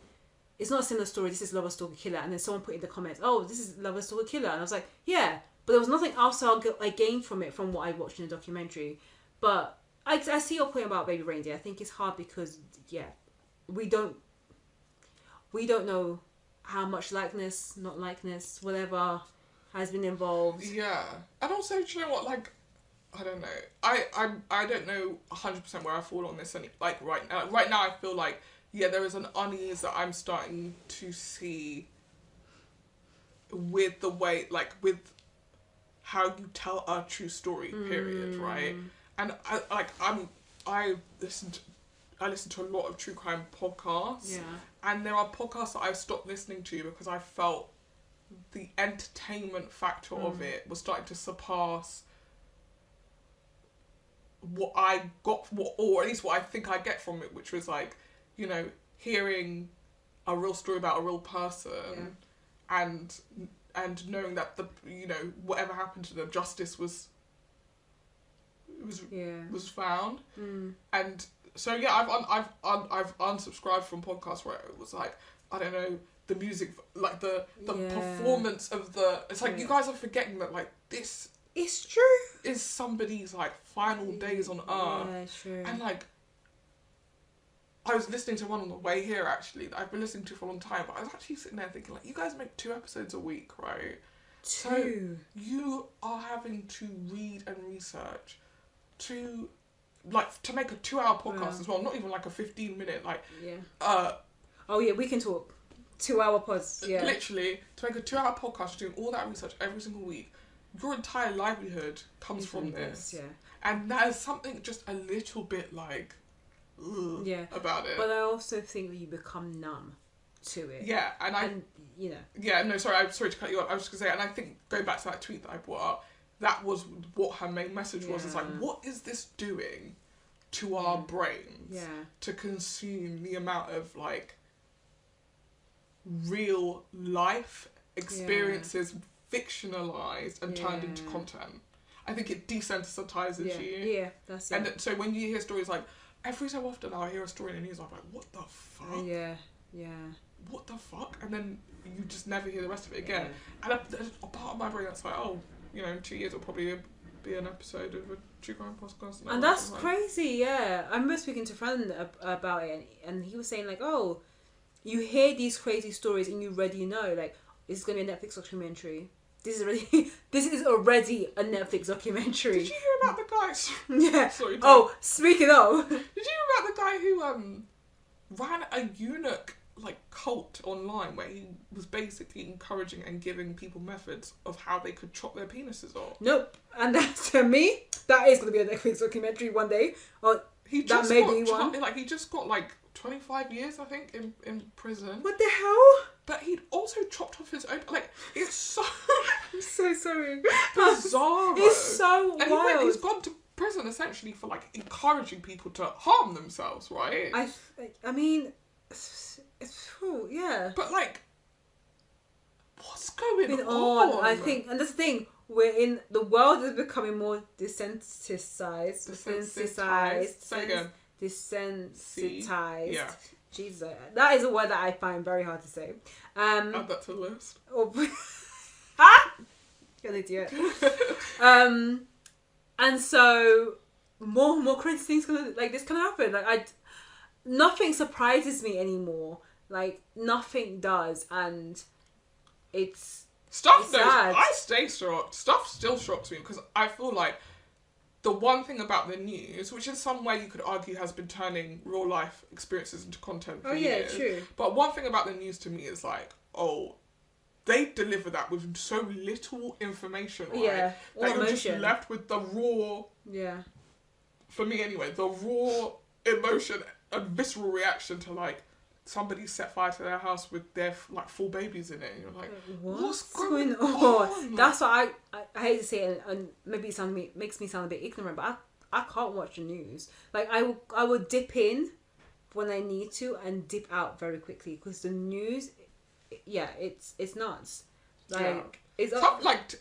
it's not a similar story, this is Lover Stalker Killer. And then someone put in the comments, oh, this is Lover Stalker Killer. And I was like, yeah, but there was nothing else I gained from it, from what I watched in the documentary. But I see your point about Baby Reindeer. I think it's hard because, yeah, we don't know how much likeness, not likeness, whatever has been involved. Yeah. And also, do you know what, like, I don't know. I don't know 100% where I fall on this. And like right now, I feel like, yeah, there is an unease that I'm starting to see with the way, like, with how you tell a true story. Period. Right. And I listen to a lot of true crime podcasts. Yeah. And there are podcasts that I've stopped listening to because I felt the entertainment factor of it was starting to surpass what I got, or at least what I think I get from it, which was like, you know, hearing a real story about a real person, and knowing that the, you know, whatever happened to them, justice was found, and so yeah, I've unsubscribed from podcasts where it was like, I don't know, the music, like the performance of the, it's like you guys are forgetting that, like, this. It's true. Is somebody's, like, final days on earth. Yeah, true. And, like, I was listening to one on the way here, actually, that I've been listening to for a long time, but I was actually sitting there thinking, like, you guys make 2 episodes a week, right? 2. So you are having to read and research to make a 2-hour podcast as well, not even like a 15-minute, like... Yeah. Oh, yeah, we can talk. 2-hour pods, yeah. Literally, to make a 2-hour podcast, doing all that research every single week, your entire livelihood comes from this. Yeah. And that is something just a little bit like, about it. But I also think that you become numb to it. Yeah, and you know. Yeah, no, sorry to cut you off. I was just going to say, and I think, going back to that tweet that I brought up, that was what her main message was. It's like, what is this doing to our brains to consume the amount of, like, real life experiences fictionalized and turned into content? I think it desensitizes you. Yeah, that's it. And so when you hear stories like, every so often I'll hear a story in the news, I'm like, what the fuck? Yeah. What the fuck? And then you just never hear the rest of it again. And there's a part of my brain that's like, oh, you know, in 2 years it'll probably be an episode of a true crime podcast. And that's crazy, yeah. I remember speaking to a friend about it, and he was saying, like, oh, you hear these crazy stories and you already know, like, this is going to be a Netflix documentary. This is already a Netflix documentary. Did you hear about the guy? Yeah. Sorry. Oh, speaking of. Did you hear about the guy who ran a eunuch, like, cult online where he was basically encouraging and giving people methods of how they could chop their penises off? Nope. And that's, to me, that is going to be a Netflix documentary one day. Or he just he just got like 25 years, I think, in prison. What the hell? But he'd also chopped off his own... Like, it's so... I'm so sorry. Bizarre. It's so wild. He's gone to prison, essentially, for, like, encouraging people to harm themselves, right? I mean, Yeah. But like, what's going on? I think, and that's the thing. The world is becoming more desensitized. Say again. Desensitized. Yeah. Jesus, that is a word that I find very hard to say. Add that to the list. You're an idiot. And so more crazy things like this can happen. Like nothing surprises me anymore. Like nothing does, and it's sad. I stay shocked. Stuff still shocks me because I feel like the one thing about the news, which in some way you could argue has been turning real life experiences into content for years. True. But one thing about the news to me is like, they deliver that with so little information, right? Yeah. That you're just left with the raw. Yeah. For me anyway, the raw emotion and visceral reaction to like somebody set fire to their house with their like 4 babies in it, and you're like, what's going on? That's why I hate to say it, and maybe it makes me sound a bit ignorant, but I can't watch the news. Like I will dip in when I need to and dip out very quickly because the news, it's nuts. Like it's like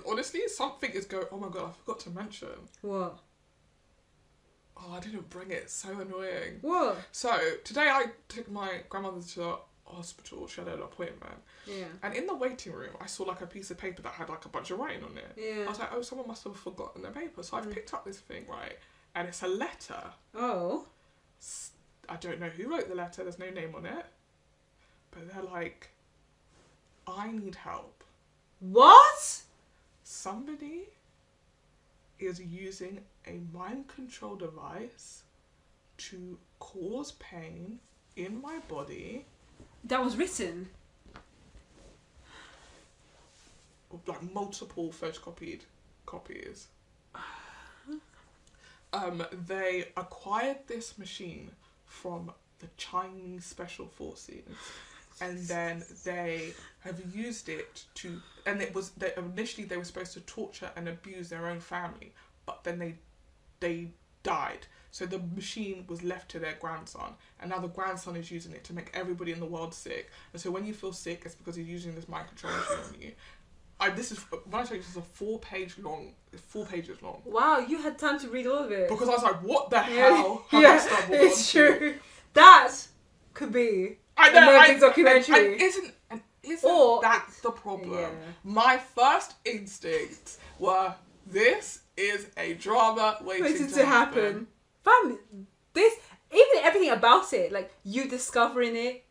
honestly, something is going. Oh my god, I forgot to mention. What? Oh, I didn't bring it. It's so annoying. What? So, today I took my grandmother to the hospital. She had an appointment. Yeah. And in the waiting room, I saw like a piece of paper that had like a bunch of writing on it. Yeah. I was like, oh, someone must have forgotten their paper. So I've picked up this thing, right? And it's a letter. Oh. I don't know who wrote the letter. There's no name on it. But they're like, I need help. What? Somebody is using a mind control device to cause pain in my body. That was written? Like multiple photocopied copies. They acquired this machine from the Chinese Special Forces. And then they have used it to, and initially they were supposed to torture and abuse their own family, but then they died. So the machine was left to their grandson, and now the grandson is using it to make everybody in the world sick. And so when you feel sick, it's because he's using this mind control machine on you. When I tell you this is 4 pages long. Wow, you had time to read all of it. Because I was like, what the hell have I stumbled onto? It's true. That could be I know, a documentary. And isn't that the problem? Yeah. My first instincts were, this is a drama waiting to happen. Fam, everything about it, like you discovering it,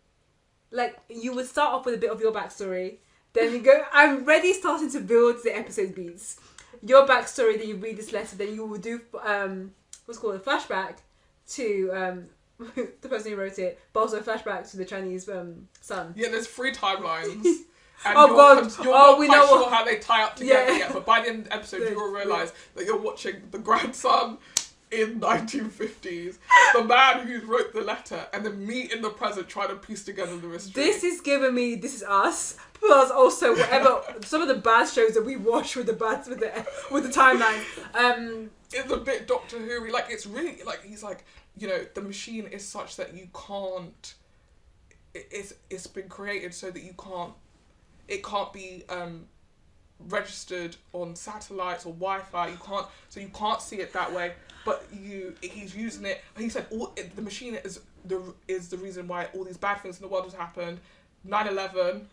like you would start off with a bit of your backstory, then you go, I'm ready starting to build the episode beats. Your backstory, then you read this letter, then you will do, what's called a flashback to, the person who wrote it, but also a flashback to the Chinese son. Yeah, there's 3 timelines. And oh God! You're not quite sure how they tie up together yet, but by the end of the episode, you will realise that you're watching the grandson in 1950s, the man who wrote the letter, and then me in the present trying to piece together the mystery. This is giving me This Is Us, plus also whatever some of the bad shows that we watch with the timeline. It's a bit Doctor Who. Like it's really like he's like, you know, the machine is such that you can't. It's been created so that you can't. It can't be registered on satellites or Wi-Fi. You can't see it that way. But he's using it. He said the machine is the reason why all these bad things in the world has happened. 9/11,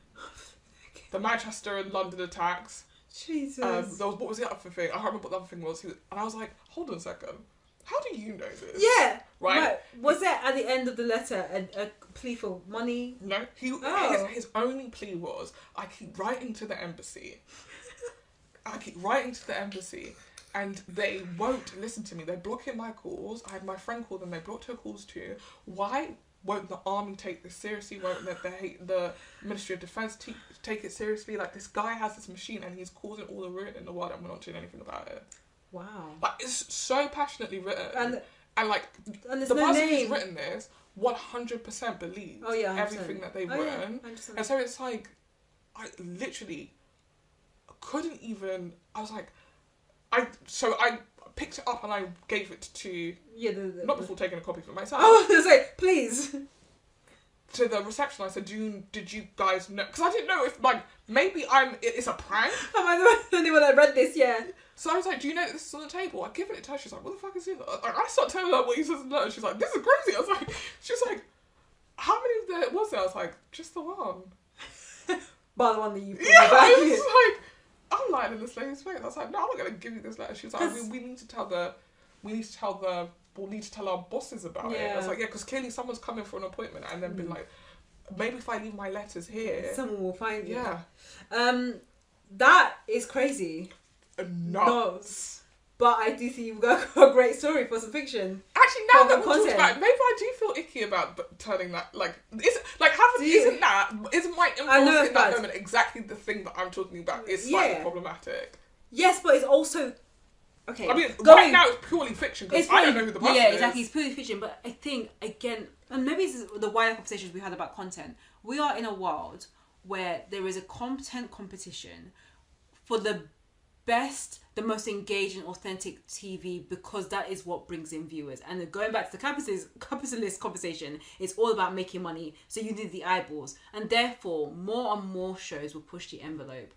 the Manchester and London attacks. Jesus. What was the other thing? I can't remember what the other thing was. And I was like, hold on a second. How do you know this? Yeah. Right? Was there at the end of the letter a plea for money? No. His only plea was, I keep writing to the embassy. And they won't listen to me. They're blocking my calls. I had my friend call them. They blocked her calls too. Why won't the army take this seriously? Won't the Ministry of Defence take it seriously? Like, this guy has this machine and he's causing all the ruin in the world and we're not doing anything about it. Wow. Like, it's so passionately written. And there's the no person name. who's written this 100% believes everything that they've written. Yeah, and so it's like, I literally couldn't even, I was like, I picked it up and I gave it to, not before taking a copy for myself. I was going to say, please. to the reception, I said, did you guys know? Because I didn't know if, like, maybe it's a prank. Am I the only one that read this? Yeah. So I was like, do you know that this is on the table? I given it to her. She's like, what the fuck is this? I start telling her what he says in the letter. She's like, this is crazy. I was like, she's like, how many of there was there? I was like, just the one. By the one that you put yeah, back. I was like, I'm lying in this lady's face. I was like, no, I'm not going to give you this letter. She was like, we need to tell we'll need to tell our bosses about it. I was like, yeah, because clearly someone's coming for an appointment and then been like, maybe if I leave my letters here, someone will find you. Yeah. That is crazy. Nuts. But I do think you've got a great story for some fiction. Actually, now that we're talking about it, maybe I do feel icky about turning that, like, isn't my impulse in that moment exactly the thing that I'm talking about is slightly problematic? Yes, but it's also... Okay. I mean, right now it's purely fiction because I don't know who the person is. Yeah, exactly. It's purely fiction. But I think, again, and maybe this is the wider conversations we had about content. We are in a world where there is a content competition for the best, the most engaging, authentic TV because that is what brings in viewers. And going back to the capitalist conversation, it's all about making money. So you need the eyeballs. And therefore, more and more shows will push the envelope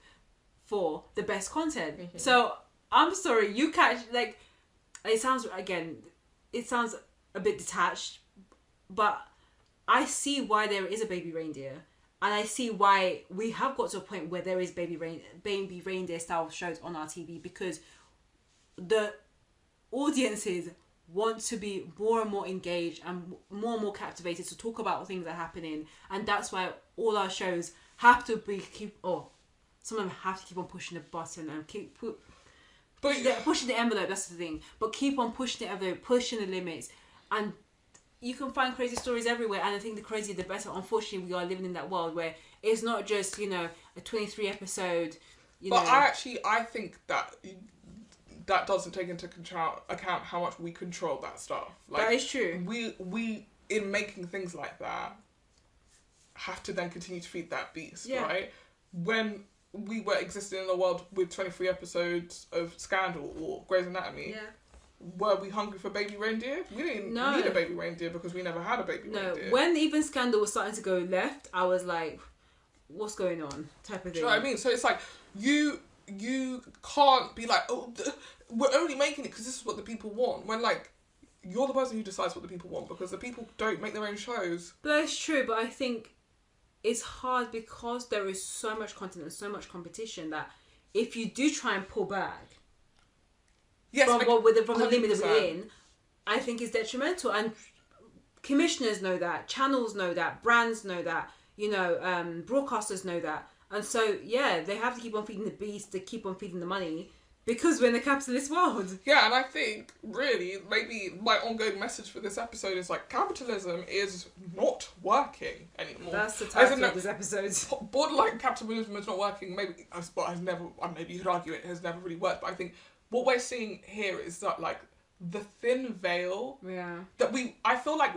for the best content. Mm-hmm. So... I'm sorry, you catch, like, it sounds a bit detached, but I see why there is a Baby Reindeer, and I see why we have got to a point where there is Baby Reindeer style shows on our TV, because the audiences want to be more and more engaged and more captivated to talk about things that are happening, and that's why all our shows have to some of them have to keep on pushing the button and pushing the envelope, that's the thing. But keep on pushing the envelope, pushing the limits. And you can find crazy stories everywhere. And I think the crazier the better. Unfortunately, we are living in that world where it's not just, a 23 episode, But I think that doesn't take into account how much we control that stuff. Like, that is true. We, in making things like that, have to then continue to feed that beast, right? When... we were existing in a world with 23 episodes of Scandal or Grey's Anatomy. Yeah. Were we hungry for Baby Reindeer? We didn't need a Baby Reindeer because we never had a Baby Reindeer. When even Scandal was starting to go left, I was like, what's going on? Type of thing. Do you know what I mean? So it's like, you can't be like, oh, we're only making it because this is what the people want. When, like, you're the person who decides what the people want because the people don't make their own shows. But that's true, but I think... it's hard because there is so much content and so much competition that if you do try and pull back from the limit that we're in, I think it's detrimental. And commissioners know that, channels know that, brands know that, broadcasters know that. And so, they have to keep on feeding the beast, to keep on feeding the money. Because we're in a capitalist world. Yeah, and I think, really, maybe my ongoing message for this episode is, like, capitalism is not working anymore. That's the title of this episode. Borderline capitalism is not working. Maybe you could argue it has never really worked, but I think what we're seeing here is that, like, the thin veil that I feel like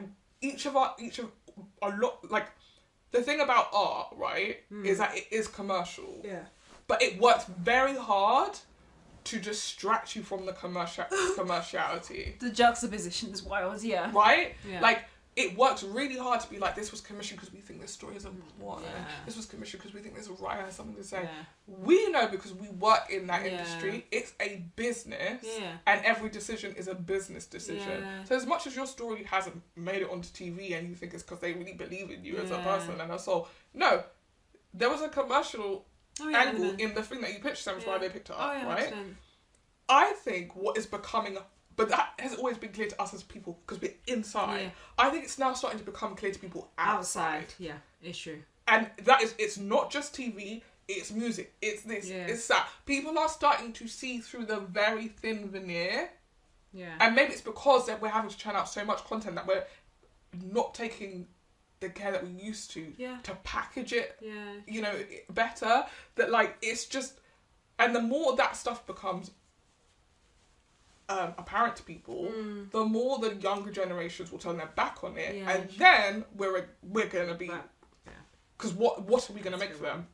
the thing about art, right, is that it is commercial. Yeah. But it works very hard to distract you from the commerciality. The juxtaposition is wild, yeah. Right? Yeah. Like, it works really hard to be like, this was commissioned because we think this story is important. Yeah. This was commissioned because we think this writer has something to say. Yeah. We know because we work in that industry, it's a business, and every decision is a business decision. Yeah. So as much as your story hasn't made it onto TV and you think it's because they really believe in you as a person and a soul, no, there was a commercial... angle in the thing that you pitched them, why they picked it up, right? 100%. I think what is becoming, but that has always been clear to us as people because we're inside. Yeah. I think it's now starting to become clear to people outside. Yeah, it's true. And it's not just TV, it's music, it's this, it's that. People are starting to see through the very thin veneer. Yeah. And maybe it's because that we're having to churn out so much content that we're not taking the care that we used to package it better, that like it's just, and the more that stuff becomes apparent to people, the more the younger generations will turn their back on it, and then we're gonna be because what are we gonna make for them?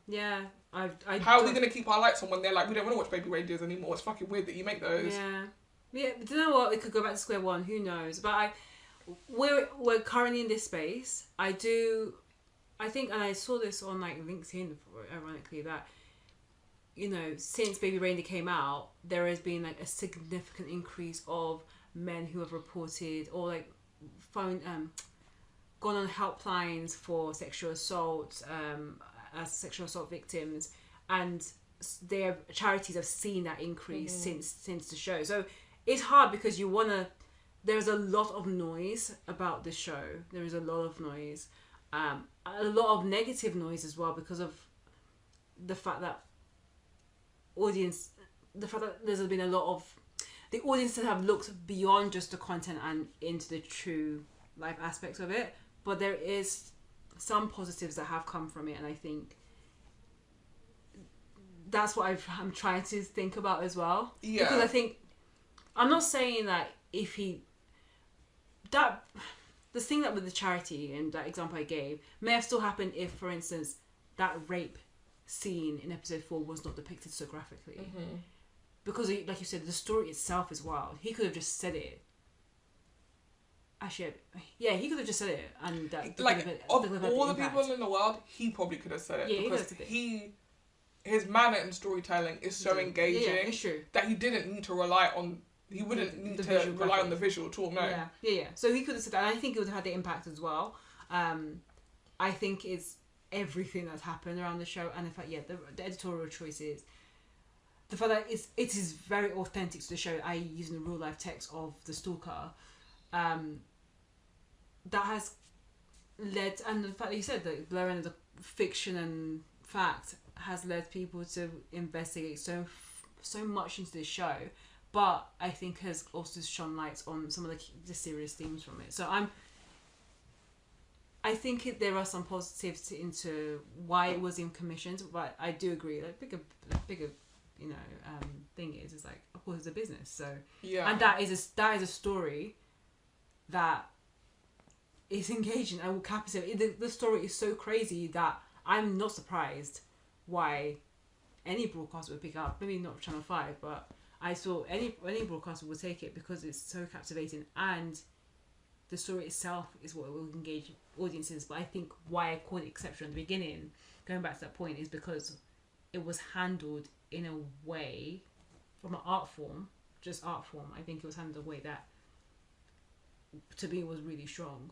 How are we gonna keep our lights on when they're like, we don't want to watch Baby Reindeers anymore? It's fucking weird that you make those. But you know what, it could go back to square one, who knows, but we're currently in this space. I do I think, and I saw this on like LinkedIn, ironically, that since Baby Reindeer came out, there has been like a significant increase of men who have reported or like gone on helplines for sexual assault, as sexual assault victims, and their charities have seen that increase since the show. So it's hard because there's a lot of noise about the show. There is a lot of noise, a lot of negative noise as well, because of the fact that there's been a lot of the audiences have looked beyond just the content and into the true life aspects of it. But there is some positives that have come from it, and I think that's what I'm trying to think about as well. Yeah. Because I think I'm not saying that the thing that with the charity and that example I gave may have still happened if, for instance, that rape scene in episode 4 was not depicted so graphically. Mm-hmm. Because, like you said, the story itself is wild. He could have just said it. Actually, yeah, he could have just said it, and all the people in the world, he probably could have said it, because his manner in storytelling is so engaging it's true. That he didn't need to rely on. He wouldn't need to rely on the visual at all. No. Yeah. So he could have said that, and I think it would have had the impact as well. I think it's everything that's happened around the show, and in fact, the editorial choices. The fact that it is very authentic to the show, i.e. using the real life text of the stalker, that has led, and the fact that you said that blurring of the fiction and fact has led people to investigate so much into this show, but I think has also shone lights on some of the serious themes from it. So I think there are some positives into why it was in commissioned, but I do agree, like bigger thing is like, of course, it's a business, so and that is a story that is engaging and will captivate. The story is so crazy that I'm not surprised why any broadcaster would pick up. Maybe not Channel 5, but I saw any broadcaster would take it because it's so captivating, and the story itself is what will engage audiences. But I think why I called it exceptional at the beginning, going back to that point, is because it was handled in a way, from an art form. I think it was handled in a way that, to me, was really strong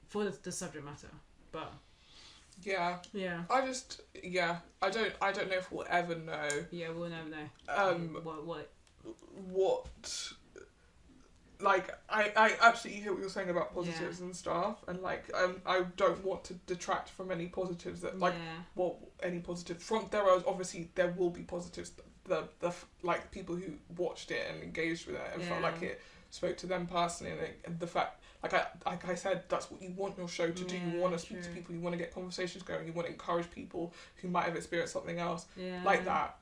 for the subject matter. But yeah, I don't know if we'll ever know. Yeah, we'll never know. What like I absolutely hear what you're saying about positives and stuff, and like I don't want to detract from any positives that any positives from there will be positives. The like people who watched it and engaged with it and felt like it spoke to them personally, and the fact, like I said, that's what you want your show to do. You want to speak to people, you want to get conversations going, you want to encourage people who might have experienced something else like that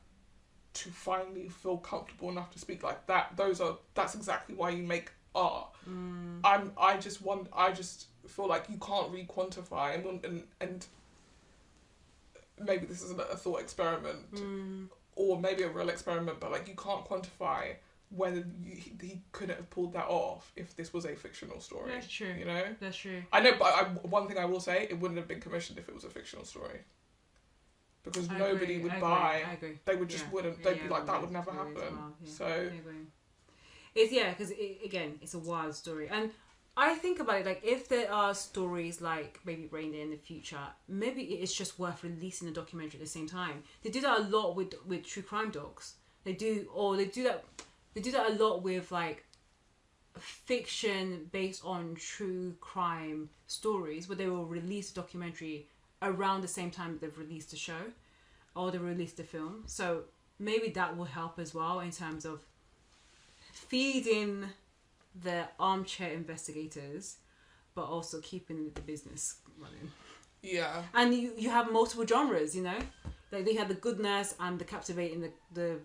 to finally feel comfortable enough to speak like that. That's exactly why you make art. I just feel like you can't really quantify, and maybe this isn't a thought experiment or maybe a real experiment, but like you can't quantify whether he couldn't have pulled that off if this was a fictional story. That's true. You know? That's true. I know, but one thing I will say, it wouldn't have been commissioned if it was a fictional story. Because nobody would buy. I agree. They would just wouldn't. They'd be like, that would never happen. Well, so. I agree. Because again, it's a wild story. And I think about it, like, if there are stories like Baby Reindeer in the future, maybe it's just worth releasing a documentary at the same time. They do that a lot with true crime docs. They do that a lot with like fiction based on true crime stories, where they will release a documentary around the same time they've released the show or they released the film. So maybe that will help as well in terms of feeding the armchair investigators, but also keeping the business running. Yeah. And you have multiple genres, you know? Like they had the goodness and the captivating, the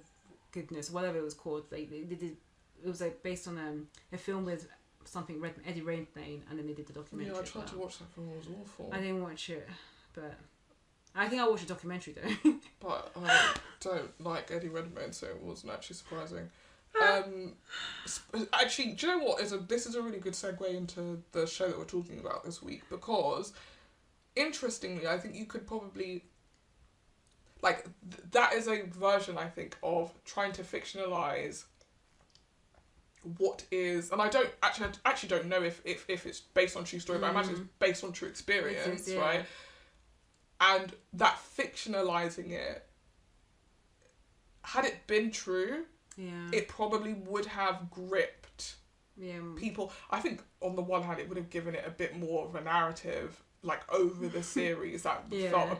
goodness, whatever it was called. Like they did, it was like based on a film with something Eddie Redmayne, and then they did the documentary. Yeah, I tried to watch that film. It was awful. I didn't watch it, but I think I watched a documentary though. But I don't like Eddie Redmayne, so it wasn't actually surprising. Actually, do you know what? This is a really good segue into the show that we're talking about this week, because interestingly, I think you could probably, like, that is a version, I think, of trying to fictionalize what is, and I actually don't know if it's based on true story, but I imagine it's based on true experience, right? And that fictionalizing it, had it been true, it probably would have gripped people. I think on the one hand, it would have given it a bit more of a narrative, like, over the series that felt a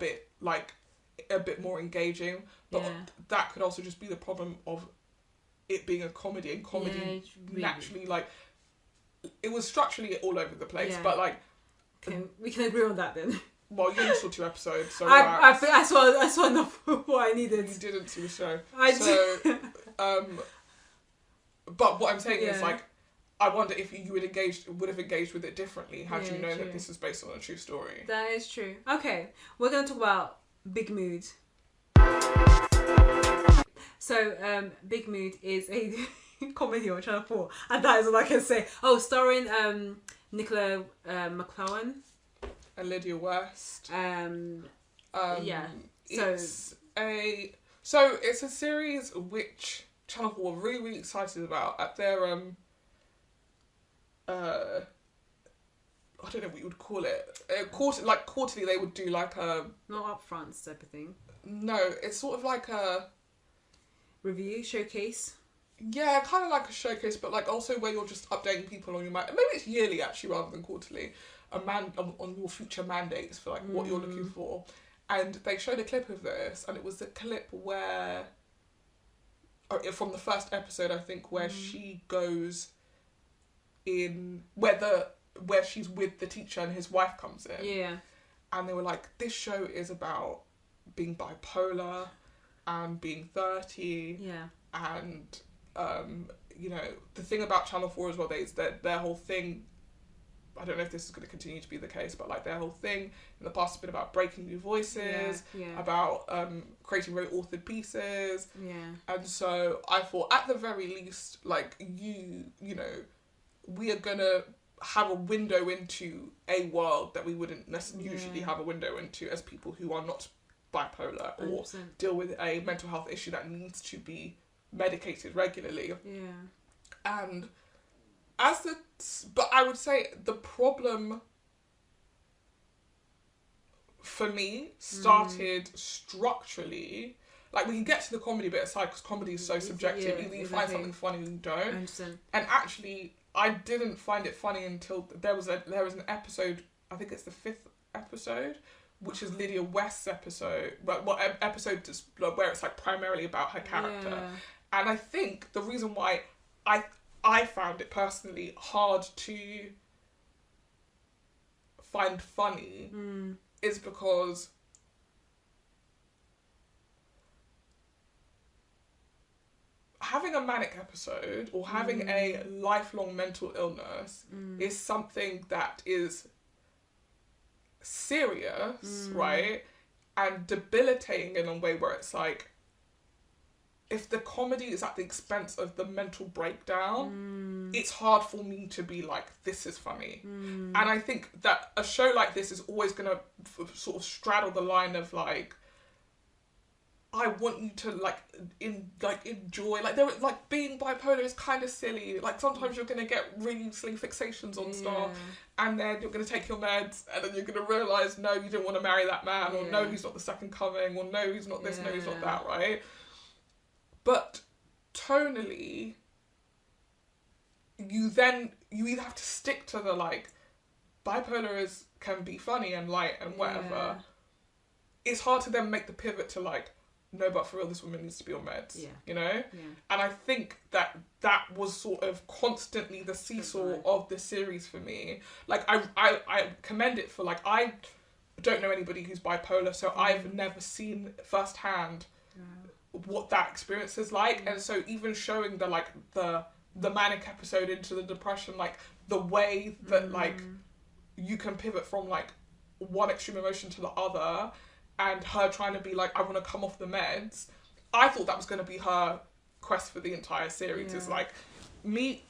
bit more engaging. But that could also just be the problem of it being a comedy, and comedy naturally, like, it was structurally all over the place. But like, we can agree on that then. Well, you only saw 2 episodes, so I saw enough of what I needed. You didn't see the show. But what I'm saying is, like, I wonder if you would have engaged with it differently had you known that this is based on a true story. That is true. Okay, we're going to talk about Big Mood. So, Big Mood is a comedy on Channel 4, and that is all I can say. Oh, starring Nicola McClowan and Lydia West. It's a series which Channel 4 were really, really excited about at their I don't know what you would call it. Quarterly, they would do like a... Not upfront type of thing. No, it's sort of like a... Review, showcase. Yeah, kind of like a showcase, but like also where you're just updating people on your... Maybe it's yearly, actually, rather than quarterly. On your future mandates for like what you're looking for. And they showed a clip of this, and it was the clip where... from the first episode, I think, where she goes in... Where she's with the teacher and his wife comes in. Yeah. And they were like, this show is about being bipolar and being 30. Yeah. And, you know, the thing about Channel 4 as well, is that their whole thing, I don't know if this is going to continue to be the case, but like their whole thing in the past has been about breaking new voices, about creating very authored pieces. Yeah. And so I thought, at the very least, like, you know, we are going to have a window into a world that we wouldn't usually have a window into as people who are not bipolar or 100%. Deal with a mental health issue that needs to be medicated regularly. Yeah. And but I would say the problem for me started structurally. Like, we can get to the comedy bit aside because comedy is so subjective. Either you find something funny or you don't. And actually, I didn't find it funny until there was an episode, I think it's the 5th episode, which is Lydia West's episode, episode where it's like primarily about her character. Yeah. And I think the reason why I found it personally hard to find funny is because having a manic episode or having a lifelong mental illness is something that is serious, right? And debilitating in a way where it's like, if the comedy is at the expense of the mental breakdown, it's hard for me to be like, this is funny. And I think that a show like this is always going to sort of straddle the line of like, I want you to enjoy, like being bipolar is kind of silly. Like, sometimes you're going to get really silly fixations on stuff, and then you're going to take your meds, and then you're going to realise, no, you didn't want to marry that man, or no, he's not the second coming, or no, he's not this, no, he's not that, right? But tonally, you either have to stick to the like, bipolar can be funny and light and whatever. It's hard to then make the pivot to like, no, but for real, this woman needs to be on meds, you know? Yeah. And I think that was sort of constantly the seesaw of the series for me. Like, I commend it for, like, I don't know anybody who's bipolar, so I've never seen firsthand what that experience is like. And so even showing the manic episode into the depression, like, the way that, like, you can pivot from, like, one extreme emotion to the other, and her trying to be like, I want to come off the meds. I thought that was going to be her quest for the entire series. Is like, meet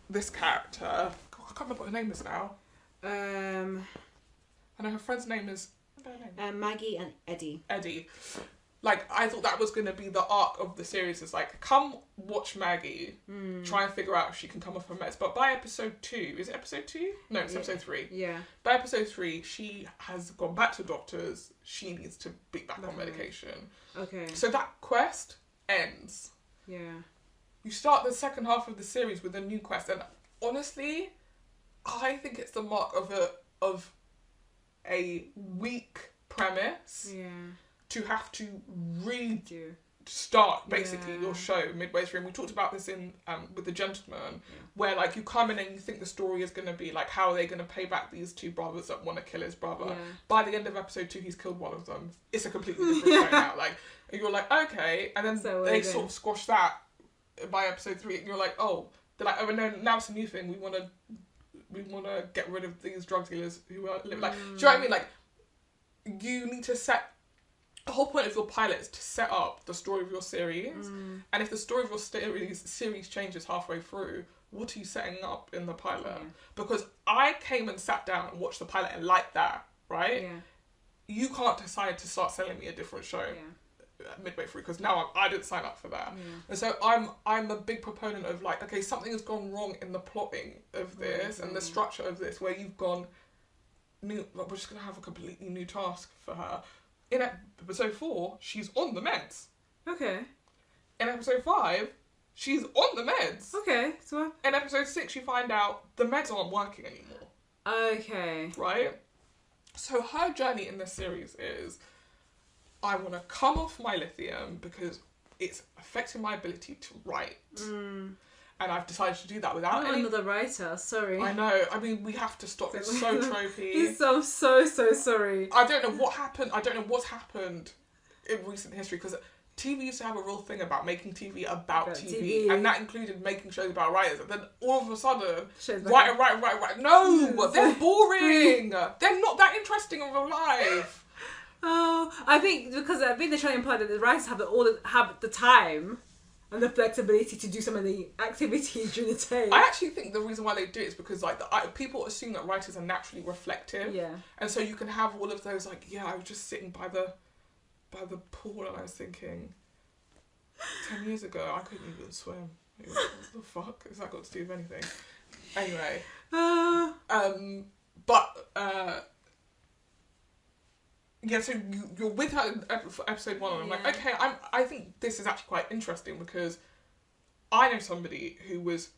this character. God, I can't remember what her name is now. I know her friend's name is Maggie and Eddie. Eddie. Like, I thought that was going to be the arc of the series. It's like, come watch Maggie, try and figure out if she can come off her meds. But by episode 2, is it episode 2? No, it's episode 3. Yeah. By episode 3, she has gone back to doctors. She needs to be back on medication. Okay. So that quest ends. Yeah. You start the second half of the series with a new quest. And honestly, I think it's the mark of a weak premise. Yeah. To have to restart basically your show midway through. And we talked about this in with The Gentleman, where like you come in and you think the story is going to be like, how are they going to pay back these two brothers that want to kill his brother? Yeah. By the end of episode 2, he's killed one of them. It's a completely different show now. Like, and you're like, okay, and then they sort of squash that by episode 3, and you're like, oh, they're like, oh no, now it's a new thing. We want to get rid of these drug dealers who are living. Like, do you know what I mean? Like, you need to set. The whole point of your pilot is to set up the story of your series, and if the story of your series changes halfway through, what are you setting up in the pilot? Yeah. Because I came and sat down and watched the pilot and liked that, right? Yeah. You can't decide to start selling me a different show midway through, because now I didn't sign up for that. Yeah. And so I'm a big proponent of like, okay, something has gone wrong in the plotting of this and the structure of this, where you've gone, we're just going to have a completely new task for her. In episode 4, she's on the meds. Okay. In episode 5, she's on the meds. Okay. So in episode 6, you find out the meds aren't working anymore. Okay. Right? So her journey in this series is, I want to come off my lithium because it's affecting my ability to write. And I've decided to do that without another writer, sorry. I know. I mean, we have to stop. It's so tropey. I'm so sorry. I don't know what happened. I don't know what's happened in recent history, because TV used to have a real thing about making TV about TV. And that included making shows about writers. And then all of a sudden, write. No, they're boring. They're not that interesting in real life. Oh, I think they're trying to imply that the writers have the time and the flexibility to do some of the activities during the day. I actually think the reason why they do it is because like people assume that writers are naturally reflective. Yeah. And so you can have all of those like, I was just sitting by the pool and I was thinking, 10 years ago I couldn't even swim. What the fuck has that got to do with anything? Anyway. So you're with her in episode 1, and I'm like, okay, I think this is actually quite interesting, because I know somebody who was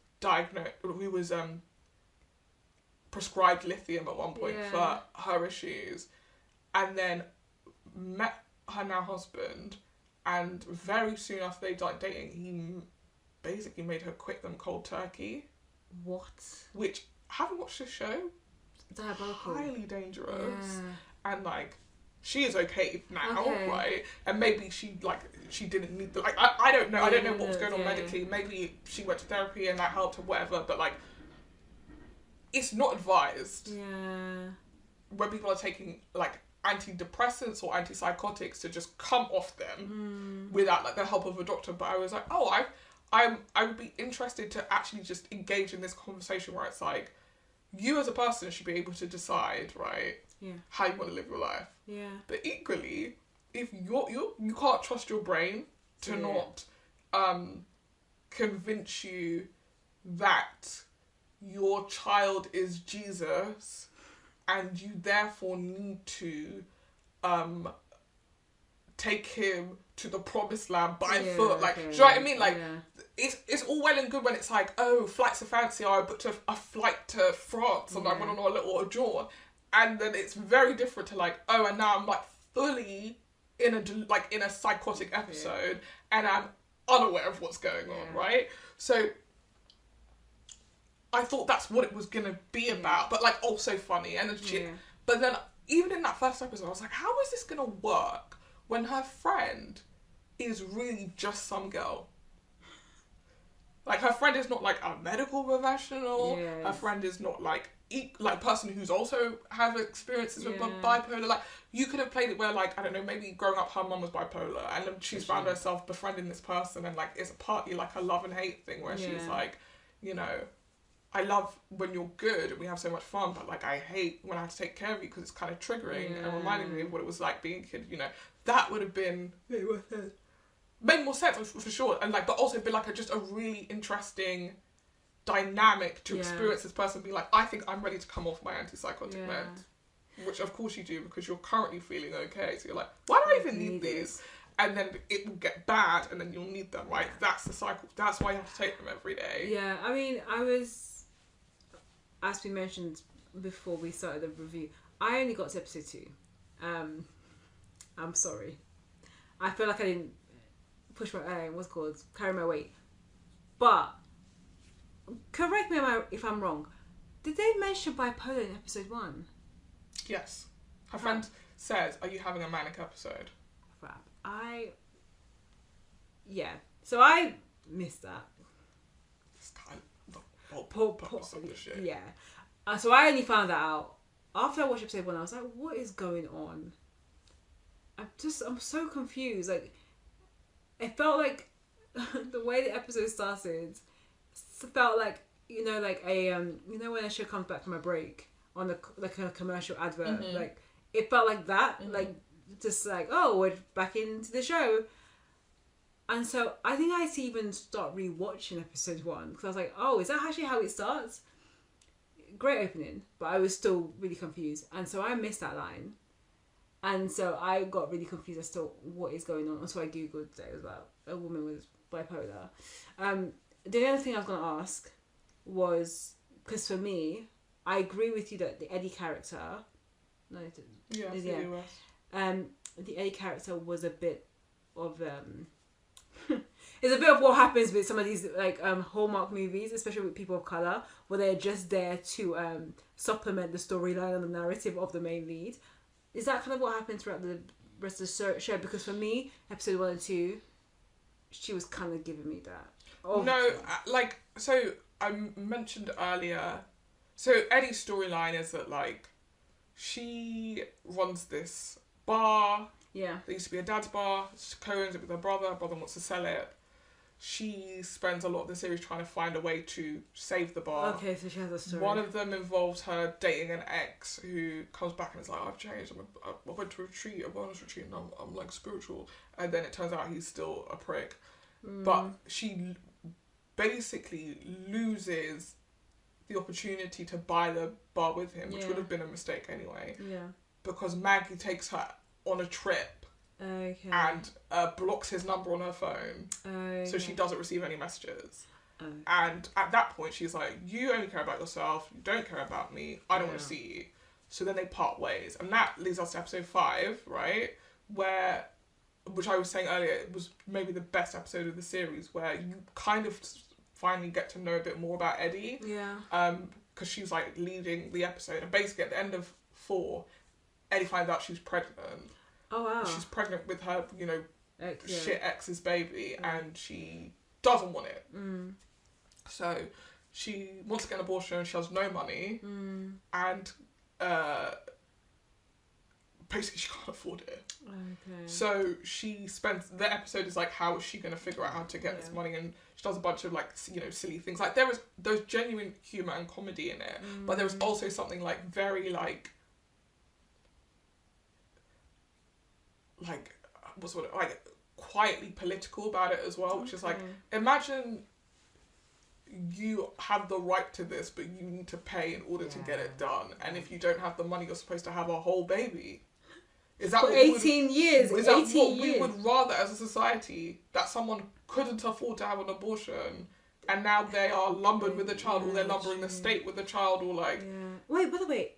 prescribed lithium at one point for her issues, and then met her now husband, and very soon after they started dating, he basically made her quit them cold turkey. What? Which, having watched this show, diabolical, highly dangerous, and like, she is okay now, right? And maybe she didn't need the, like, I don't know. I don't know what was going on medically. Maybe she went to therapy and that helped or whatever. But like, it's not advised. Yeah. When people are taking like antidepressants or antipsychotics to just come off them without like the help of a doctor. But I was like, I would be interested to actually just engage in this conversation where it's like, you as a person should be able to decide, right? How you want to live your life. Yeah. But equally, if you can't trust your brain to not convince you that your child is Jesus, and you therefore need to take him to the promised land by foot. Like, do you know what I mean? Like, it's all well and good when it's like, oh, flights are fancy. I booked a flight to France and I went on a little jaunt. And then it's very different to like, oh, and now I'm like fully in a psychotic episode and I'm unaware of what's going on, right? So I thought that's what it was gonna be about, but like also funny and but then even in that first episode, I was like, how is this gonna work when her friend is really just some girl? Like, her friend is not like a medical professional. Yes. Her friend is not like a person who's also have experiences with bipolar. Like, you could have played it where, like, I don't know, maybe growing up her mum was bipolar and then she's found herself befriending this person, and like it's partly like a love and hate thing where she's like, you know, I love when you're good and we have so much fun, but like I hate when I have to take care of you because it's kind of triggering and reminding me of what it was like being a kid. You know, that would have been made more sense for sure, and like, but also been like just a really interesting dynamic to experience this person be like, I think I'm ready to come off my antipsychotic meds, which of course you do because you're currently feeling okay. So you're like, why do I even need these? And then it will get bad, and then you'll need them, right? That's the cycle. That's why you have to take them every day. Yeah, I mean, I was, as we mentioned before we started the review, I only got to episode 2. I'm sorry. I feel like I didn't push my, carry my weight. But, correct me if I'm wrong, did they mention bipolar in episode 1? Yes. Her friend says, are you having a manic episode? Crap. So I missed that. It's kind of the whole purpose of the shit. Yeah. So I only found that out after I watched episode 1. I was like, what is going on? I'm so confused. Like, it felt like the way the episode started felt like, you know, like a you know when a show comes back from a break on a commercial advert, like it felt like that, like just like, oh, we're back into the show. And so I think I had to even start rewatching episode 1 because I was like, oh, is that actually how it starts? Great opening, but I was still really confused, and so I missed that line, and so I got really confused as to what is going on. And so I googled today as well, a woman with bipolar. The other thing I was going to ask was, because for me, I agree with you that the Eddie character, the Eddie character was a bit of it's a bit of what happens with some of these like Hallmark movies, especially with people of colour, where they're just there to supplement the storyline and the narrative of the main lead. Is that kind of what happened throughout the rest of the show? Because for me, episode 1 and 2, she was kind of giving me that. Like, so I mentioned earlier, so Eddie's storyline is that like she runs this bar. Yeah. There used to be a dad's bar. She co-owns it with her brother. Her brother wants to sell it. She spends a lot of the series trying to find a way to save the bar. Okay, so she has a story. One of them involves her dating an ex who comes back and is like, I've changed. I went to a retreat, a wellness retreat, and I'm like spiritual. And then it turns out he's still a prick. But she basically loses the opportunity to buy the bar with him, which would have been a mistake anyway. Yeah. Because Maggie takes her on a trip and blocks his number on her phone, so she doesn't receive any messages. And at that point she's like, you only care about yourself, you don't care about me, I don't want to see you. So then they part ways, and that leads us to episode 5, right, where, which I was saying earlier, it was maybe the best episode of the series, where you kind of finally get to know a bit more about Eddie, because she's like leading the episode, and basically at the end of 4, Eddie finds out she's pregnant. Oh wow! She's pregnant with her, you know, ex's baby, and she doesn't want it. So she wants to get an abortion. She has no money, and basically she can't afford it. Okay. So she spends, the episode is like, how is she going to figure out how to get this money? And she does a bunch of like, you know, silly things. Like there's genuine humour and comedy in it, but there was also something like very like quietly political about it as well, which is like, imagine you have the right to this, but you need to pay in order to get it done, and if you don't have the money, you're supposed to have a whole baby. Is that for 18 years? Is that what we would rather as a society, that someone couldn't afford to have an abortion, and now they are lumbered with a child, or they're lumbering the state with a child, or like... Wait, by the way,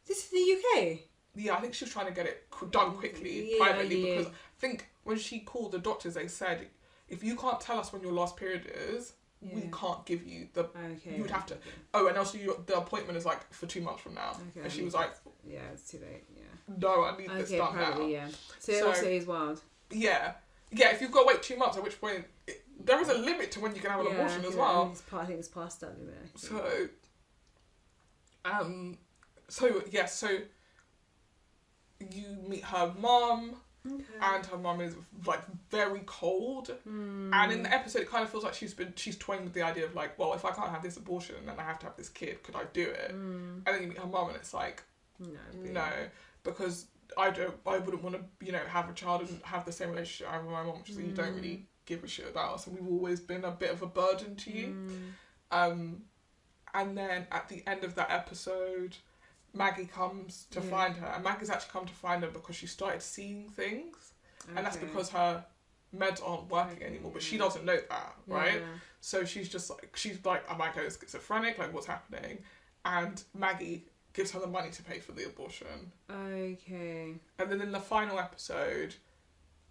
this is the UK? Yeah, I think she was trying to get it done quickly, privately, because I think when she called the doctors, they said, if you can't tell us when your last period is, we can't give you the... you would have to... Oh, and also the appointment is like for 2 months from now. And she was like... Yeah, it's too late, No, I need this done privately, now. So it also is wild. Yeah, if you've got to wait 2 months, at which point... there is a limit to when you can have an abortion as well. I think it's past that limit. So you meet her mum, and her mum is like very cold. And in the episode, it kind of feels like she's toying with the idea of like, well, if I can't have this abortion, then I have to have this kid. Could I do it? And then you meet her mum, and it's like, no, because I wouldn't want to, have a child and have the same relationship I have with my mum, which is that you don't really give a shit about us, and we've always been a bit of a burden to you. And then at the end of that episode, Maggie comes to find her, and Maggie's actually come to find her because she started seeing things, and that's because her meds aren't working anymore, but she doesn't know that, right? So she's like, am I going schizophrenic? Like, what's happening? And Maggie gives her the money to pay for the abortion. Okay. And then in the final episode,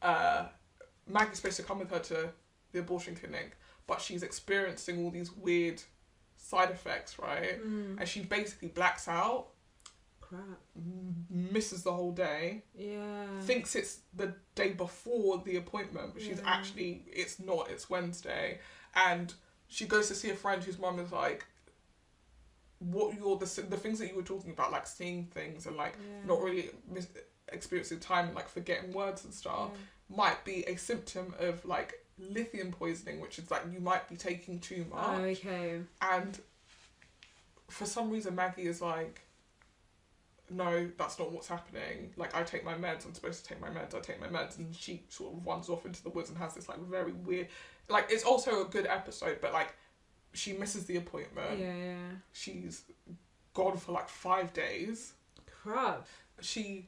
Maggie's supposed to come with her to the abortion clinic, but she's experiencing all these weird side effects, right? And she basically blacks out. Crap. Misses the whole day. Yeah. Thinks it's the day before the appointment, but she's actually, it's not, it's Wednesday. And she goes to see a friend whose mum is like, the things that you were talking about, like seeing things and like not really experiencing time and like forgetting words and stuff, might be a symptom of like lithium poisoning, which is like you might be taking too much. Okay. And for some reason Maggie is like, no, that's not what's happening. Like, I take my meds, I'm supposed to take my meds, I take my meds, and she sort of runs off into the woods and has this like very weird, like, it's also a good episode, but like she misses the appointment. Yeah. She's gone for like 5 days. Crap. She's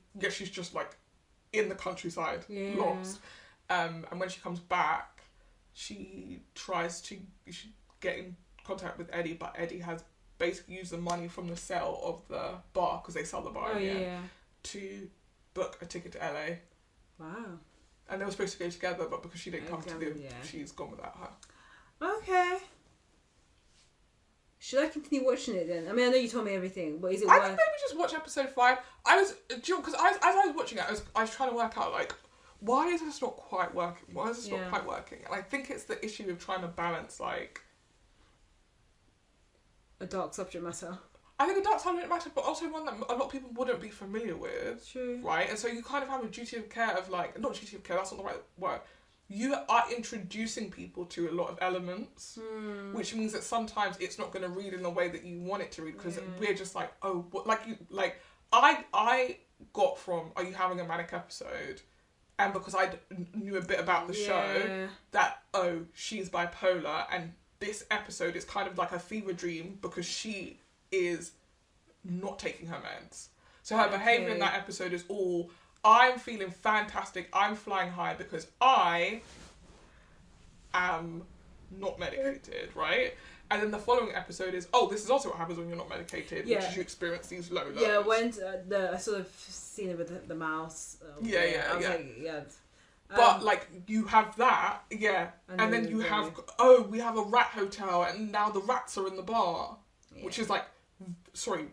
just like in the countryside, lost. And when she comes back, she tries to get in contact with Eddie, but Eddie has basically used the money from the sale of the bar, because they sell the bar to book a ticket to LA. Wow. And they were supposed to go together, but because she didn't come to she's gone without her. Okay. Should I continue watching it then? I mean, I know you told me everything, but is it I think maybe just watch episode 5. Because as I was watching it, I was trying to work out, like, why is this not quite working? Why is this not quite working? And I think it's the issue of trying to balance, like, a dark subject matter. I think a dark subject matter, but also one that a lot of people wouldn't be familiar with. True. Right? And so you kind of have a duty of care of like, not duty of care, that's not the right word. You are introducing people to a lot of elements, which means that sometimes it's not going to read in the way that you want it to read, because we're just like, oh, what, I got from, are you having a manic episode? And because I knew a bit about the show, that, oh, she's bipolar, and this episode is kind of like a fever dream because she is not taking her meds. So her behaviour in that episode is all, I'm feeling fantastic, I'm flying high because I am not medicated, right? And then the following episode is, oh, this is also what happens when you're not medicated, which is you experience these low lows. Yeah, when I sort of seen it with the mouse. But, like, you have that, and then you have, we have a rat hotel, and now the rats are in the bar, which is, like, sorry,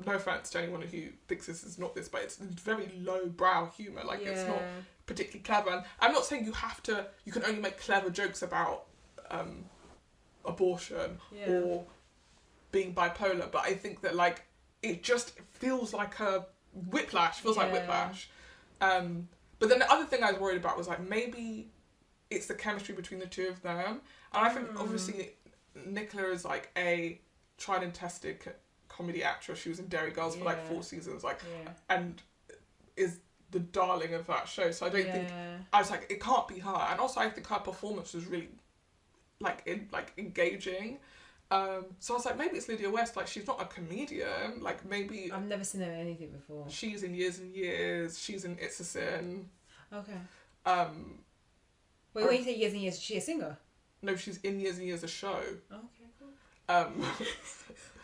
no offence to anyone who thinks this is not this, but it's very low-brow humour, like, it's not particularly clever, and I'm not saying you can only make clever jokes about abortion or being bipolar, but I think that, like, it just feels like a whiplash, But then the other thing I was worried about was, like, maybe it's the chemistry between the two of them. And I think, obviously, Nicola is, like, a tried and tested comedy actress. She was in Dairy Girls for, like, 4 seasons, like, and is the darling of that show. So I don't think... I was like, it can't be her. And also, I think her performance was really, engaging. So I was like, maybe it's Lydia West. Like, she's not a comedian. Like, maybe... I've never seen her in anything before. She's in Years and Years. She's in It's a Sin. Okay. Wait, when you say Years and Years, is she a singer? No, she's in Years and Years, a show. Okay, cool.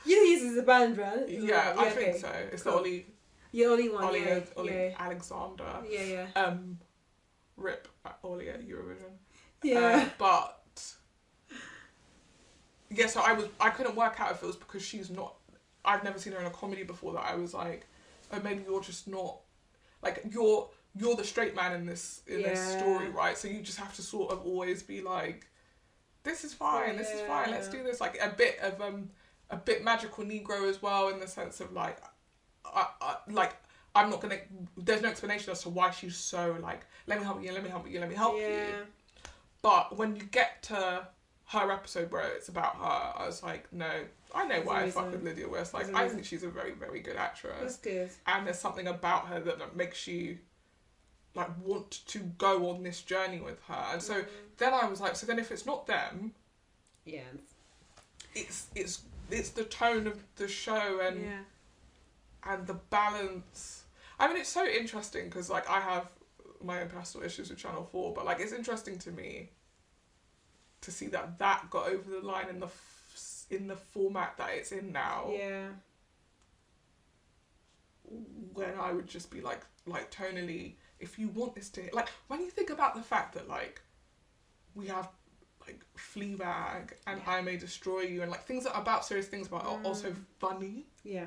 Years and Years is a band, right? Yeah, I think so. It's cool. The Ollie one, Ollie Alexander. Yeah. Rip Ollie at Eurovision. Yeah. But... Yeah, so I couldn't work out if it was because she's not... I've never seen her in a comedy before that I was like, oh, maybe you're just not... Like, you're the straight man in this story, right? So you just have to sort of always be like, this is fine, let's do this. Like, a bit magical Negro as well, in the sense of, like, I'm not gonna. There's no explanation as to why she's so like, let me help you, let me help you, let me help you. But when you get to her episode where it's about her, I was like, no, I know why I fuck with Lydia. Where it's like, I think she's a very, very good actress. That's good. And there's something about her that makes you like want to go on this journey with her. And so then I was like, so then if it's not them, it's the tone of the show and the balance. I mean, it's so interesting because like I have my own personal issues with Channel 4, but like it's interesting to me to see that got over the line in the format that it's in now. Yeah. When I would just be like tonally, if you want this to, like, when you think about the fact that like we have like Fleabag and I May Destroy You and like things that are about serious things but are also funny. Yeah.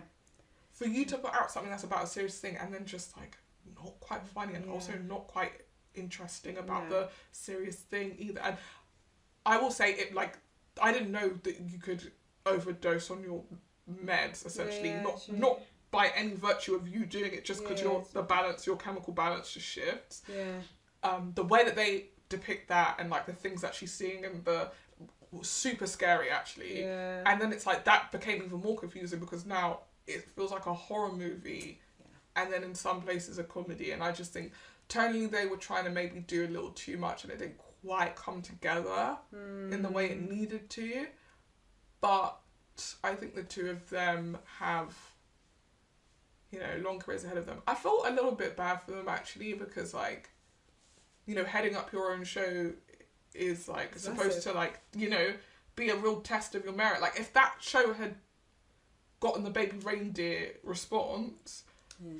For you to put out something that's about a serious thing and then just like not quite funny and also not quite interesting about the serious thing either. And I will say it, like, I didn't know that you could overdose on your meds essentially, not by any virtue of you doing it, just because your chemical balance just shifts. The way that they depict that and like the things that she's seeing and the super scary actually. And then it's like that became even more confusing because now it feels like a horror movie and then in some places a comedy, and I just think tonally they were trying to maybe do a little too much and it didn't quite come together in the way it needed to. But I think the two of them have, you know, long careers ahead of them. I felt a little bit bad for them actually because like, you know, heading up your own show is like supposed to like, you know, be a real test of your merit. Like if that show had gotten the Baby Reindeer response,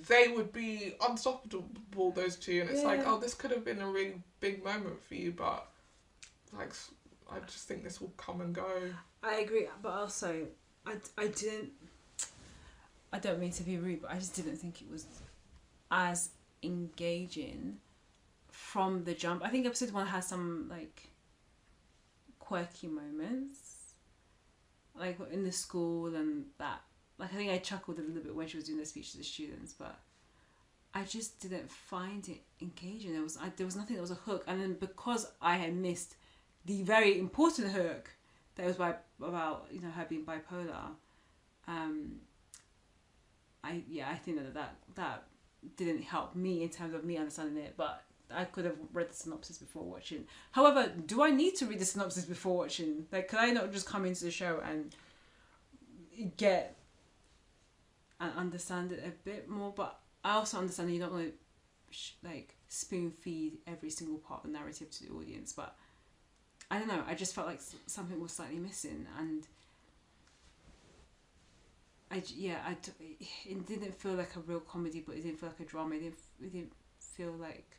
they would be unstoppable, those two. And it's like, oh, this could have been a really big moment for you, but like, I just think this will come and go. I agree, but also, I don't mean to be rude, but I just didn't think it was as engaging from the jump. I think episode 1 has some like quirky moments, like in the school and that. Like I think I chuckled a little bit when she was doing the speech to the students, but I just didn't find it engaging. There was nothing that was a hook, and then because I had missed the very important hook that was about you know her being bipolar, I think that didn't help me in terms of me understanding it, but I could have read the synopsis before watching. However, do I need to read the synopsis before watching? Like, could I not just come into the show and get and understand it a bit more? But I also understand that you're not going to like spoon feed every single part of the narrative to the audience, but I don't know, I just felt like something was slightly missing, and it didn't feel like a real comedy, but it didn't feel like a drama. It didn't feel like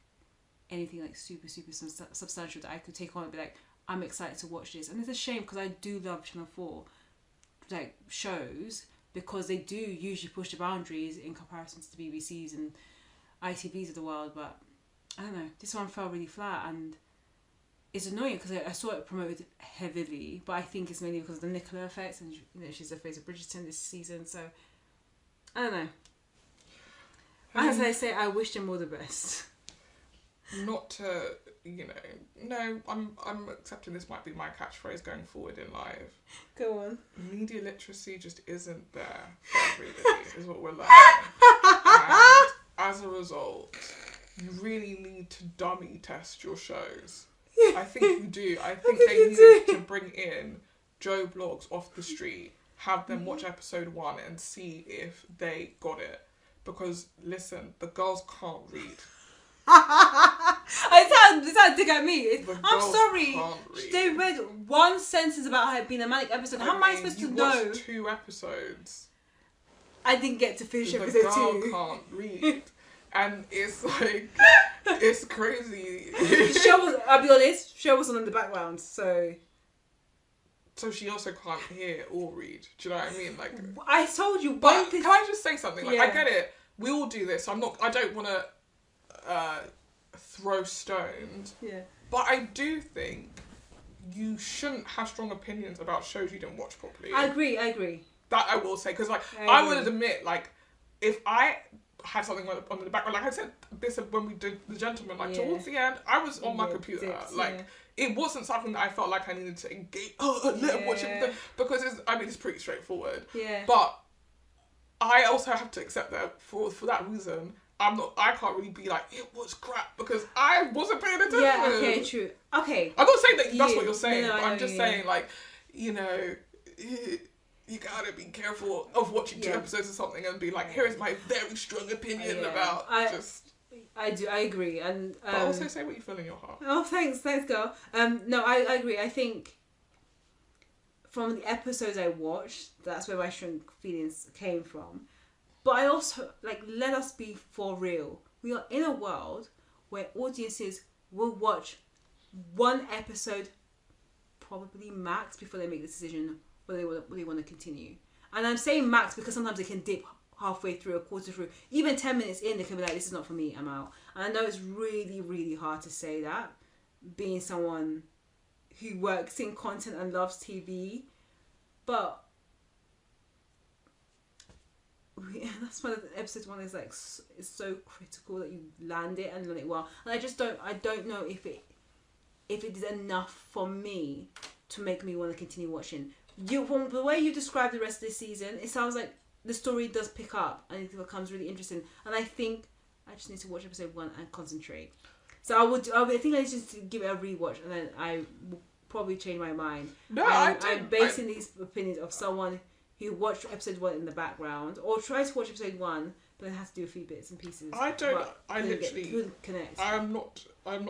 anything like super substantial that I could take on and be like, I'm excited to watch this. And it's a shame because I do love Channel 4 like shows, because they do usually push the boundaries in comparison to the BBCs and ITVs of the world, but I don't know, this one fell really flat, and it's annoying because I saw it promoted heavily, but I think it's mainly because of the Nicola effect, and you know she's the face of Bridgerton this season, so I don't know. As I say, I wish them all the best. Not to, you know, no, I'm accepting this might be my catchphrase going forward in life. Go on. Media literacy just isn't there for everybody, is what we're learning. And as a result, you really need to dummy test your shows. I think you do. I think they needed to bring in Joe Blogs off the street, have them watch episode 1 and see if they got it. Because, listen, the girls can't read. It's that dig at me. I'm sorry. They read one sentence about her being a manic episode. How am I supposed to know? You watched 2 episodes. I didn't get to finish episode 2. The girl can't read. And it's like, it's crazy. I'll be honest, show was on in the background, so she also can't hear or read. Do you know what I mean? Like, I told you. But can I just say something? Like, I get it. We all do this. I don't want to throw stones. Yeah. But I do think you shouldn't have strong opinions about shows you didn't watch properly. I agree. That I will say, because like I would admit, like, if I had something on in the background. Like I said this when we did The Gentleman, like towards the end, I was on my computer. It wasn't something that I felt like I needed to engage. Let watch it because it's pretty straightforward. Yeah. But I also have to accept that for that reason, I can't really be like, it was crap because I wasn't paying attention. Yeah, okay, true. Okay. I'm not saying that that's what you're saying, but I'm just saying, like, you know, you gotta be careful of watching 2 episodes of something and be like, here is my very strong opinion about I agree. And but also say what you feel in your heart. Oh, thanks, girl. No, I agree. I think from the episodes I watched, that's where my strong feelings came from. But I also, like, let us be for real. We are in a world where audiences will watch 1 episode, probably max, before they make the decision whether they want to continue. And I'm saying max because sometimes they can dip halfway through, a quarter through, even 10 minutes in, they can be like, this is not for me, I'm out. And I know it's really, really hard to say that, being someone who works in content and loves TV. But that's why episode 1 is like, it's so critical that you land it and land it well. And I don't know if it is enough for me to make me want to continue watching. From the way you describe the rest of this season, it sounds like the story does pick up and it becomes really interesting. And I think I just need to watch episode 1 and concentrate. So I think I need to give it a rewatch, and then I will probably change my mind. No, I'm basing these opinions of someone who watched episode 1 in the background, or tries to watch episode 1, but then has to do a few bits and pieces. Couldn't connect. I'm not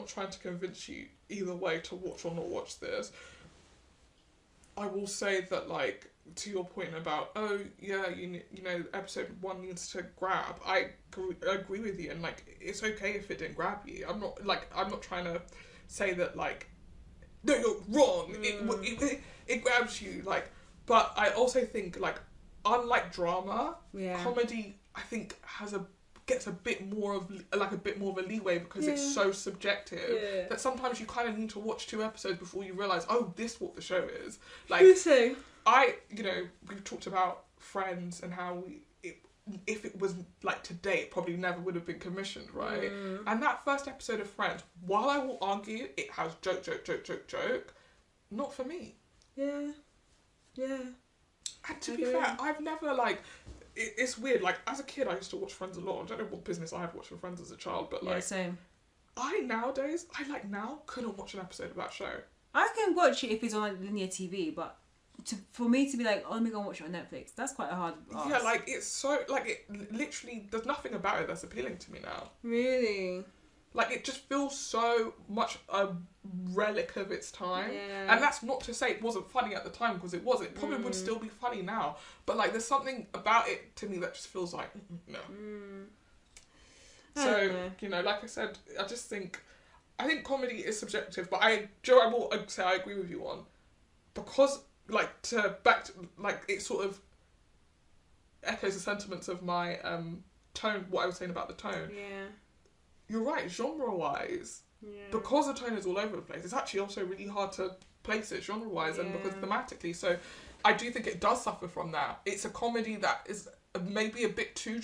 trying to convince you either way to watch or not watch this. I will say that, like, to your point about, you know, episode 1 needs to grab. I agree with you, and like, it's okay if it didn't grab you. I'm not trying to say that, like, no, you're wrong. It grabs you, like. But I also think, like, unlike drama, comedy, I think, gets a bit more of a leeway because it's so subjective that sometimes you kind of need to watch 2 episodes before you realise, this is what the show is. Like, we've talked about Friends and how if it was like today, it probably never would have been commissioned, right? And that first episode of Friends, while I will argue it has joke, not for me. Yeah. And to be fair, I've never, like, it's weird, like, as a kid I used to watch Friends a lot. I don't know what business I have watched for Friends as a child, but like, same. I couldn't watch an episode of that show. I can watch it if it's on like linear TV, but for me to be like, let me go and watch it on Netflix, that's quite a hard ask. Yeah, like, it's so, like, it literally, there's nothing about it that's appealing to me now. Really? Like, it just feels so much a relic of its time. Yeah. And that's not to say it wasn't funny at the time, because it was. It probably would still be funny now. But, like, there's something about it to me that just feels like, no. So, you know, like I said, I think comedy is subjective, but I will say I agree with you on, because, like, it sort of echoes the sentiments of my tone, what I was saying about the tone. Yeah. You're right, genre-wise, because the tone is all over the place, it's actually also really hard to place it genre-wise and because thematically. So I do think it does suffer from that. It's a comedy that is maybe a bit too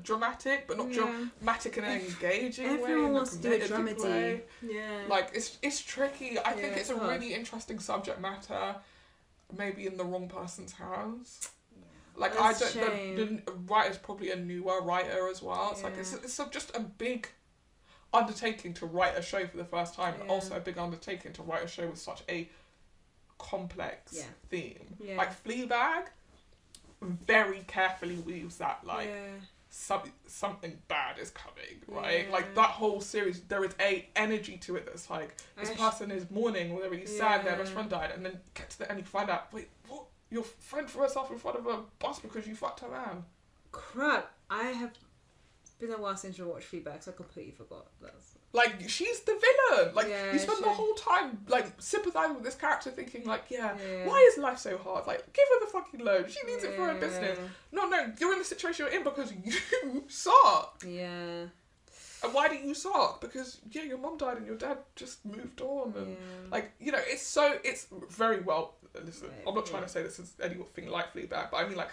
dramatic, but not dramatic in an engaging way. Everyone wants to do a dramedy. Yeah. Like, it's tricky. I think it's a really interesting subject matter, maybe in the wrong person's hands. Like, the writer's probably a newer writer as well. It's like, it's just a big undertaking to write a show for the first time, and also a big undertaking to write a show with such a complex theme. Yeah. Like, Fleabag very carefully weaves that, like, something bad is coming, right? Like, that whole series, there is a energy to it that's like, this person is mourning, or they're really sad, their best friend died, and then get to the end, you find out, wait, what? Your friend threw herself in front of a bus because you fucked her man. Crap, I have been a while since I watched Fleabag, so I completely forgot. Like, she's the villain. Like, you spend the whole time, like, sympathising with this character, thinking, like, why is life so hard? Like, give her the fucking loan. She needs it for her business. No, you're in the situation you're in because you suck. Yeah. And why do you suck? Because, your mum died and your dad just moved on. And, like, you know, it's very well... Listen, I'm not trying to say this is anything like Fleabag, but I mean, like,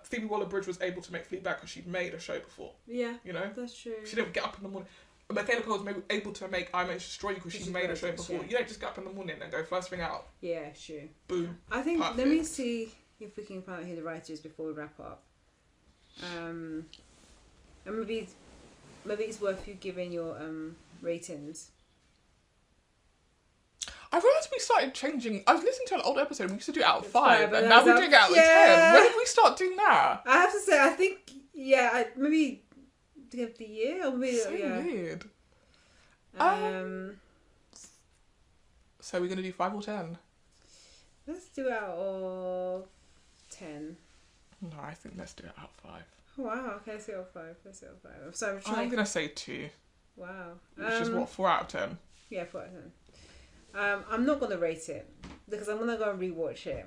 Phoebe Waller-Bridge was able to make Fleabag because she'd made a show before. Yeah, you know, that's true. She didn't get up in the morning. Michaela Cole was able to make I May Destroy You because she's made a show before. Yeah. You don't just get up in the morning and go first thing out. Yeah, sure. Boom. I think perfect. Let me see if we can find out who the writer is before we wrap up. And maybe it's worth you giving your ratings. I realised we started changing. I was listening to an old episode. We used to do it out of 5, and now we're doing it out of 10. When did we start doing that? I have to say, I think maybe the end of the year, or maybe so weird. So we're gonna do 5 or 10. Let's do it out of 10. No, I think let's do it out of 5. Oh, wow. Okay, let's do it out of 5. So I'm gonna say 2. Wow. Which is what, 4 out of 10? Yeah, 4 out of 10. I'm not gonna rate it because I'm gonna go and rewatch it.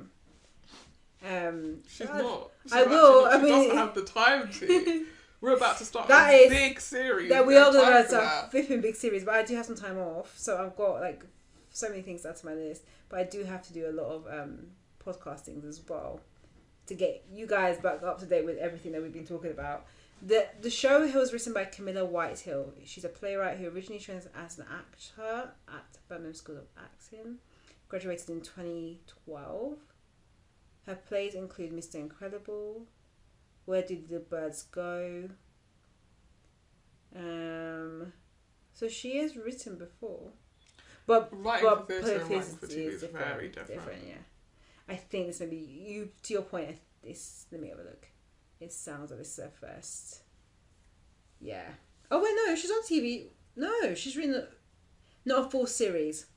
She's not. I will. She doesn't have the time to. We're about to start a big series. Yeah, we are going to start a flipping big series, but I do have some time off, so I've got like so many things that's my list. But I do have to do a lot of podcastings as well to get you guys back up to date with everything that we've been talking about. The show was written by Camilla Whitehill. She's a playwright who originally trained as an actor at Birmingham School of Acting. Graduated in 2012. Her plays include Mr. Incredible, Where Did the Birds Go? So she has written before. But theatre and writing for TV is very different. Yeah. I think this may be, you, to your point, let me have a look. It sounds like this is her first. Yeah. Oh, wait, no, she's on TV. No, she's written not a full series.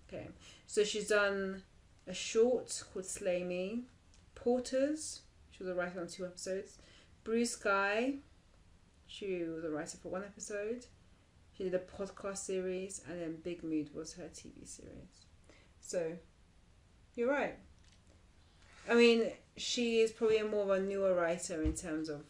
Okay. So she's done a short called Slay Me, Porters, she was a writer on 2 episodes, Blue Sky, she was a writer for 1 episode, she did a podcast series, and then Big Mood was her TV series. So, you're right. I mean, she is probably more of a newer writer in terms of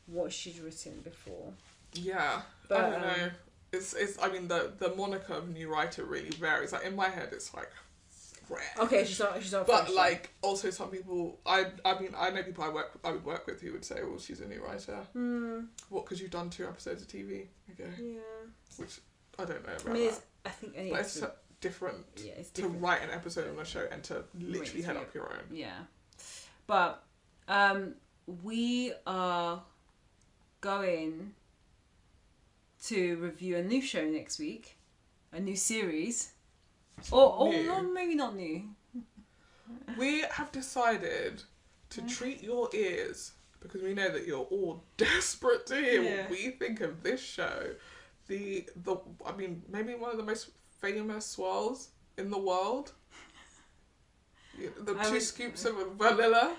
what she's written before. Yeah, but, I don't know. It's. I mean, the moniker of new writer really varies. Like in my head, it's like fresh. Okay, she's not. But fresh, like, also some people. I mean, I know people I would work with who would say, "Well, she's a new writer." What? Because you've done 2 episodes of TV. Okay. Yeah. Which I don't know about. That. I think it's different. Yeah, it's different to write an episode on a show and to literally head up your own. Yeah, but we are going to review a new show next week, a new series, or maybe not new. We have decided to treat your ears because we know that you're all desperate to hear what we think of this show. I mean, maybe one of the most famous swirls in the world. The 2 scoops of vanilla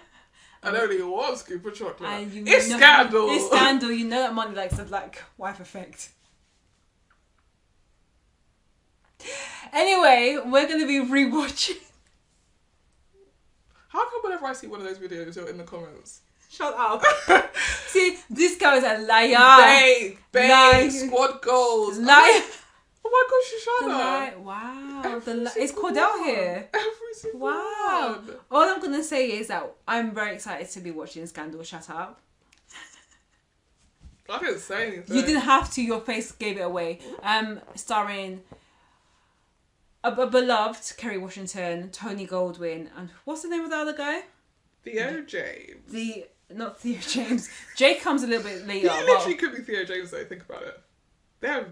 and only 1 scoop of chocolate. It's Scandal! It's Scandal. You know that Money likes the black wife effect. Anyway, we're going to be rewatching. How come whenever I see one of those videos, you're in the comments? Shut up. See, this guy is a liar. Bae, squad goals. Liar. Oh my gosh, Shoshana. Wow. It's called out here. Every single one. All I'm going to say is that I'm very excited to be watching Scandal. Shut up. I didn't say anything. You didn't have to. Your face gave it away. Starring a beloved Kerry Washington, Tony Goldwyn, and what's the name of the other guy? Theo James. Not Theo James. Jake comes a little bit later. He literally could be Theo James though, think about it. They have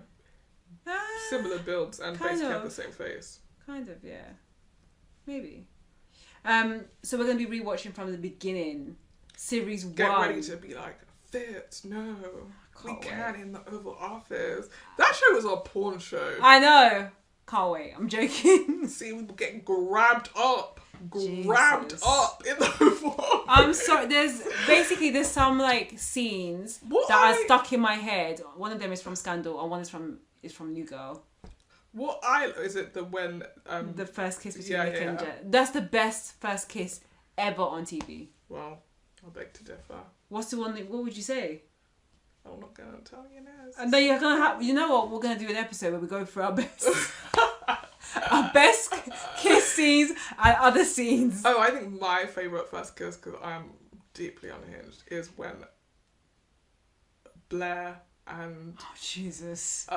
similar builds and basically have the same face. Kind of, yeah. Maybe. So we're going to be rewatching from the beginning. Series 1. Get ready to be like, Fitz, no. We can't in the Oval Office. That show was a porn show. I know. Can't wait. I'm joking. See, we get grabbed up in the Oval Office. I'm sorry. There's some like scenes that are stuck in my head. One of them is from Scandal, and one is from New Girl. Is it when the first kiss between Nick and Jet? That's the best first kiss ever on TV. Well, I beg to differ. What's the one? What would you say? I'm not gonna tell you now. And then you're gonna have. You know what? We're gonna do an episode where we go through our best, our best kiss scenes and other scenes. Oh, I think my favourite first kiss, because I'm deeply unhinged is when Blair and Jesus,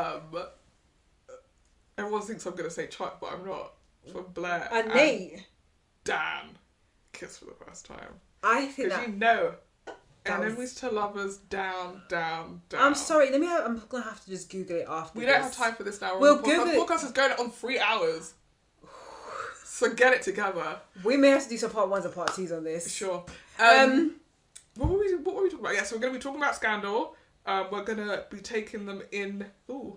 everyone thinks I'm gonna say Chuck, but I'm not. For Blair and Nate, Dan kiss for the first time. I think that, you know, enemies to lovers, down. I'm sorry. I'm gonna have to just Google it after. We don't have time for this now. We'll Google it. The podcast is going on 3 hours. So get it together. We may have to do some part 1s and part 2s on this. Sure. What were we talking about? Yeah, so we're going to be talking about Scandal. We're going to be taking them in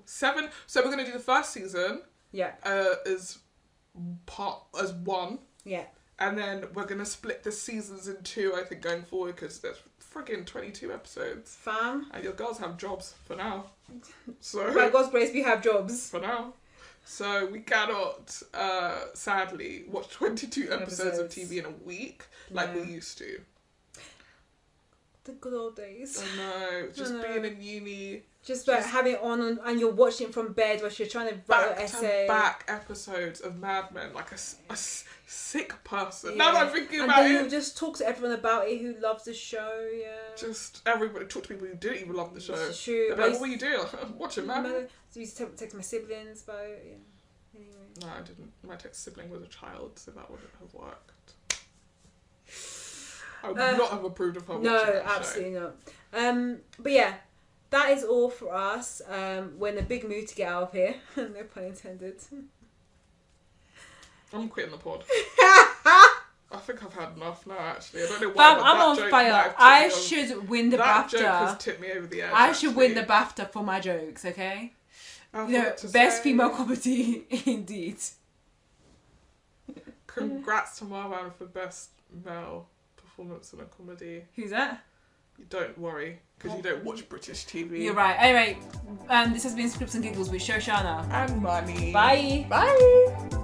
7. So we're going to do the first season. Yeah. As 1. Yeah. And then we're going to split the seasons in 2, I think, going forward, because there's friggin' 22 episodes. Fam. And your girls have jobs for now. So by God's grace, we have jobs. For now. So we cannot, sadly, watch 22 episodes of TV in a week like we used to. The good old days. I know. Just being in uni. Just like having it on and you're watching it from bed while you're trying to write an essay. Back episodes of Mad Men, like a sick person. Yeah. Now that I'm thinking about it. And then you just talk to everyone about it who loves the show, yeah. Just everybody, talk to people who didn't even love the show. It's true. They're like, what were you doing? Watching Mad Men. I used to text my siblings about it, yeah. Anyway. No, I didn't. My sibling was a child, so that wouldn't have worked. I would not have approved of her watching that absolutely show. not. But yeah, that is all for us. We're in a big mood to get out of here. No pun intended. I'm quitting the pod. I think I've had enough now, actually. I don't know why. I'm on fire. I should win the BAFTA. That joke has tipped me over the edge. I should win the BAFTA for my jokes, okay? Best female comedy, indeed. Congrats to Marwan for best male performance in a comedy. Who's that? Don't worry, because you don't watch British TV. You're right. Anyway, this has been Scripts and Giggles with Shoshana and Money. Bye. Bye.